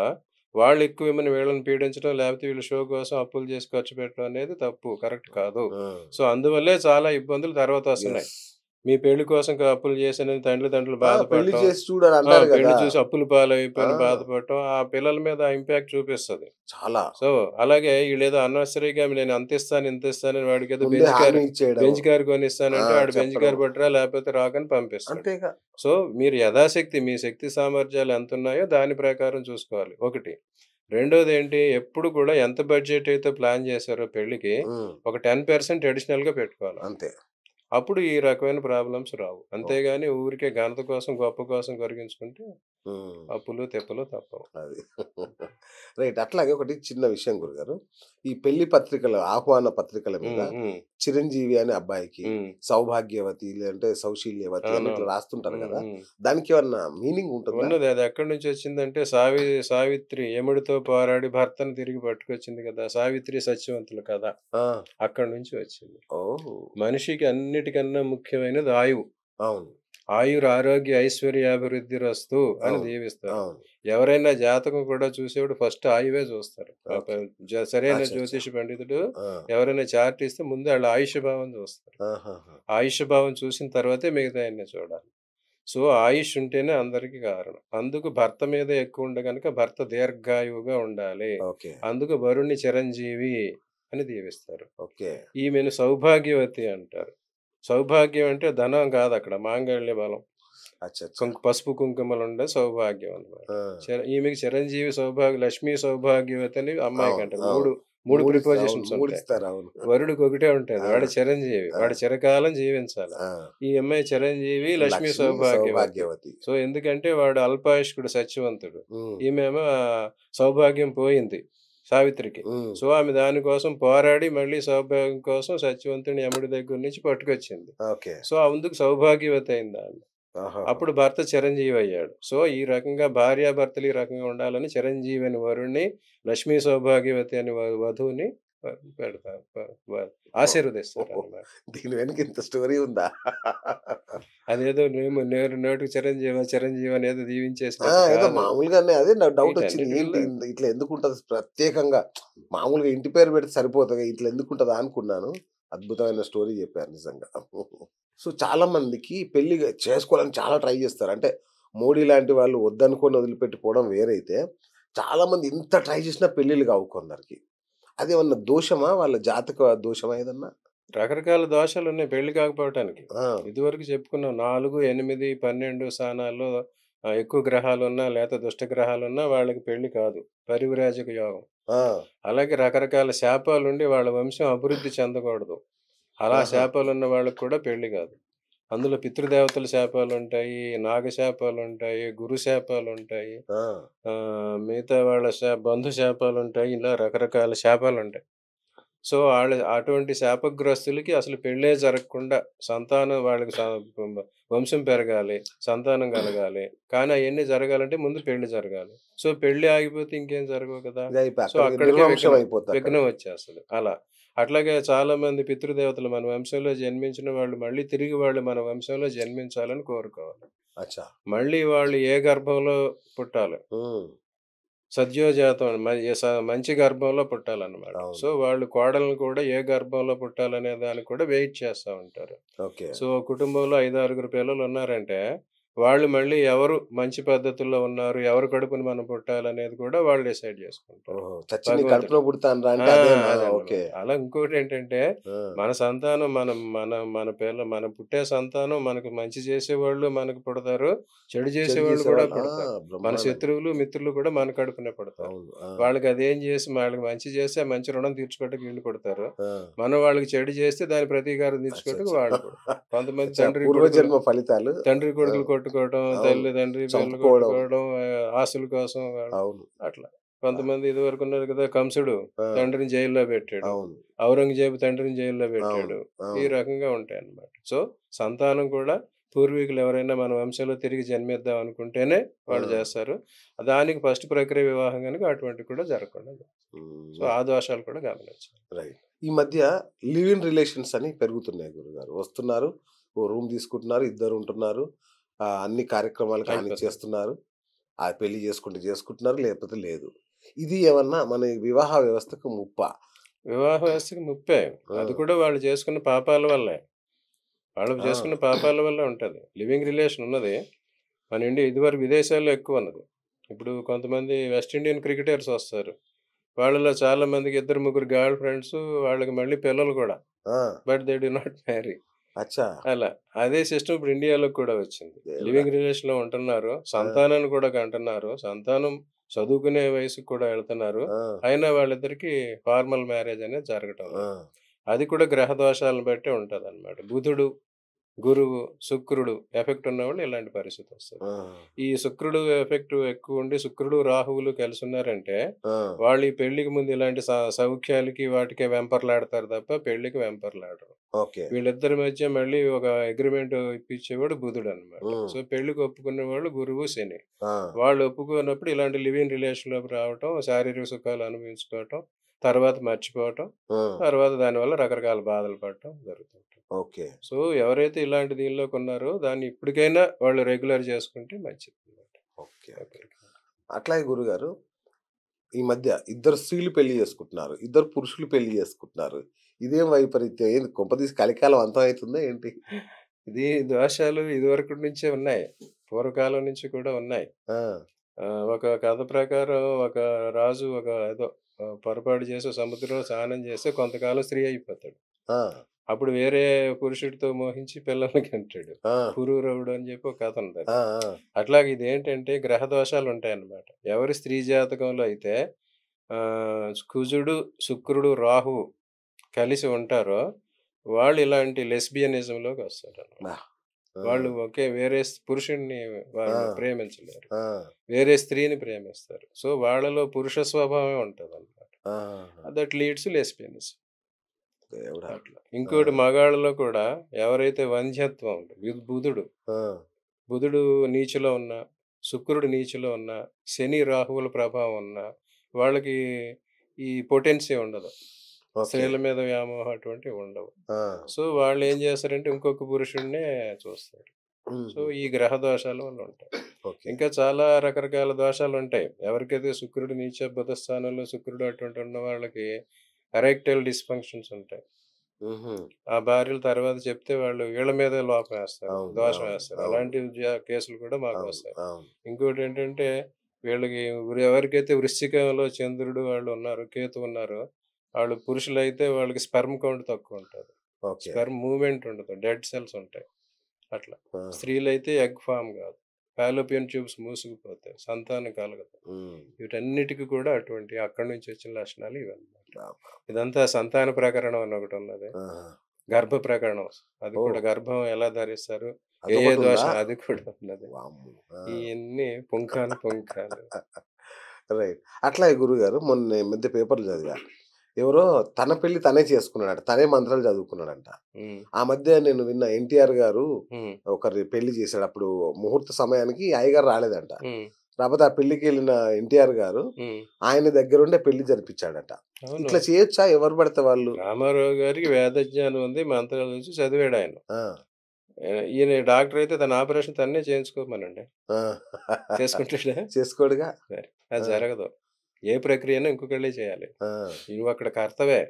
S2: వాళ్ళు ఎక్కువేమని వీళ్ళని పీడించడం, లేకపోతే వీళ్ళు షో కోసం అప్పులు చేసి ఖర్చు పెట్టడం అనేది తప్పు. కరెక్ట్ కాదు. సో, అందువల్లే చాలా ఇబ్బందులు తర్వాత వస్తున్నాయి.
S1: యెస్.
S2: మీ పెళ్లి కోసం అప్పులు చేశానని తల్లిదండ్రులు
S1: పెళ్లి
S2: బాధపడటం.
S1: చేసి చూడని అంటారు
S2: పెళ్లి
S1: గదా!
S2: చూసి అప్పుల పాలైపోయాను
S1: ఆ!
S2: బాధపడటం, ఆ పిల్లల మీద ఇంపాక్ట్ చూపిస్తది.
S1: చాలా.
S2: సో, అలాగే ఈళ్ళేదో అన్నెసెసరీగా నేను అంతిస్తాను, ఇంతిస్తానని వాడికేదో
S1: ముందే హామీ ఇచ్చేయడం.
S2: బెంజ్ కార్ కొనిస్తానంటే ఆడు బెంజ్
S1: చెప్పడం.
S2: కార్ పట్టురా లేకపోతే రాకని పంపిస్తాడు.
S1: అంతేగా.
S2: సో, మీరు యథాశక్తి మీ శక్తి సామర్థ్యాలు ఎంతున్నాయో దాని ప్రకారం చూసుకోవాలి. ఒకటి. రెండోదేంటి ఎప్పుడు కూడా ఎంత బడ్జెట్ అయితే ప్లాన్ చేశారో పెళ్ళికి
S1: హ్మ్.
S2: ఒక 10% అడిషనల్‌గా పెట్టుకోవాలి.
S1: అంతే.
S2: అప్పుడు ఈ రకమైన ప్రాబ్లమ్స్ రావు.
S1: ఓకే.
S2: అంతేగాని ఊరికే ఘనత కోసం, గొప్ప కోసం కరిగించుకుంటే
S1: హ్మ్.
S2: అప్పులు, తిప్పలు తప్పవు.
S1: అది. రైట్. అట్లాగే ఒకటి చిన్న విషయం గురుగారు. ఈ పెళ్లి పత్రికల ఆహ్వాన పత్రికల మీద
S2: హ్మ్. హ్మ్.
S1: చిరంజీవి అనే అబ్బాయికి
S2: హ్మ్.
S1: సౌభాగ్యవతి లేదంటే సౌశీల్యవతి అని ఇట్లా
S2: అవునవును.
S1: రాస్తుంటారు
S2: హ్మ్.
S1: గదా!
S2: హ్మ్.
S1: దానికేమన్నా మీనింగ్ ఉంటుందా?
S2: ఉన్నది. అది ఎక్కడి నుంచొచ్చిందంటే సావిత్రి యముడితో పోరాడి భర్తను తిరిగి పట్టుకొచ్చింది కదా! సావిత్రి సత్యవంతుల కథ.
S1: ఆ!
S2: అక్కడి నుంచి వచ్చింది.
S1: ఓహ్!
S2: మనిషికి అన్నిటికన్నా ముఖ్యమైనది ఆయువు.
S1: అవును.
S2: ఆయురారోగ్య ఐశ్వర్యాభివృద్ధిరస్తు అని
S1: అవును.
S2: దీవిస్తారు.
S1: అవును.
S2: ఎవరైనా జాతకం కూడా చూసేప్పుడు ఫస్ట్ ఆయువే చూస్తారు.
S1: ఓకే.
S2: సరైన
S1: అచ్చచ్చ!
S2: జ్యోతిష పండితుడు
S1: ఆ!
S2: ఎవరైనా చార్ట్ ఇస్తే ముందు ఆళ్ళ ఆయుష్య భావం చూస్తారు.
S1: ఆహాహా!
S2: ఆయుష్య భావం చూసిన తర్వాతే మిగతాయన్నీ చూడాలి. సో, ఆయుష్ ఉంటేనే అందరికి కారణం. అందుకు భర్త మీద ఎక్కువుంటే గనక భర్త దీర్ఘాయువుగా ఉండాలి.
S1: ఓకే.
S2: అందుకు వరుణ్ణి చిరంజీవి అని దీవిస్తారు.
S1: ఓకే.
S2: ఈమెను సౌభాగ్యవతి అంటారు. సౌభాగ్యం అంటే ధనం కాదక్కడ మాంగళ్య బలం.
S1: అచ్చచ్చ!
S2: పసుపు కుంకుమలుండే సౌభాగ్యం అన్నమాట.
S1: ఆ!
S2: ఈమెకి చిరంజీవి లక్ష్మీ సౌభాగ్యవతి అని
S1: అవును.
S2: అమ్మాయికంటారు.
S1: అవును.
S2: 3
S1: అవును.
S2: ప్రిపోజిషన్స్ ఉంటాయి.
S1: మూడిస్తారు. అవును.
S2: వరుడికి ఒకటే ఉంటది.
S1: ఆ!
S2: వాడు చిరంజీవి.
S1: ఆ!
S2: వాడు చిరకాలం జీవించాల.
S1: ఆ!
S2: ఈ అమ్మాయి చిరంజీవి, లక్ష్మీ
S1: లక్ష్మి
S2: సౌభాగ్యవతి.
S1: సౌభాగ్యవతి.
S2: సో, ఎందుకంటే వాడు అల్పాయుష్కుడు సత్యవంతుడు.
S1: హ్మ్.
S2: ఈమేమో సౌభాగ్యం పోయింది సావిత్రికి.
S1: హ్మ్.
S2: సో, ఆమె దాని కోసం పోరాడి మళ్ళీ సౌభాగ్యం కోసం సత్యవంతుడిని యముడి దగ్గర నుంచి పట్టుకొచ్చింది.
S1: ఓకే.
S2: సో, అందుకు సౌభాగ్యవతి అయిందామె.
S1: ఆహాహా!
S2: అప్పుడు భర్త చిరంజీవి అయ్యాడు. సో, ఈ రకంగా భార్యాభర్తలు ఈ రకంగా ఉండాలని చిరంజీవి అని వరుణ్ణి, లక్ష్మీ సౌభాగ్యవతి అని వధువుని పెడతారు.
S1: ఓహో!
S2: ఆశీర్వదిస్తారన్నమాట.
S1: దీని వెనక ఇంత స్టోరీ ఉందా?
S2: అదేదో నేను నోటికి చిరంజీవి అనేదో దీవించేసినట్టు
S1: ఏదో
S2: కాదు.
S1: మామూలుగానే అదే నాకు డౌటొచ్చింది. ఏంటి
S2: వీటన్నిటిలో
S1: ఇట్లా ఎందుకుంటది ప్రత్యేకంగా మామూలుగా ఇంటి పేరు పెడితే సరిపోతది. ఇట్లా ఎందుకుంటదా అనుకున్నాను. అద్భుతమైన స్టోరీ చెప్పారు నిజంగా. సో, చాలా మందికి పెళ్లి చేసుకోవాలని చాలా ట్రై చేస్తారు. అంటే మోడీ లాంటి వాళ్ళు వద్దనుకోని వదిలిపెట్టిపోవడం వేరైతే, చాలా మంది ఎంత ట్రై చేసినా పెళ్ళిళ్ళు కావు కొందరికి. అదేమన్నా దోషమా? వాళ్ళ జాతక దోషమా ఏదన్నా?
S2: రకరకాల దోషాలున్నాయి పెళ్లి కాకపోవటానికి.
S1: ఆ!
S2: ఇదివరకు చెప్పుకున్నాం 4, 8, 12 స్థానాల్లో ఎక్కువ గ్రహాలున్నా లేతే దుష్ట గ్రహాలున్నా వాళ్ళకి పెళ్లి కాదు. పరివ్రాజక యోగం.
S1: ఆ!
S2: అలాగే రకరకాల శాపాలుండి వాళ్ళ వంశం అభివృద్ధి చెందకూడదు. అలా
S1: ఆహా!
S2: శాపాలున్న వాళ్ళకి కూడా పెళ్లి కాదు. అందులో పితృదేవతల శాపాలుంటాయి, నాగ శాపాలుంటాయి, గురు శాపాలుంటాయి.
S1: ఆ!
S2: మిగతా వాళ్ళ బంధు శాపాలుంటాయి. ఇలా రకరకాల శాపాలుంటాయి. సో, అటువంటి శాపగ్రస్తులకి అసలు పెళ్ళే జరగకుండా సంతానం వాళ్ళకి వంశం పెరగాలి, సంతానం కలగాలి. కానీ అయన్నీ జరగాలంటే ముందు పెళ్లి జరగాలి. సో, పెళ్లి ఆగిపోతే ఇంకేం జరగవు కదా!
S1: ఇగ
S2: సో,
S1: అక్కడికి
S2: అక్కడికే
S1: నిర్వంశం అయిపోద్దక్కడ.
S2: విఘ్నం వచ్చేస్తది. అలా. అట్లాగే చాలామంది పితృదేవతలు మన వంశంలో జన్మించిన వాళ్ళు మళ్ళీ తిరిగి వాళ్ళు మన వంశంలో జన్మించాలని కోరుకోవాలి.
S1: అచ్చా!
S2: మళ్ళీ వాళ్ళు ఏ గర్భంలో పుట్టాలి.
S1: హ్మ్.
S2: సద్యోజాతం అని మంచి గర్భంలో పుట్టాలన్నమాట.
S1: అవును.
S2: సో, వాళ్ళు కోడల్ని కూడా ఏ గర్భంలో పుట్టాలనే దానికి కూడా వెయిట్ చేస్తా ఉంటారు.
S1: ఓకే.
S2: సో, కుటుంబంలో 5, 6 పిల్లలున్నారంటే, వాళ్ళు మళ్ళీ ఎవరు మంచి పద్ధతుల్లో ఉన్నారు, ఎవరి కడుపున మనం పుట్టాలనేది కూడా వాళ్ళు డిసైడ్ చేసుకుంటారు.
S1: ఓహో! చచ్చి నీ
S2: భగవంతుడు.
S1: కడుపులో పుడతానురా
S2: ఆ!
S1: అంటే అదేనా? ఓకే.
S2: అదన్నమాట. అలా ఇంకోటేంటంటే,
S1: ఆ!
S2: మన సంతానం మనం మన మన మనం పుట్టే సంతానం మనకు మంచి చేసేవాళ్ళు మనకు పుడతారు. చెడు
S1: చెడు
S2: చేసేవాళ్ళు కూడా
S1: చేసేవాళ్ళు
S2: పుడతారు. మన
S1: బ్రహ్మాండంగా.
S2: శత్రువులు, మిత్రులు కూడా మన కడుపునే పుడతారు.
S1: అవును. ఆ!
S2: వాళ్ళకి మంచి చేస్తే ఆ మంచి రుణం తీర్చుకోవడానికి వీళ్ళు పుడతారు.
S1: ఆ!
S2: మనం వాళ్ళకి చెడు చేస్తే దాని ప్రతీకారం తీర్చుకోవడానికి
S1: అచ్చచ్చ!
S2: వాళ్ళు పుడతారు. కొంతమంది
S1: అచ్చా! పూర్వజన్మ ఫలితాలు. ఆ!
S2: కొడుకులు కొట్టుకోవడం,
S1: అవును.
S2: తండ్రి పిల్లలు
S1: చంపుకోవడం.
S2: కొట్టుకోవడం, ఆస్తుల కోసం
S1: అవును.
S2: అట్లా.
S1: ఆ!
S2: కొంతమంది ఇదివరకు ఉన్నారు కదా! కంసుడు
S1: ఆ!
S2: తండ్రిని జైల్లో పెట్టాడు.
S1: అవును.
S2: ఔరంగజేబు తండ్రిని జైల్లో
S1: అవును.
S2: పెట్టాడు. ఈ
S1: అవును.
S2: రకంగా ఉంటాయన్నమాట. సో, సంతానం కూడా పూర్వీకులు ఎవరైనా మన వంశంలో తిరిగి జన్మిద్దాం అనుకుంటేనే
S1: ఆ!
S2: వాళ్ళు చేస్తారు. దానికి ఫస్ట్ ప్రక్రియ వివాహం గనుక అటువంటివి కూడా జరగకుండా. సో,
S1: హ్మ్.
S2: ఆ దోషాలు కూడా గమనించాలి.
S1: రైట్. ఈ మధ్య లివ్ ఇన్ రిలేషన్స్ అని పెరుగుతున్నాయి గురుగారు. వస్తున్నారు. ఓ రూమ్ తీసుకుంటున్నారు. ఇద్దరు ఉంటున్నారు. అన్ని కార్యక్రమాలు
S2: అయిపోతుంది.
S1: కానిచ్చేస్తున్నారు. పెళ్లి చేసుకుంటే చేసుకుంటున్నారు. లేకపోతే లేదు. ఇది ఏమన్నా మన ఈ వివాహ వ్యవస్థకు ముప్పా?
S2: వివాహ వ్యవస్థకి ముప్పే.
S1: ఆ!
S2: అది కూడా వాళ్ళు చేసుకున్న పాపాల వల్లే. వాళ్ళు
S1: ఆ!
S2: చేసుకున్న పాపాల వల్లే ఉంటది. లివింగ్ రిలేషన్ ఉన్నది. మన ఇండియా ఇదివరకు విదేశాల్లో ఎక్కువున్నది. ఇప్పుడు కొంతమంది వెస్ట్ ఇండియన్ క్రికెటర్స్ వస్తారు. వాళ్ళలో చాలా మందికి ఇద్దరు, ముగ్గురు గర్ల్ ఫ్రెండ్సు, వాళ్ళకి మళ్ళీ పిల్లలు కూడా.
S1: ఆ!
S2: But they do not marry.
S1: అచ్చా!
S2: అలా. అదే సిస్టమ్ ఇప్పుడు ఇండియాలో కూడా వచ్చింది.
S1: దేవుడా!
S2: లివింగ్ రిలేషన్‌లో ఉంటున్నారు.
S1: ఆ!
S2: సంతానాన్ని కూడా కంటున్నారు. సంతానం చదువుకునే వయసుకి కూడా వెళ్తున్నారు.
S1: ఆ!
S2: అయినా వాళ్ళిద్దరికీ ఫార్మల్ మ్యారేజ్ అనేది జరగటం
S1: ఆ!
S2: లేదు. అది కూడా గ్రహ దోషాలను బట్టే ఉంటదనమాట. బుధుడు, గురువు, శుక్రుడు ఎఫెక్ట్ ఉన్నవాళ్ళు ఇలాంటి పరిస్థితొస్తది.
S1: ఆ!
S2: ఈ శుక్రుడు ఎఫెక్ట్ ఎక్కువుండి శుక్రుడు, రాహువులు కలిసున్నారంటే,
S1: ఆ!
S2: వాళ్ళు ఈ పెళ్ళికి ముందు ఇలాంటి సౌఖ్యాలకి వాటికే వెంపర్లాడతారు తప్ప పెళ్ళికి వెంపర్లాడరు.
S1: ఓకే.
S2: వీళ్ళిద్దరి మధ్య మళ్ళీ ఒక అగ్రీమెంట్ ఇప్పించేవాడు బుధుడనమాట.
S1: హ్మ్.
S2: సో, పెళ్ళికి ఒప్పుకునేవాళ్ళు గురువు, శని.
S1: ఆ!
S2: వాళ్ళు ఒప్పుకోనప్పుడు ఇలాంటి లివ్ ఇన్ రిలేషన్‌లోకి రావటం, శారీరక సుఖాలు అనుభవించుకోవటం, తర్వాత మర్చిపోవటం,
S1: హ్మ్.
S2: తర్వాత దానివల్ల రకరకాల బాధలు పడటం జరుగుతుంటుంది.
S1: ఓకే.
S2: సో, ఎవరైతే ఇలాంటి దీనిలోకున్నారో దాన్ని ఇప్పటికైనా వాళ్ళు రెగ్యులర్ చేసుకుంటే మంచిదనమాట.
S1: ఓకే. ఓకే.
S2: ఎవరికి.
S1: అట్లాగే గురుగారు, ఈ మధ్య ఇద్దరు స్త్రీలు పెళ్లి చేసుకుంటున్నారు. ఇద్దరు పురుషులు పెళ్లి చేసుకుంటున్నారు. ఇదేం వైపరీత్యం? ఏంది కొంపదీసి కలికాలం అంతమైతుందా ఏంటి?
S2: ఇది దోషాలు ఇదివరకటి నుంచే ఉన్నాయి. పూర్వకాలం నుంచి కూడా ఉన్నాయి.
S1: ఆ!
S2: ఒక కథ ప్రకారం ఒక రాజు ఒక ఏదో పొరపాటు చేసి సముద్రంలో స్నానం చేస్తే కొంతకాలం స్త్రీ అయిపోతాడు.
S1: ఆ!
S2: అప్పుడు వేరే పురుషుడితో మోహించి పిల్లల్ని కంటాడు.
S1: ఆ!
S2: పురూరవుడు అని చెప్పి ఒక కథ ఉంటది.
S1: ఆ! ఆ!
S2: అట్లాగే ఇదేంటంటే గ్రహ దోషాలుంటాయన్నమాట. ఎవరి స్త్రీ జాతకంలో అయితే కుజుడు, శుక్రుడు, రాహువు కలిసి ఉంటారో వాళ్ళు ఇలాంటి లెస్బియనిజంలోకొస్తారన్నమాట.
S1: అబ్బా! ఆ!
S2: వాళ్ళు వేరే పురుషుడిని
S1: ఆ!
S2: వాళ్ళు ప్రేమించలేరు.
S1: ఆ!
S2: వేరే స్త్రీని ప్రేమిస్తారు. సో, వాళ్ళలో పురుష స్వభావమే ఉంటదన్నమాట.
S1: ఆహాహా!
S2: That leads to lesbianism.
S1: దేవుడా!
S2: అట్లా.
S1: ఆ!
S2: ఇంకోటి మగాళ్ళలో కూడా ఎవరైతే వంధ్యత్వం బుధుడు
S1: ఆ!
S2: బుధుడు నీచలో ఉన్నా, శుక్రుడు నీచలో ఉన్నా, శని, రాహువుల ప్రభావం ఉన్నా, వాళ్ళకి ఈ పొటెన్సీ ఉండదు.
S1: ఓకే.
S2: స్త్రీల మీద వ్యామోహం అటువంటివి ఉండవు.
S1: ఆ!
S2: సో, వాళ్ళేం చేస్తారంటే ఇంకొక పురుషుడినే చూస్తారు. సో,
S1: హుహు.
S2: ఈ గ్రహ దోషాల వల్ల ఉంటాయి.
S1: ఓకే.
S2: ఇంకా చాలా రకరకాల దోషాలుంటాయి. ఎవరికైతే శుక్రుడు నీచ బుధ స్థానంలో శుక్రుడు అటువంటి ఉన్న వాళ్ళకి ఎరెక్టైల్ డిస్‌ఫంక్షన్స్ ఉంటాయి.
S1: హుహు.
S2: ఆ భార్యలు తర్వాత చెప్తే వాళ్ళు వీళ్ళ మీదే లోపం వేస్తారు.
S1: అవును.
S2: దోషం
S1: అవును.
S2: వేస్తారు.
S1: అవును.
S2: అలాంటి కేసులు కూడా
S1: అవును.
S2: మాకొస్తాయి.
S1: అవును.
S2: ఇంకోటేంటంటే వీళ్ళకి ఎవరికైతే వృశ్చికంలో చంద్రుడు వాళ్ళు ఉన్నారు, కేతు ఉన్నారో వాళ్ళు పురుషులైతే వాళ్ళకి స్పెర్మ్ కౌంట్ తక్కువుంటది.
S1: ఓకే.
S2: స్పెర్మ్ మూవ్‌మెంట్ ఉండదు. డెడ్ సెల్స్ ఉంటాయి. అట్లా.
S1: ఆహా!
S2: స్త్రీలైతే ఎగ్ ఫార్మ్ కాదు. ఫాలోపియన్ ట్యూబ్స్ మూసుకుపోతాయి. సంతానం కలగదు.
S1: హ్మ్.
S2: వీటన్నిటికి కూడా అటువంటి అక్కడి నుంచి వచ్చిన లక్షణాలు ఇవన్నమాట.
S1: అబ్బా!
S2: ఇదంతా సంతాన ప్రకరణం అని ఒకటున్నది.
S1: ఆహా!
S2: గర్భ ప్రకరణం. అది కూడా
S1: ఓహ్!
S2: గర్భం ఎలా ధరిస్తారు? ఏ ఏ
S1: అదొకటుందా?
S2: దోషం అది కూడా ఉన్నది.
S1: వామ్మో! ఆ!
S2: ఇయన్నీ పుంఖాను పుంఖాలు.
S1: రైట్. అట్లాగే గురువుగారు మొన్న ఈ మధ్య పేపర్‌లో చదివా. ఎవరో తన పెళ్లి తనే చేసుకున్నాడట. తనే మంత్రాలు చదువుకున్నాడంట.
S2: హ్మ్.
S1: ఆ మధ్య నేను విన్న ఎన్టీఆర్ గారు
S2: హ్మ్.
S1: ఒకరి పెళ్లి చేసాడు. అప్పుడు ముహూర్త సమయానికి అయ్యగారు రాలేదంట.
S2: హ్మ్.
S1: కాపోతే ఆ పెళ్ళికెళ్ళిన ఎన్టీఆర్ గారు
S2: హ్మ్.
S1: ఆయన దగ్గరుండే పెళ్లి జరిపించాడట.
S2: అవును.
S1: ఇట్లా చేయొచ్చా ఎవరు పడితే వాళ్ళు?
S2: రామారావు గారికి వేదజ్ఞానం ఉంది. మంత్రాలు వచ్చి చదివాడాయన.
S1: ఆ!
S2: ఈయన డాక్టర్ అయితే తన ఆపరేషన్ తన్నే చేయించుకోమనండి.
S1: ఆ!
S2: చేసుకుంటాడా?
S1: చేసుకోడుగా.
S2: సరే. అది
S1: ఆ!
S2: జరగదు. ఏ ప్రక్రియను ఇంకొకళ్ళే చేయాలి.
S1: ఆ!
S2: నువ్వక్కడ కర్తవే.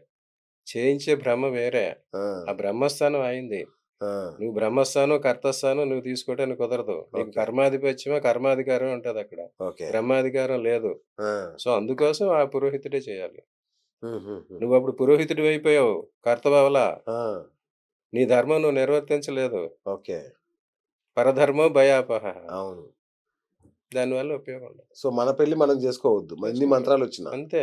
S2: చేయించే బ్రహ్మ వేరే.
S1: ఆ!
S2: ఆ బ్రహ్మస్థానం ఆయనది.
S1: ఆ!
S2: నువ్వు బ్రహ్మస్థానం, కర్తస్థానం నువ్వు తీసుకోవడానికి కుదరదు. నీకు
S1: ఓకే.
S2: కర్మాధిపత్యమే, కర్మాధికారమే ఉంటదక్కడ.
S1: ఓకే.
S2: బ్రహ్మాధికారం లేదు.
S1: ఆ!
S2: సో, అందుకోసం ఆ పురోహితుడే చేయాలి.
S1: హుహుహు.
S2: నువ్వప్పుడు పురోహితుడివైపోయావు. కర్తవ్వవలా.
S1: ఆ!
S2: నీ ధర్మం నువ్వు నిర్వర్తించలేదు.
S1: ఓకే.
S2: పరధర్మో భయాపహః.
S1: అవును.
S2: దానివల్ల ఉపయోగం ఉండదు.
S1: సో, మన పెళ్లి మనం జేసుకోవద్దు. ఎన్ని
S2: చేసుకోకూడదు.
S1: మంత్రాలొచ్చినా.
S2: అంతే.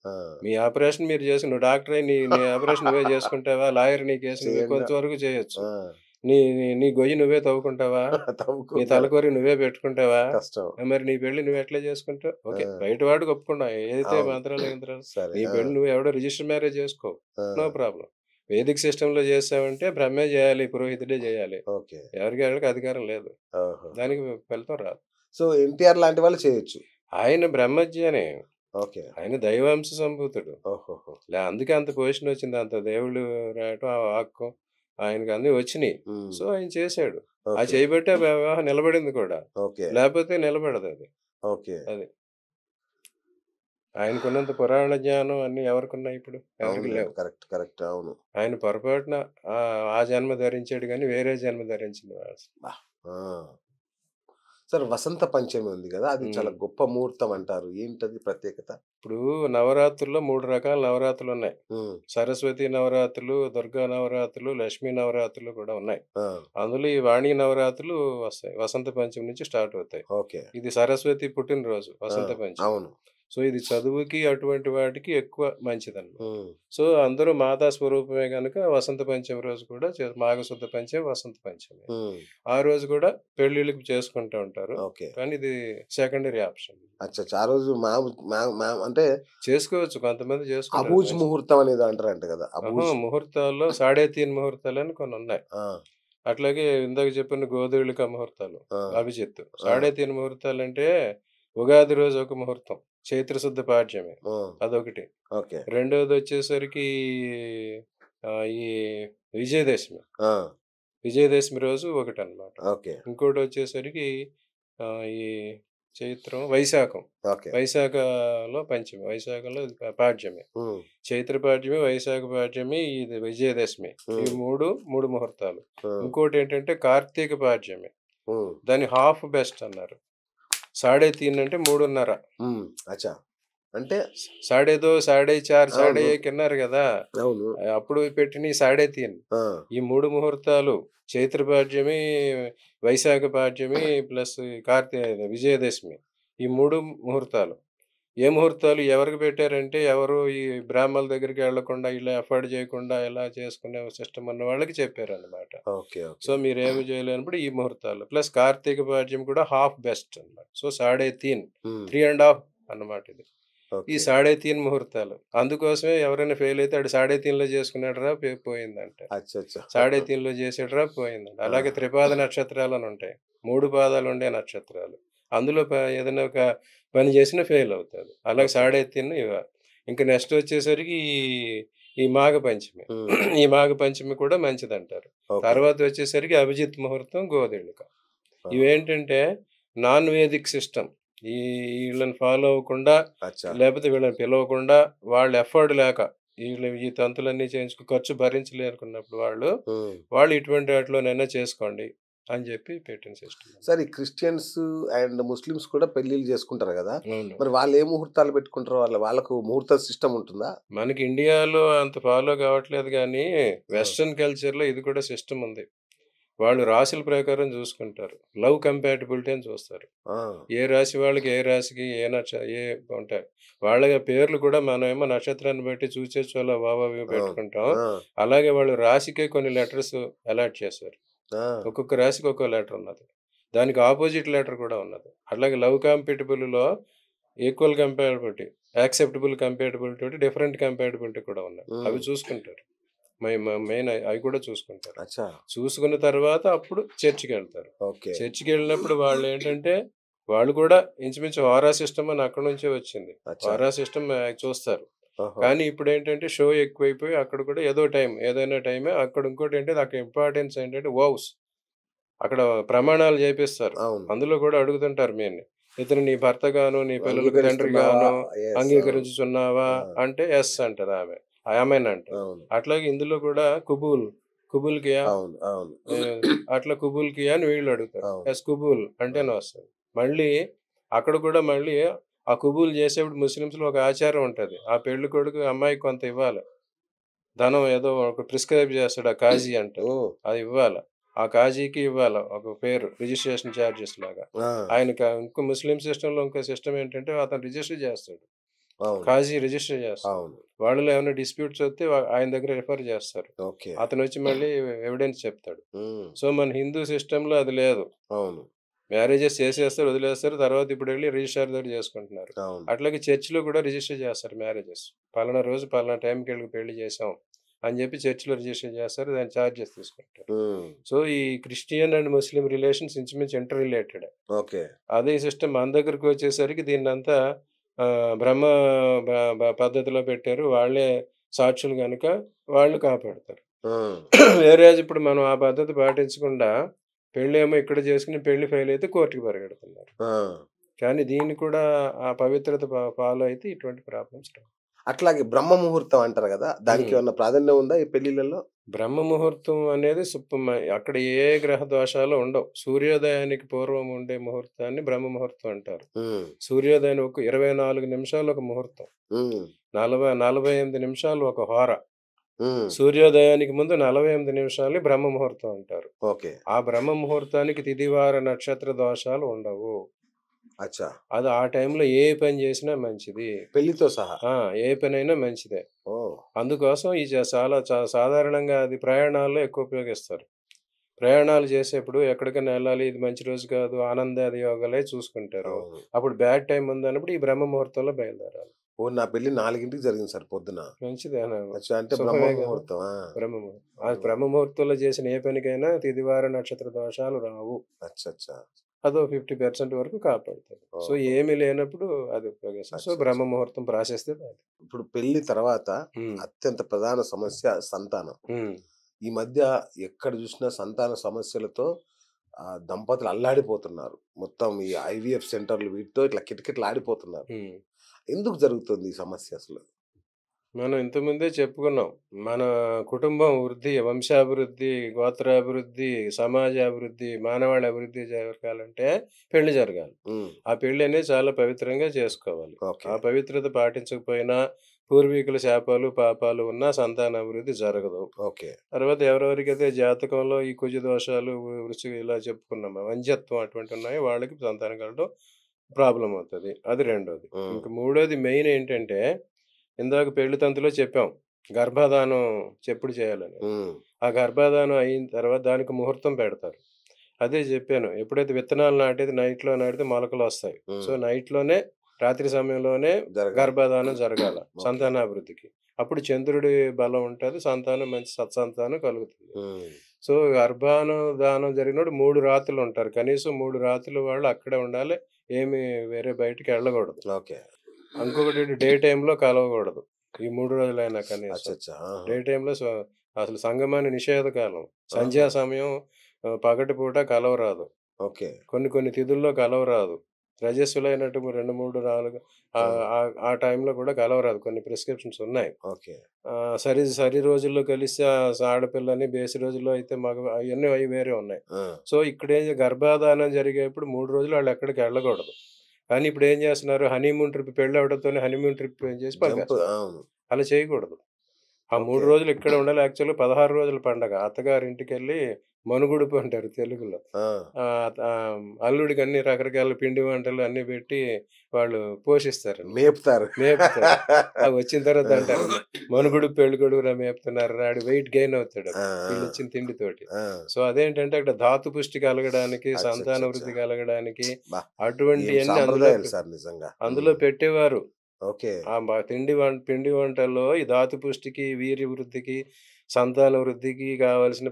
S1: ఆ!
S2: మీ ఆపరేషన్ మీరు చేసి నువ్వు డాక్టరయి నీ నీ ఆపరేషన్ నువ్వే చేసుకుంటావా? లాయర్ నీ కేసు నువ్వే
S1: చేయంగా.
S2: కొంచెం వరకు చేయొచ్చు.
S1: ఆ!
S2: నీ నీ నీ గొయ్యి నువ్వే తవ్వుకుంటావా? నీ
S1: తవ్వుకుంటారు.
S2: తలకోరి నువ్వే పెట్టుకుంటావా?
S1: కష్టం.
S2: మరి నీ పెళ్లి నువ్వెట్లా చేసుకుంటావు?
S1: ఆ!
S2: ఓకే. బయట వాడికి ఒప్పుకున్నాం. ఏదైతే
S1: అవును.
S2: మంత్రాలు గింత్రాలు
S1: సరే.
S2: నీ
S1: ఆ!
S2: పెళ్లి నువ్వు ఎవడో రిజిస్టర్ మ్యారేజ్ చేసుకో.
S1: ఆ!
S2: No problem. వేదిక్ సిస్టమ్‌లో చేసావంటే బ్రహ్మే చేయాలి. పురోహితుడే చేయాలి.
S1: ఓకే.
S2: ఎవరికి ఆళ్ళకి అధికారం లేదు.
S1: ఓహోహో!
S2: దానికి ఫలితం రాదు.
S1: సో, ఎన్టీఆర్ లాంటి వాళ్ళు చేయొచ్చు.
S2: ఆయన బ్రహ్మజ్ఞానే.
S1: ఓకే.
S2: ఆయన దైవాంశ సంభూతుడు.
S1: ఓహోహో!
S2: అందుకే అంత పొజిషనొచ్చింది. అంత దేవుళ్ళు రావటం, ఆ వాక్కు ఆయనకి అన్నీ వచ్చినియి.
S1: హ్మ్.
S2: సో, ఆయన చేశాడు. అది
S1: ఓకే.
S2: చేయబట్టే ఆ వివాహం నిలబడింది కూడా.
S1: ఓకే.
S2: లేపోతే నిలబడదది.
S1: ఓకే.
S2: అది. ఆయనకున్నంత పురాణ జ్ఞానం అన్నీ ఎవరికున్నాయి ఇప్పుడు? ఎవరికీ
S1: అవునులేండి.
S2: లేవు.
S1: కరెక్ట్. కరెక్ట్. అవును.
S2: ఆయన పొరపాటున ఆ జన్మ ధరించాడు గానీ, వేరే జన్మ ధరించింది వాడు.
S1: అబ్బా! ఆ! సార్ వసంత పంచమి ఉంది గదా! అది చాలా
S2: హ్మ్.
S1: గొప్ప ముహూర్తం అంటారు. ఏంటది ప్రత్యేకత?
S2: ఇప్పుడు నవరాత్రుల్లో 3 రకాల నవరాత్రులున్నాయి.
S1: హ్మ్.
S2: సరస్వతి నవరాత్రులు, దుర్గా నవరాత్రులు, లక్ష్మీ నవరాత్రులు కూడా ఉన్నాయి.
S1: ఆ!
S2: అందులో ఈ వాణి నవరాత్రులు వస్తాయి. వసంత పంచమి నుంచి స్టార్ట్ అవుతాయి.
S1: ఓకే.
S2: ఇది సరస్వతి పుట్టినరోజు
S1: ఆ!
S2: వసంత పంచమి.
S1: అవును.
S2: సో, ఇది చదువుకి అటువంటి వాటికి ఎక్కువ మంచిదనమాట.
S1: హ్మ్.
S2: సో, అందరూ మాతా స్వరూపమే గనక వసంత పంచమి రోజు కూడా మాఘశుద్ధ పంచమి, వసంత పంచమి.
S1: హ్మ్.
S2: ఆ రోజు కూడా పెళ్ళిళ్ళకి చేసుకుంటూ ఉంటారు.
S1: ఓకే.
S2: కానీ ఇది సెకండరీ ఆప్షన్.
S1: అచ్చచ్చ! ఆ రోజు అంటే
S2: చేసుకోవచ్చు. కొంతమంది చేసుకుంటారు.
S1: అబూజ్ ముహూర్తం అనేది అంటారంట గదా!
S2: ఆహా!
S1: అబూజ్.
S2: ముహూర్తాల్లో సాడే తీన్ ముహూర్తాలని కొన్నున్నాయి.
S1: ఆ!
S2: అట్లాగే ఇందాక చెప్పిన గోధూళిక ముహూర్తాలు,
S1: ఆ!
S2: అభిజిత్.
S1: ఆ!
S2: సాడే తీన్ ముహూర్తాలంటే ఉగాది రోజు ఒక ముహూర్తం. చైత్ర శుద్ధ పాడ్యమి.
S1: హ్మ్.
S2: అదొకటి.
S1: ఓకే.
S2: రెండోదొచ్చేసరికి ఈ విజయదశమి.
S1: ఆ!
S2: విజయదశమి రోజు ఒకటనమాట.
S1: ఓకే.
S2: ఇంకోటొచ్చేసరికి ఈ చైత్రం, వైశాఖం.
S1: ఓకే.
S2: వైశాఖలో పంచమి. వైశాఖంలో పాడ్యమి.
S1: హ్మ్.
S2: చైత్ర పాడ్యమి, వైశాఖ పాడ్యమి, ఇది విజయదశమి. ఈ
S1: హ్మ్.
S2: 3 ముహూర్తాలు.
S1: హ్మ్.
S2: ఇంకోటేంటంటే కార్తీక పాడ్యమి.
S1: హ్మ్.
S2: దాన్ని హాఫ్ బెస్ట్ అన్నారు. సాడే తీన్ అంటే 3:30.
S1: హ్మ్. అచ్చా! అంటే
S2: సాడే దో, సాడే చార్, సాడే
S1: అవును.
S2: ఏక్ అన్నారు గదా!
S1: అవును.
S2: అప్పుడు పెట్టినయి సాడే తీన్.
S1: ఆ!
S2: ఈ 3 ముహూర్తాలు చైత్ర పాడ్యమి, వైశాఖ పాడ్యమి ప్లస్ విజయదశమి. ఈ 3 ముహూర్తాలు. ఏ ముహూర్తాలు ఎవరికి పెట్టారంటే, ఎవరు ఈ బ్రాహ్మణుల దగ్గరికి వెళ్ళకుండా, ఇలా ఎఫర్డ్ చేయకుండా ఇలా చేసుకునే సిస్టమ్ ఉన్న వాళ్ళకి చెప్పారనమాట.
S1: ఓకే.
S2: So,
S1: okay.
S2: మీరేమి చేయలేనప్పుడు ఈ ముహూర్తాలు. ప్లస్ కార్తీక పాడ్యం కూడా హాఫ్ బెస్ట్ అన్నమాట. సో, సాడే తీన్,
S1: హ్మ్.
S2: 3 ½ అన్నమాట ఇది. ఈ
S1: ఓకే.
S2: సాడే తీన్ ముహూర్తాలు. అందుకోసమే ఎవరైనా ఫెయిల్ అయితే ఆడు సాడే తీన్‌లో చేసుకున్నాడురా పోయిందంట.
S1: అచ్చచ్చ!
S2: సాడే తీన్‌లో చేసాడురా పోయిందంట.
S1: ఆ!
S2: అలాగే త్రిపాద నక్షత్రాలని ఉంటాయి. 3 పాదాలుండే నక్షత్రాలు. అందులో ఏదైనా ఒక పని చేసినా ఫెయిల్ అవుతాడు. అలాగే
S1: ఓకే.
S2: సాడే తీన్ ఇంక నెక్స్ట్ వచ్చేసరికి ఈ మాఘ పంచమి.
S1: హ్మ్.
S2: ఈ మాఘ పంచమి కూడా మంచిదంటారు.
S1: ఓకే.
S2: తర్వాత వచ్చేసరికి అభిజిత్ ముహూర్తం, గోధూళిక.
S1: ఆ!
S2: ఇవేంటంటే నాన్ వేదిక్ సిస్టమ్. ఈ ఈళ్ళని ఫాలో అవ్వకుండా,
S1: అచ్చా!
S2: లేపోతే వీళ్ళని పిలవకుండా, వాళ్ళు ఎఫర్డ్ లేక ఈ తంతులన్నీ చేయించుకొని ఖర్చు భరించలేకున్నప్పుడు
S1: హ్మ్.
S2: వాళ్ళు ఇటువంటి వాటిలోనైనా చేసుకోండి అని చెప్పి పెట్టిన సిస్టమ్.
S1: సార్ ఈ క్రిస్టియన్స్ అండ్ ముస్లిమ్స్ కూడా పెళ్ళిళ్ళు చేసుకుంటారు గదా!
S2: అవును.
S1: మరి వాళ్ళు ఏ ముహూర్తాలు పెట్టుకుంటారో వాళ్ళకు ముహూర్త సిస్టమ్ ఉంటుందా?
S2: మనకి ఇండియాలో అంత ఫాలో కావట్లేదు గానీ,
S1: ఆ!
S2: వెస్టర్న్ కల్చర్‌లో ఇది కూడా సిస్టమ్ ఉంది. వాళ్ళు రాశుల ప్రకారం చూసుకుంటారు. లవ్ కంపాటిబిలిటీ అని చూస్తారు.
S1: ఆ!
S2: ఏ రాశి వాళ్ళకి, ఏ రాశికి ఏ ఉంటాయి. వాళ్ళ పేర్లు కూడా మనమేమో నక్షత్రాన్ని బట్టి చూసేచోలా వావావి
S1: అవును.
S2: పెట్టుకుంటాం.
S1: ఆ!
S2: అలాగే వాళ్ళు రాశికే కొన్ని లెటర్స్ అలాట్ చేశారు.
S1: ఆ!
S2: ఒక్కొక్క రాశికి ఒక్కో లెటర్ ఉన్నది. దానికి అపోజిట్ లెటర్ కూడా ఉన్నది. అట్లాగే లవ్ కంపాటిబుల్‌లో ఈక్వల్ కంపాటిబిలిటీ, యాక్సెప్టబుల్ కంపాటిబిలిటీ తోటి డిఫరెంట్ కంపాటిబిలిటీ కూడా ఉన్నాయి. అవి
S1: హ్మ్.
S2: చూసుకుంటారు. మెయిన్ అవి కూడా చూసుకుంటారు.
S1: అచ్చా!
S2: చూసుకున్న తర్వాత అప్పుడు చర్చికెళ్తారు.
S1: ఓకే.
S2: చర్చికెళ్ళినప్పుడు వాళ్ళేంటంటే, వాళ్ళు కూడా ఇంచుమించు హోరా సిస్టమ్ అని అక్కడి నుంచే వచ్చింది.
S1: అచ్చా!
S2: హోరా సిస్టమ్ చూస్తారు.
S1: ఓహో!
S2: కానీ ఇప్పుడేంటంటే షో ఎక్కువైపోయి అక్కడ కూడా ఏదో టైం, ఏదైనా టైమే. అక్కడ ఇంకోటేంటంటే అక్కడ ఇంపార్టెన్స్ ఏంటంటే వోవ్స్. అక్కడ ప్రమాణాలు చేపిస్తారు.
S1: అవును.
S2: అందులో కూడా అడుగుతుంటారు మెయిన్‌ని. ఇతను నీ భర్తగాను, నీ పిల్లలకు
S1: అంగీకరిస్తున్నావా?
S2: తండ్రిగాను
S1: యెస్. అవును.
S2: అంగీకరించుచున్నావా?
S1: ఆ!
S2: అంటే యెస్ అంటదామె. ఆమెన్ అంటది.
S1: అవును.
S2: అట్లాగే ఇందులో కూడా కుబూల్ కియా
S1: అవును. అవును.
S2: ఆహ్, అట్లా కుబూల్ కియా అని వీళ్ళు అడుగుతారు.
S1: అవును.
S2: యెస్ కుబూల్
S1: ఆ!
S2: అంటేనే వస్తది. మళ్ళీ అక్కడ కూడా మళ్ళీ ఆ కుబూల్ చేసేప్పుడు ముస్లిమ్స్‌లో ఒక ఆచారం ఉంటది. ఆ పెళ్లి కొడుకు అమ్మాయికి కొంత ఇవ్వాలి. ధనం ఏదో ఒక ప్రిస్క్రైబ్ చేస్తాడు ఆ కాజీ అంటారు.
S1: ఓహ్!
S2: అది ఇవ్వాల. ఆ కాజీకి ఇవ్వాల ఒక పేరు రిజిస్ట్రేషన్ చార్జెస్ లాగా.
S1: ఆ!
S2: ఇంకో ముస్లిం సిస్టమ్‌లో ఇంకో సిస్టమ్ ఏంటంటే అతను రిజిస్టర్ చేస్తాడు.
S1: అవును.
S2: కాజీ రిజిస్టర్ చేస్తాడు.
S1: అవును.
S2: వాళ్ళలో ఏమైనా డిస్ప్యూట్స్ వస్తే ఆయన దగ్గర రిఫర్ చేస్తారు.
S1: ఓకే.
S2: అతనొచ్చి మళ్ళీ ఎవిడెన్స్ చెప్తాడు.
S1: హ్మ్.
S2: సో, మన హిందూ సిస్టమ్‌లో అది లేదు.
S1: అవును.
S2: మ్యారేజెస్ చేసేస్తారు, వదిలేస్తారు. తర్వాత ఇప్పుడెళ్లి రిజిస్ట్రార్ దగ్గర చేసుకుంటున్నారు.
S1: అవును.
S2: అట్లాగే చర్చ్‌లో కూడా రిజిస్టర్ చేస్తారు మ్యారేజెస్. పలానా రోజు పలానా టైంకెళ్ళి పెళ్లి చేసాం అని చెప్పి చర్చ్‌లో రిజిస్టర్ చేస్తారు. దాని చార్జెస్ తీసుకుంటారు.
S1: హ్మ్.
S2: సో, ఈ క్రిస్టియన్ అండ్ ముస్లిం రిలేషన్స్ ఇంచుమించు ఇంటర్ రిలేటెడే.
S1: ఓకే.
S2: అదే సిస్టమ్ మన దగ్గరకొచ్చేసరికి దీన్నంతా బ్రహ్మ బ బ పద్ధతిలో పెట్టారు. వాళ్ళే సాక్షులు గనుక వాళ్ళు కాపాడతారు.
S1: హ్మ్.
S2: వేరేజ్ ఇప్పుడు మనం ఆ పద్ధతి పాటించకుండా పెళ్ళేమో ఇక్కడ చేసుకొని పెళ్లి ఫెయిల్ అయితే కోర్ట్‌కి పరిగెడుతున్నారు.
S1: ఆ!
S2: కానీ దీన్ని కూడా ఆ పవిత్రత ఫాలో అయితే ఇటువంటి ప్రాబ్లమ్స్ రావు.
S1: అట్లాగే బ్రహ్మ ముహూర్తం అంటారు గదా! దానికి
S2: హ్మ్.
S1: ఏమన్నా ప్రాధాన్యం ఉందా ఈ పెళ్ళిళ్ళలో?
S2: బ్రహ్మ ముహూర్తం అనేది అక్కడ ఏ గ్రహ దోషాలు ఉండవు. సూర్యోదయానికి పూర్వం ఉండే ముహూర్తాన్ని బ్రహ్మ ముహూర్తం అంటారు.
S1: హ్మ్.
S2: సూర్యోదయం ఒక 24 నిమిషాలు ఒక ముహూర్తం.
S1: హ్మ్.
S2: 48 నిమిషాలు ఒక హోర.
S1: హ్మ్.
S2: సూర్యోదయానికి ముందు 48 నిమిషాల్ని బ్రహ్మ ముహూర్తం అంటారు.
S1: ఓకే.
S2: ఆ బ్రహ్మ ముహూర్తానికి తిథివార నక్షత్ర దోషాలు ఉండవు.
S1: అచ్చా!
S2: అది ఆ టైంలో ఏ పని చేసినా మంచిది.
S1: పెళ్లితో సహా.
S2: ఆ! ఏ పనైనా మంచిదే.
S1: ఓహ్!
S2: అందుకోసం ఈ సాధారణంగా అది ప్రయాణాల్లో ఎక్కువ ఉపయోగిస్తారు. ప్రయాణాలు చేసేప్పుడు ఎక్కడికైనా ఎళ్ళాలి, ఇది మంచి రోజు కాదు, ఆనందాది యోగాలే చూసుకుంటారు.
S1: అవును.
S2: అప్పుడు బ్యాడ్ టైమ్ ఉందన్నప్పుడు ఈ బ్రహ్మ ముహూర్తంలో బయలుదేరాలి.
S1: ఓహ్! నా పెళ్లి 4కి జరిగింది సార్ పొద్దున.
S2: మంచిదే
S1: అచ్చా! అంటే బ్రహ్మ
S2: శుభమే గదా!
S1: ముహూర్తం. ఆ!
S2: బ్రహ్మ ముహూర్తం. ఆ
S1: హ్మ్.
S2: బ్రహ్మ ముహూర్తంలో చేసిన ఏ పనికైనా తిథివార నక్షత్ర దోషాలు రావు.
S1: అచ్చచ్చా!
S2: అదో 50% వరకు కాపాడుతది. సో,
S1: ఓహో!
S2: ఏమి లేనప్పుడు అది ఉపయోగిస్తాం. సో,
S1: అచ్చచ్చా!
S2: బ్రహ్మ ముహూర్తం ప్రాశస్త్యత అది.
S1: ఇప్పుడు పెళ్లి తర్వాత
S2: హ్మ్.
S1: అత్యంత ప్రధాన సమస్య సంతానం.
S2: హ్మ్.
S1: ఈ మధ్య ఎక్కడ చూసినా సంతాన సమస్యలతో దంపతులు అల్లాడిపోతున్నారు. మొత్తం ఈ ఐవీఎఫ్ సెంటర్‌లు వీటితో ఇట్లా కిటకిటలాడిపోతున్నారు.
S2: హ్మ్.
S1: ఎందుకు జరుగుతుంది ఈ సమస్య అసలు?
S2: మనం ఇంతకుముందే చెప్పుకున్నాం. మన కుటుంబం వృద్ధి, వంశాభివృద్ధి, గోత్రాభివృద్ధి, సమాజాభివృద్ధి, మానవాళి అభివృద్ధి జరగాలంటే పెళ్లి జరగాలి.
S1: హ్మ్.
S2: ఆ పెళ్ళనేది చాలా పవిత్రంగా చేసుకోవాలి.
S1: ఓకే.
S2: ఆ పవిత్రత పాటించకపోయినా పూర్వీకుల శాపాలు, పాపాలు ఉన్నా సంతానాభివృద్ధి జరగదు.
S1: ఓకే.
S2: తర్వాత ఎవరెవరికైతే జాతకంలో ఈ కుజ దోషాలు, వృశ్చిక ఇలా చెప్పుకున్నామా, వంధ్యత్వం అటువంటివున్నాయో వాళ్ళకి సంతానం కలగడం ప్రాబ్లమ్ అవుతది. అది రెండోది.
S1: హ్మ్.
S2: ఇంక మూడోది మెయిన్ ఏంటంటే, ఇందాక పెళ్లి తంతులో చెప్పాం. గర్భాధానం చెప్పుడు చేయాలని.
S1: హ్మ్.
S2: ఆ గర్భాధానం అయిన తర్వాత దానికి ముహూర్తం పెడతారు. అదే జెప్పాను. ఎప్పుడైతే విత్తనాలు నాటేది నైట్‌లో నాటితే మొలకలొస్తాయి. సో,
S1: హ్మ్.
S2: నైట్‌లోనే రాత్రి సమయంలోనే
S1: జరగాలి.
S2: గర్భాధానం జరగాల
S1: ఓకే.
S2: సంతానాభివృద్ధికి. అప్పుడు చంద్రుడి బలం ఉంటది. సంతానం మంచి సత్సంతానం కలుగుతుంది.
S1: హ్మ్.
S2: సో, దానం జరిగినప్పుడు 3 రాత్రులుంటారు. కనీసం 3 రాత్రులు వాళ్ళు అక్కడే ఉండాలి. ఏమి వేరే బయటికెళ్ళగూడదు.
S1: ఓకే.
S2: ఇంకొకటి డే టైమ్‌లో కలవగూడదు. ఈ 3 రోజులైనా కనీసం.
S1: అచ్చచ్చా! ఆహా!
S2: డే టైమ్‌లో అసలు సంగమాన్ని నిషేధకాలం. సంధ్యా
S1: ఆహా!
S2: సమయం పగటిపూట కలవరాదు.
S1: ఓకే.
S2: కొన్ని కొన్ని తిథుల్లో కలవరాదు. రజస్సులైనట్టు 2, 3, 4
S1: ఆ!
S2: ఆ టైంలో కూడా కలవరాదు. కొన్ని ప్రిస్క్రిప్షన్స్ ఉన్నాయి.
S1: ఓకే.
S2: సరి రోజుల్లో కలిస్తే ఆడపిల్లని, బేసి రోజుల్లో అయితే అయన్నీ అయి వేరే ఉన్నాయి.
S1: ఆ!
S2: సో, గర్భాధానం జరిగేప్పుడు 3 రోజులు ఆళ్ళెక్కడికి ఎళ్ళకూడదు. కానీ ఇప్పుడేం జేస్తున్నారు హనీమూన్ ట్రిప్ పెళ్ళవ్వడంతోనే హనీమూన్ ట్రిప్ చేసి
S1: జంప్
S2: పంపేస్తారు.
S1: అవును.
S2: అలా చేయకూడదు. ఆ 3
S1: ఓకే.
S2: రోజులు ఇక్కడే ఉండాలి. యాక్చువల్‌గా 16 రోజుల పండగ. అత్తగారింటికెళ్ళి మనుగుడుపు అంటారు తెలుగులో.
S1: ఆ!
S2: అల్లుడికి అన్ని రకరకాల పిండి వంటలు అన్నీ పెట్టి వాళ్ళు పోషిస్తారన్నమాట.
S1: మేపుతారు.
S2: మేపుతారు. వచ్చిన తర్వాత అంటారు,
S1: ఆ!
S2: "మనుగుడు పెళ్ళికొడుకురా మేపుతున్నారురా" ఆడు వెయిట్ గెయిన్ అవుతాడు
S1: ఆ!
S2: వీళ్ళిచ్చిన తిండితోటి.
S1: ఆ!
S2: సో, అదేంటంటే అక్కడ ధాతు పుష్టి కలగడానికి, సంతాన
S1: అచ్చచ్చచ్చా!
S2: వృద్ధి కలగడానికి
S1: అబ్బా! ఏం
S2: అటువంటియన్నీ
S1: సాంప్రదాయాలు సార్ నిజంగా.
S2: అందులో
S1: హ్మ్.
S2: పెట్టేవారు.
S1: ఓకే.
S2: పిండి వంటల్లో ఈ ధాతు పుష్టికి, వీర్య వృద్ధికి, సంతాన వృద్ధికి కావాల్సిన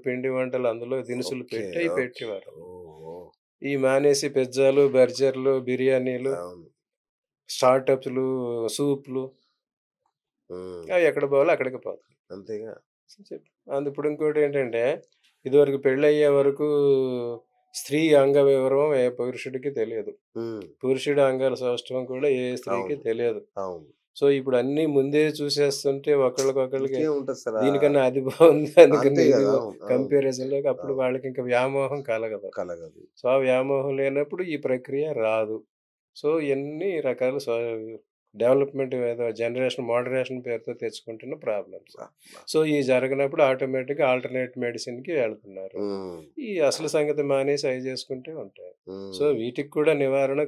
S2: పిండి వంటలు అందులో దినుసులు
S1: ఓకే.
S2: పెట్టి అయి
S1: ఓకే.
S2: పెట్టేవారు.
S1: ఓహో!
S2: ఈ మానేసి పిజ్జాలు, బర్గర్‌లు, బిర్యానీలు,
S1: అవును.
S2: స్టార్టప్స్‌లు, సూప్‌లు
S1: హ్మ్.
S2: అవి ఎక్కడ పోవాలో అక్కడికి పోతాయి.
S1: అంతేగా.
S2: సో, ఇప్పుడు ఇంకోటేంటంటే ఇదివరకు పెళ్ళయ్యే వరకు స్త్రీ అంగ వివరం ఏ పురుషుడికి తెలియదు.
S1: హ్మ్.
S2: పురుషుడి అంగాల సౌష్ఠవం కూడా ఏ స్త్రీకి
S1: అవును.
S2: తెలియదు.
S1: అవును.
S2: సో, ఇప్పుడు అన్నీ ముందే చూసేస్తుంటే ఒకళ్ళకొకళ్ళకి
S1: ఇంకేముంటది సార్
S2: దీనికన్నా అది బావుంది.
S1: అంతే
S2: అందుకని ఇది
S1: గదా! అవును. అవును.
S2: కంపారిజన్‌లోకి అప్పుడు
S1: అవును.
S2: వాళ్ళకింక వ్యామోహం కలగదు.
S1: కలగదు.
S2: సో, ఆ వ్యామోహం లేనప్పుడు ఈ ప్రక్రియ రాదు. సో, ఎన్ని రకాల డెవలప్‌మెంట్ ఏదో మోడరేషన్ పేరుతో తెచ్చుకుంటున్న ప్రాబ్లమ్స్.
S1: అబ్బా! అబ్బా!
S2: సో, ఇయి జరగనప్పుడు ఆటోమేటిక్‌గా ఆల్టర్‌నేట్ మెడిసిన్‌కి వెళ్తున్నారు.
S1: హ్మ్.
S2: ఈ అసలు సంగతి మానేసి అయి చేసుకుంటే ఉంటాయి. సో,
S1: హ్మ్.
S2: వీటికి కూడా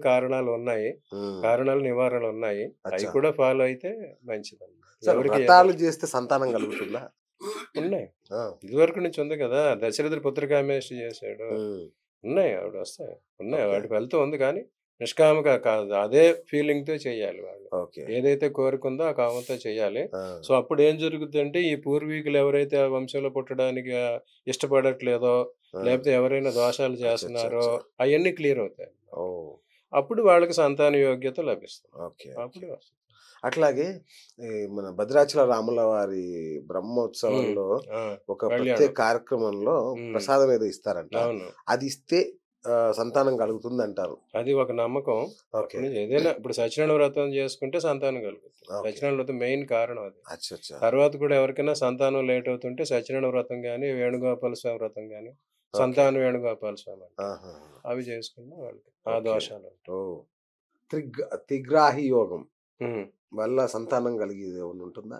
S2: కారణాలున్నాయి.
S1: హ్మ్.
S2: నివారణలున్నాయి. అయి
S1: అచ్చా!
S2: కూడా ఫాలో అయితే మంచిదన్నమాట.
S1: సార్
S2: ఎవరికి ఏ
S1: వ్రతాలు జేస్తే సంతానం కలుగుతుందా?
S2: ఉన్నాయి.
S1: ఆ!
S2: ఇదివరకు నుంచి ఉంది కదా! దశరథుడు పుత్రకామేష్టి చేశాడు.
S1: హ్మ్.
S2: ఉన్నాయి. ఆవిడొస్తాయి. ఉన్నాయి.
S1: ఓకే.
S2: వాటి ఫలితం ఉంది కానీ, నిష్కామగా కాదు. అదే ఫీలింగ్‌తో చేయాలి వాళ్ళు.
S1: ఓకే.
S2: ఏదైతే కోరికుందో ఆ కామంతో చేయాలి.
S1: ఆ!
S2: సో, అప్పుడేం జరుగుద్దంటే, ఈ పూర్వీకులు ఎవరైతే ఆ వంశంలో పుట్టడానికి ఇష్టపడట్లేదో,
S1: ఆ!
S2: లేపోతే ఎవరైనా దోషాలు చేస్తున్నారో,
S1: అచ్చచ్చచ్చా!
S2: అయన్నీ క్లియర్ అవుతాయి.
S1: ఓహ్!
S2: అప్పుడు వాళ్ళకి సంతాన యోగ్యత లభిస్తుంది.
S1: ఓకే. ఓకే.
S2: అప్పుడు వస్తుంది.
S1: అట్లాగే ఈ మన భద్రాచల రాముల వారి
S2: హ్మ్.
S1: బ్రహ్మోత్సవంలో
S2: ఆ!
S1: ఒక ప్రత్యేక
S2: కళ్యాణం.
S1: కార్యక్రమంలో
S2: హ్మ్.
S1: ప్రసాదం ఏదో ఇస్తారంట.
S2: అవును.
S1: అది ఇస్తే సంతానం కలుగుతుందంటారు.
S2: అది ఒక నమ్మకం.
S1: ఓకే.
S2: అప్పటి నుంచి ఏదైనా ఇప్పుడు సత్యనారాయణ వ్రతం చేసుకుంటే సంతానం కలుగుతుంది.
S1: ఓకే.
S2: సత్యనారాయణ వ్రతం మెయిన్ కారణం అది.
S1: అచ్చచ్చా!
S2: తర్వాత కూడా ఎవరికైనా సంతానం లేట్ అవుతుంటే సత్యనారాయణ వ్రతం గాని, వేణుగోపాల స్వామి వ్రతం గాని,
S1: ఓకే.
S2: సంతాన వేణుగోపాల స్వామి అంటారు.
S1: ఆహాహా!
S2: అవి చేసుకున్న వాళ్ళకి ఆ
S1: ఓకే.
S2: దోషాలు ఉంటాయి.
S1: ఓహ్! త్రిగ్రాహి యోగం
S2: హ్మ్.
S1: వల్ల సంతానం కలిగేది ఏమన్నా ఉంటుందా?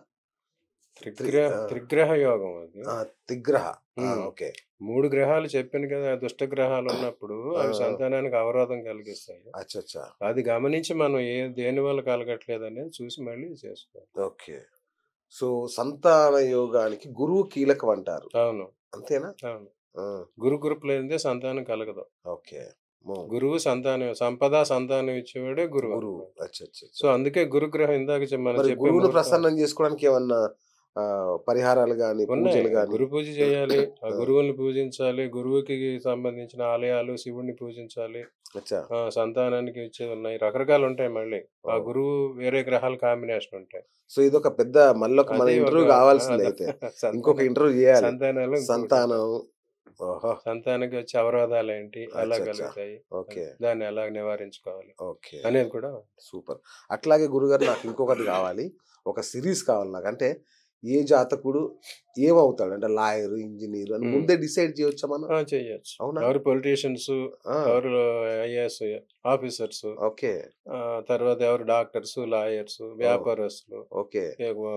S1: ఆ!
S2: త్రిగ్రహ యోగం అది.
S1: ఆ! త్రిగ్రహ. ఆ!
S2: హ్మ్.
S1: ఓకే.
S2: 3 గ్రహాలు చెప్పాను కదా! దుష్ట గ్రహాలు ఉన్నప్పుడు
S1: ఆ!
S2: అవి
S1: ఆ!
S2: సంతానానికి అవరోధం కలిగిస్తాయి.
S1: అచ్చచ్చా!
S2: అది గమనించి మనం దేనివల్ల కలగట్లేదనేది చూసి మళ్ళీ చేసుకోవాలి.
S1: ఓకే. సో, సంతాన యోగానికి గురువు కీలకం అంటారు.
S2: అవును.
S1: అంతేనా?
S2: అవును.
S1: ఆ!
S2: గురు కృప లేనిదే సంతానం కలగదు.
S1: ఓకే. హ్మ్.
S2: గురువు సంతానం సంతానం ఇచ్చేవాడే గురువు
S1: గురువు.
S2: అన్నమాట. సో,
S1: అచ్చచ్చచ్చా!
S2: అందుకే గురుగ్రహం ఇందాక మనం
S1: మరి
S2: చెప్పే
S1: గురువుని
S2: ముహూర్తం
S1: ప్రసన్నం చేసుకోవడానికి ఏమన్నా పరిహారాలు గాని,
S2: ఉన్నాయి.
S1: పూజలు గాని?
S2: గురు పూజ చేయాలి. ఆ
S1: ఆ!
S2: గురువుల్ని పూజించాలి. గురువుకి సంబంధించిన ఆలయాలు, శివుడిని పూజించాలి.
S1: అచ్చా!
S2: సంతానానికి ఇచ్చేవి ఉన్నాయి. రకరకాలుంటాయి మళ్ళీ. ఆ
S1: ఓహ్!
S2: గురువు వేరే గ్రహాల కాంబినేషన్ ఉంటాయి.
S1: సో, ఇదొక పెద్ద మళ్ళొక మన
S2: అది ఒక
S1: ఇంటర్వ్యూ కావాల్సిందే అయితే. ఇంకొక ఇంటర్వ్యూ జేయాలి.
S2: సంతానాలు ఇంకొకటుంటాయి.
S1: సంతానం. ఓహో!
S2: సంతానానికి వచ్చే అవరోధాలేంటి? ఎలా
S1: అచ్చచ్చా!
S2: కలుగుతాయి?
S1: ఓకే.
S2: దాన్ని ఎలా నివారించుకోవాలి?
S1: ఓకే.
S2: అనేది కూడా
S1: సూపర్. అట్లాగే గురుగారు నాకు ఇంకొకటి కావాలి. ఒక సీరీస్ కావాలి నాకు. అంటే ఏ జాతకుడు ఏమవుతాడు? అంటే లాయరు, ఇంజినీర్ అని
S2: హ్మ్.
S1: ముందే డిసైడ్ చేయొచ్చా మనం?
S2: చెయ్యొచ్చు.
S1: అవునా?
S2: ఎవరు పొలిటీషియన్సు,
S1: ఆ!
S2: ఎవరు ఐఏఎస్ ఆఫీసర్సు,
S1: ఓకే.
S2: తర్వాత ఎవరు డాక్టర్సు, లాయర్సు,
S1: ఓహ్!
S2: వ్యాపారస్తులు,
S1: ఓకే.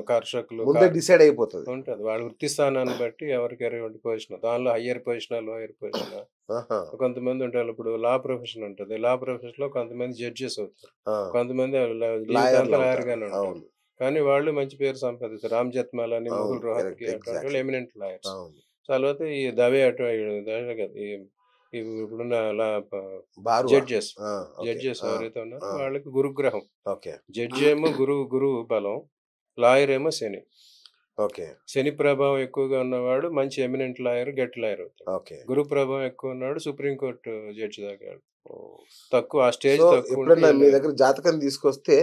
S2: కర్షకులు,
S1: ముందే డిసైడ్ అయిపోతది.
S2: ఉంటది. వాళ్ళ వృత్తి స్థానాన్ని బట్టి ఎవరికి ఎటువంటి పొజిషన్. దానిలో హయ్యర్ పొజిషనా, లోయర్ పొజిషనా.
S1: ఆహా!
S2: కొంతమంది ఉంటారు. ఇప్పుడు లా ప్రొఫెషన్ ఉంటది. లా ప్రొఫెషన్‌లో కొంతమంది జడ్జెస్ అవుతారు.
S1: ఆ!
S2: కొంతమంది జీవితాంతం
S1: లాయర్‌లవుతారు.
S2: లాయర్‌గానే ఉంటారు.
S1: అవును.
S2: కానీ వాళ్ళు మంచి పేరు సంపాదిస్తారు. రామ్ జెత్మలాని,
S1: అవును.
S2: ముకుల్ రోహత్గి
S1: కరెక్ట్.
S2: అటువంటి వాళ్ళు
S1: ఎగ్జాక్ట్‌లీ.
S2: Eminent lawyers.
S1: అవును.
S2: తర్వాత ఈ దవే దవే కాదు. ఇప్పుడున్న లా ప
S1: బారువా?
S2: జడ్జెస్.
S1: ఆ! ఓకే.
S2: జడ్జెస్
S1: ఆ!
S2: ఎవరైతే ఉన్నారో
S1: ఆ!
S2: వాళ్ళకి గురుగ్రహం.
S1: ఓకే.
S2: జడ్జి ఏమో గురువు బలం. లాయర్ ఏమో శని.
S1: ఓకే.
S2: శని ప్రభావం ఎక్కువగా ఉన్నవాడు మంచి ఎమినెంట్ లాయర్, గట్టి లాయర్ అవుతాడు.
S1: ఓకే.
S2: గురు ప్రభావం ఎక్కువ ఉన్నవాడు సుప్రీం కోర్ట్ జడ్జి దాకా వెళ్తాడు.
S1: ఓహ్!
S2: తక్కువ ఆ స్టేజ్
S1: సో,
S2: తక్కువుంటే
S1: ఎప్పుడన్నా
S2: ఏ
S1: మీ
S2: లెవెల్
S1: దగ్గర జాతకం తీసుకొస్తే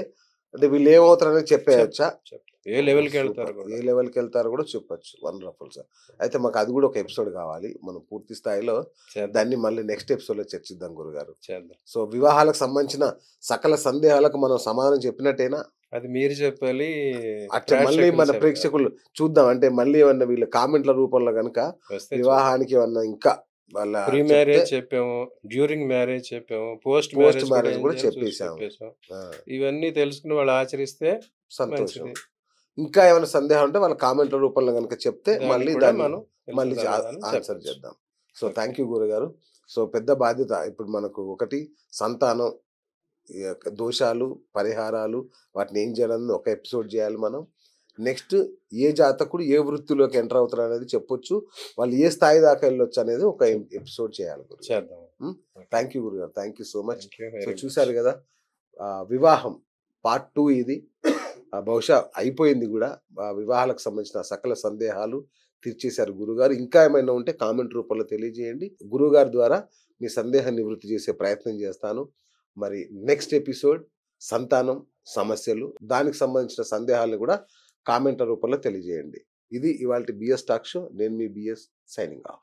S1: అంటే వీళ్ళేమవుతారనేది చెప్పేయొచ్చా?
S2: చెప్తా. ఏ
S1: ఓహ్!
S2: లెవెల్‌కెళ్తారో
S1: సూపర్.
S2: గూడా.
S1: ఏ లెవెల్‌కెళ్తారో గూడా చెప్పొచ్చు. Wonderful sir. అయితే మాకు అది గూడా ఒక ఎపిసోడ్ కావాలి. మనం పూర్తి స్థాయిలో
S2: చేద్దాం.
S1: దాన్ని మళ్ళీ నెక్స్ట్ ఎపిసోడ్‌లో చర్చిద్దాం గురుగారు.
S2: చేద్దాం.
S1: సో, వివాహాలకు సంబంధించిన సకల సందేహాలకు మనం సమాధానం చెప్పినట్టేనా?
S2: అది మీరు చెప్పాలి.
S1: అట్లా మళ్ళీ
S2: ప్రేక్షకులు
S1: మన
S2: చెప్పాలి.
S1: ప్రేక్షకులు చూద్దాం. అంటే మళ్ళీ ఏమన్నా వీళ్ళ కామెంట్‌ల రూపంలో గనక
S2: వస్తే చూద్దాం.
S1: వివాహానికి ఏమన్నా ఇంకా వాళ్ళ
S2: ప్రీ
S1: చెప్తే
S2: మ్యారేజ్ చెప్పాము. డ్యూరింగ్ మ్యారేజ్ చెప్పాము. పోస్ట్
S1: పోస్ట్
S2: మ్యారేజ్ కూడా
S1: మ్యారేజ్
S2: ఏం
S1: గూడా
S2: చేయాలో చూసి
S1: చెప్పేసాము.
S2: చెప్పేసాం.
S1: ఆ!
S2: ఇవన్నీ తెలుసుకొని వాళ్ళు ఆచరిస్తే
S1: సంతోషం.
S2: మంచిది.
S1: ఇంకా ఏమైనా సందేహాలు ఉంటే వాళ్ళ కామెంట్‌ల రూపంలో గనుక చెప్తే
S2: దానికి
S1: మళ్ళీ
S2: కూడా
S1: దాన్ని
S2: మనం తెలిసిన
S1: మళ్ళీ
S2: సమాధానం
S1: ఆన్సర్
S2: చెప్పొచ్చు.
S1: చేద్దాం. So,
S2: okay.
S1: థాంక్ యూ గురుగారు. సో, పెద్ద బాధ్యత ఇప్పుడు మనకు ఒకటి సంతానం ఈ యొక్క దోషాలు, పరిహారాలు వాటిని ఏం చేయాలని ఒక ఎపిసోడ్ చేయాలి మనం. నెక్స్ట్ ఏ జాతకుడు ఏ వృత్తిలోకి ఎంటర్ అవుతారనేది చెప్పొచ్చు. వాళ్ళు ఏ స్థాయి దాకా ఎళ్ళొచ్చనేది ఒక ఎపిసోడ్ చేయాలి గురుగారు.
S2: చేద్దాం.
S1: హ్మ్.
S2: ఓకే.
S1: థాంక్ యూ గురుగారు. Thank you so much.
S2: Thank you
S1: so,
S2: very much.
S1: చూసారు గదా! వివాహం పార్ట్ 2 ఇది. బహుశా అయిపోయింది గూడా. వివాహాలకు సంబంధించిన సకల సందేహాలు తీర్చేశారు గురుగారు. ఇంకా ఏమైనా ఉంటే కామెంట్ రూపంలో తెలియజేయండి. గురువుగారి ద్వారా మీ సందేహాన్ని నివృత్తి చేసే ప్రయత్నం చేస్తాను. మరి నెక్స్ట్ ఎపిసోడ్ సంతానం, సమస్యలు దానికి సంబంధించిన సందేహాలను గూడా కామెంట్‌ల రూపంలో తెలియజేయండి. ఇది ఇవాల్టి బిఎస్ టాక్ షో. నేను మీ బిఎస్ సైనింగ్ ఆఫ్.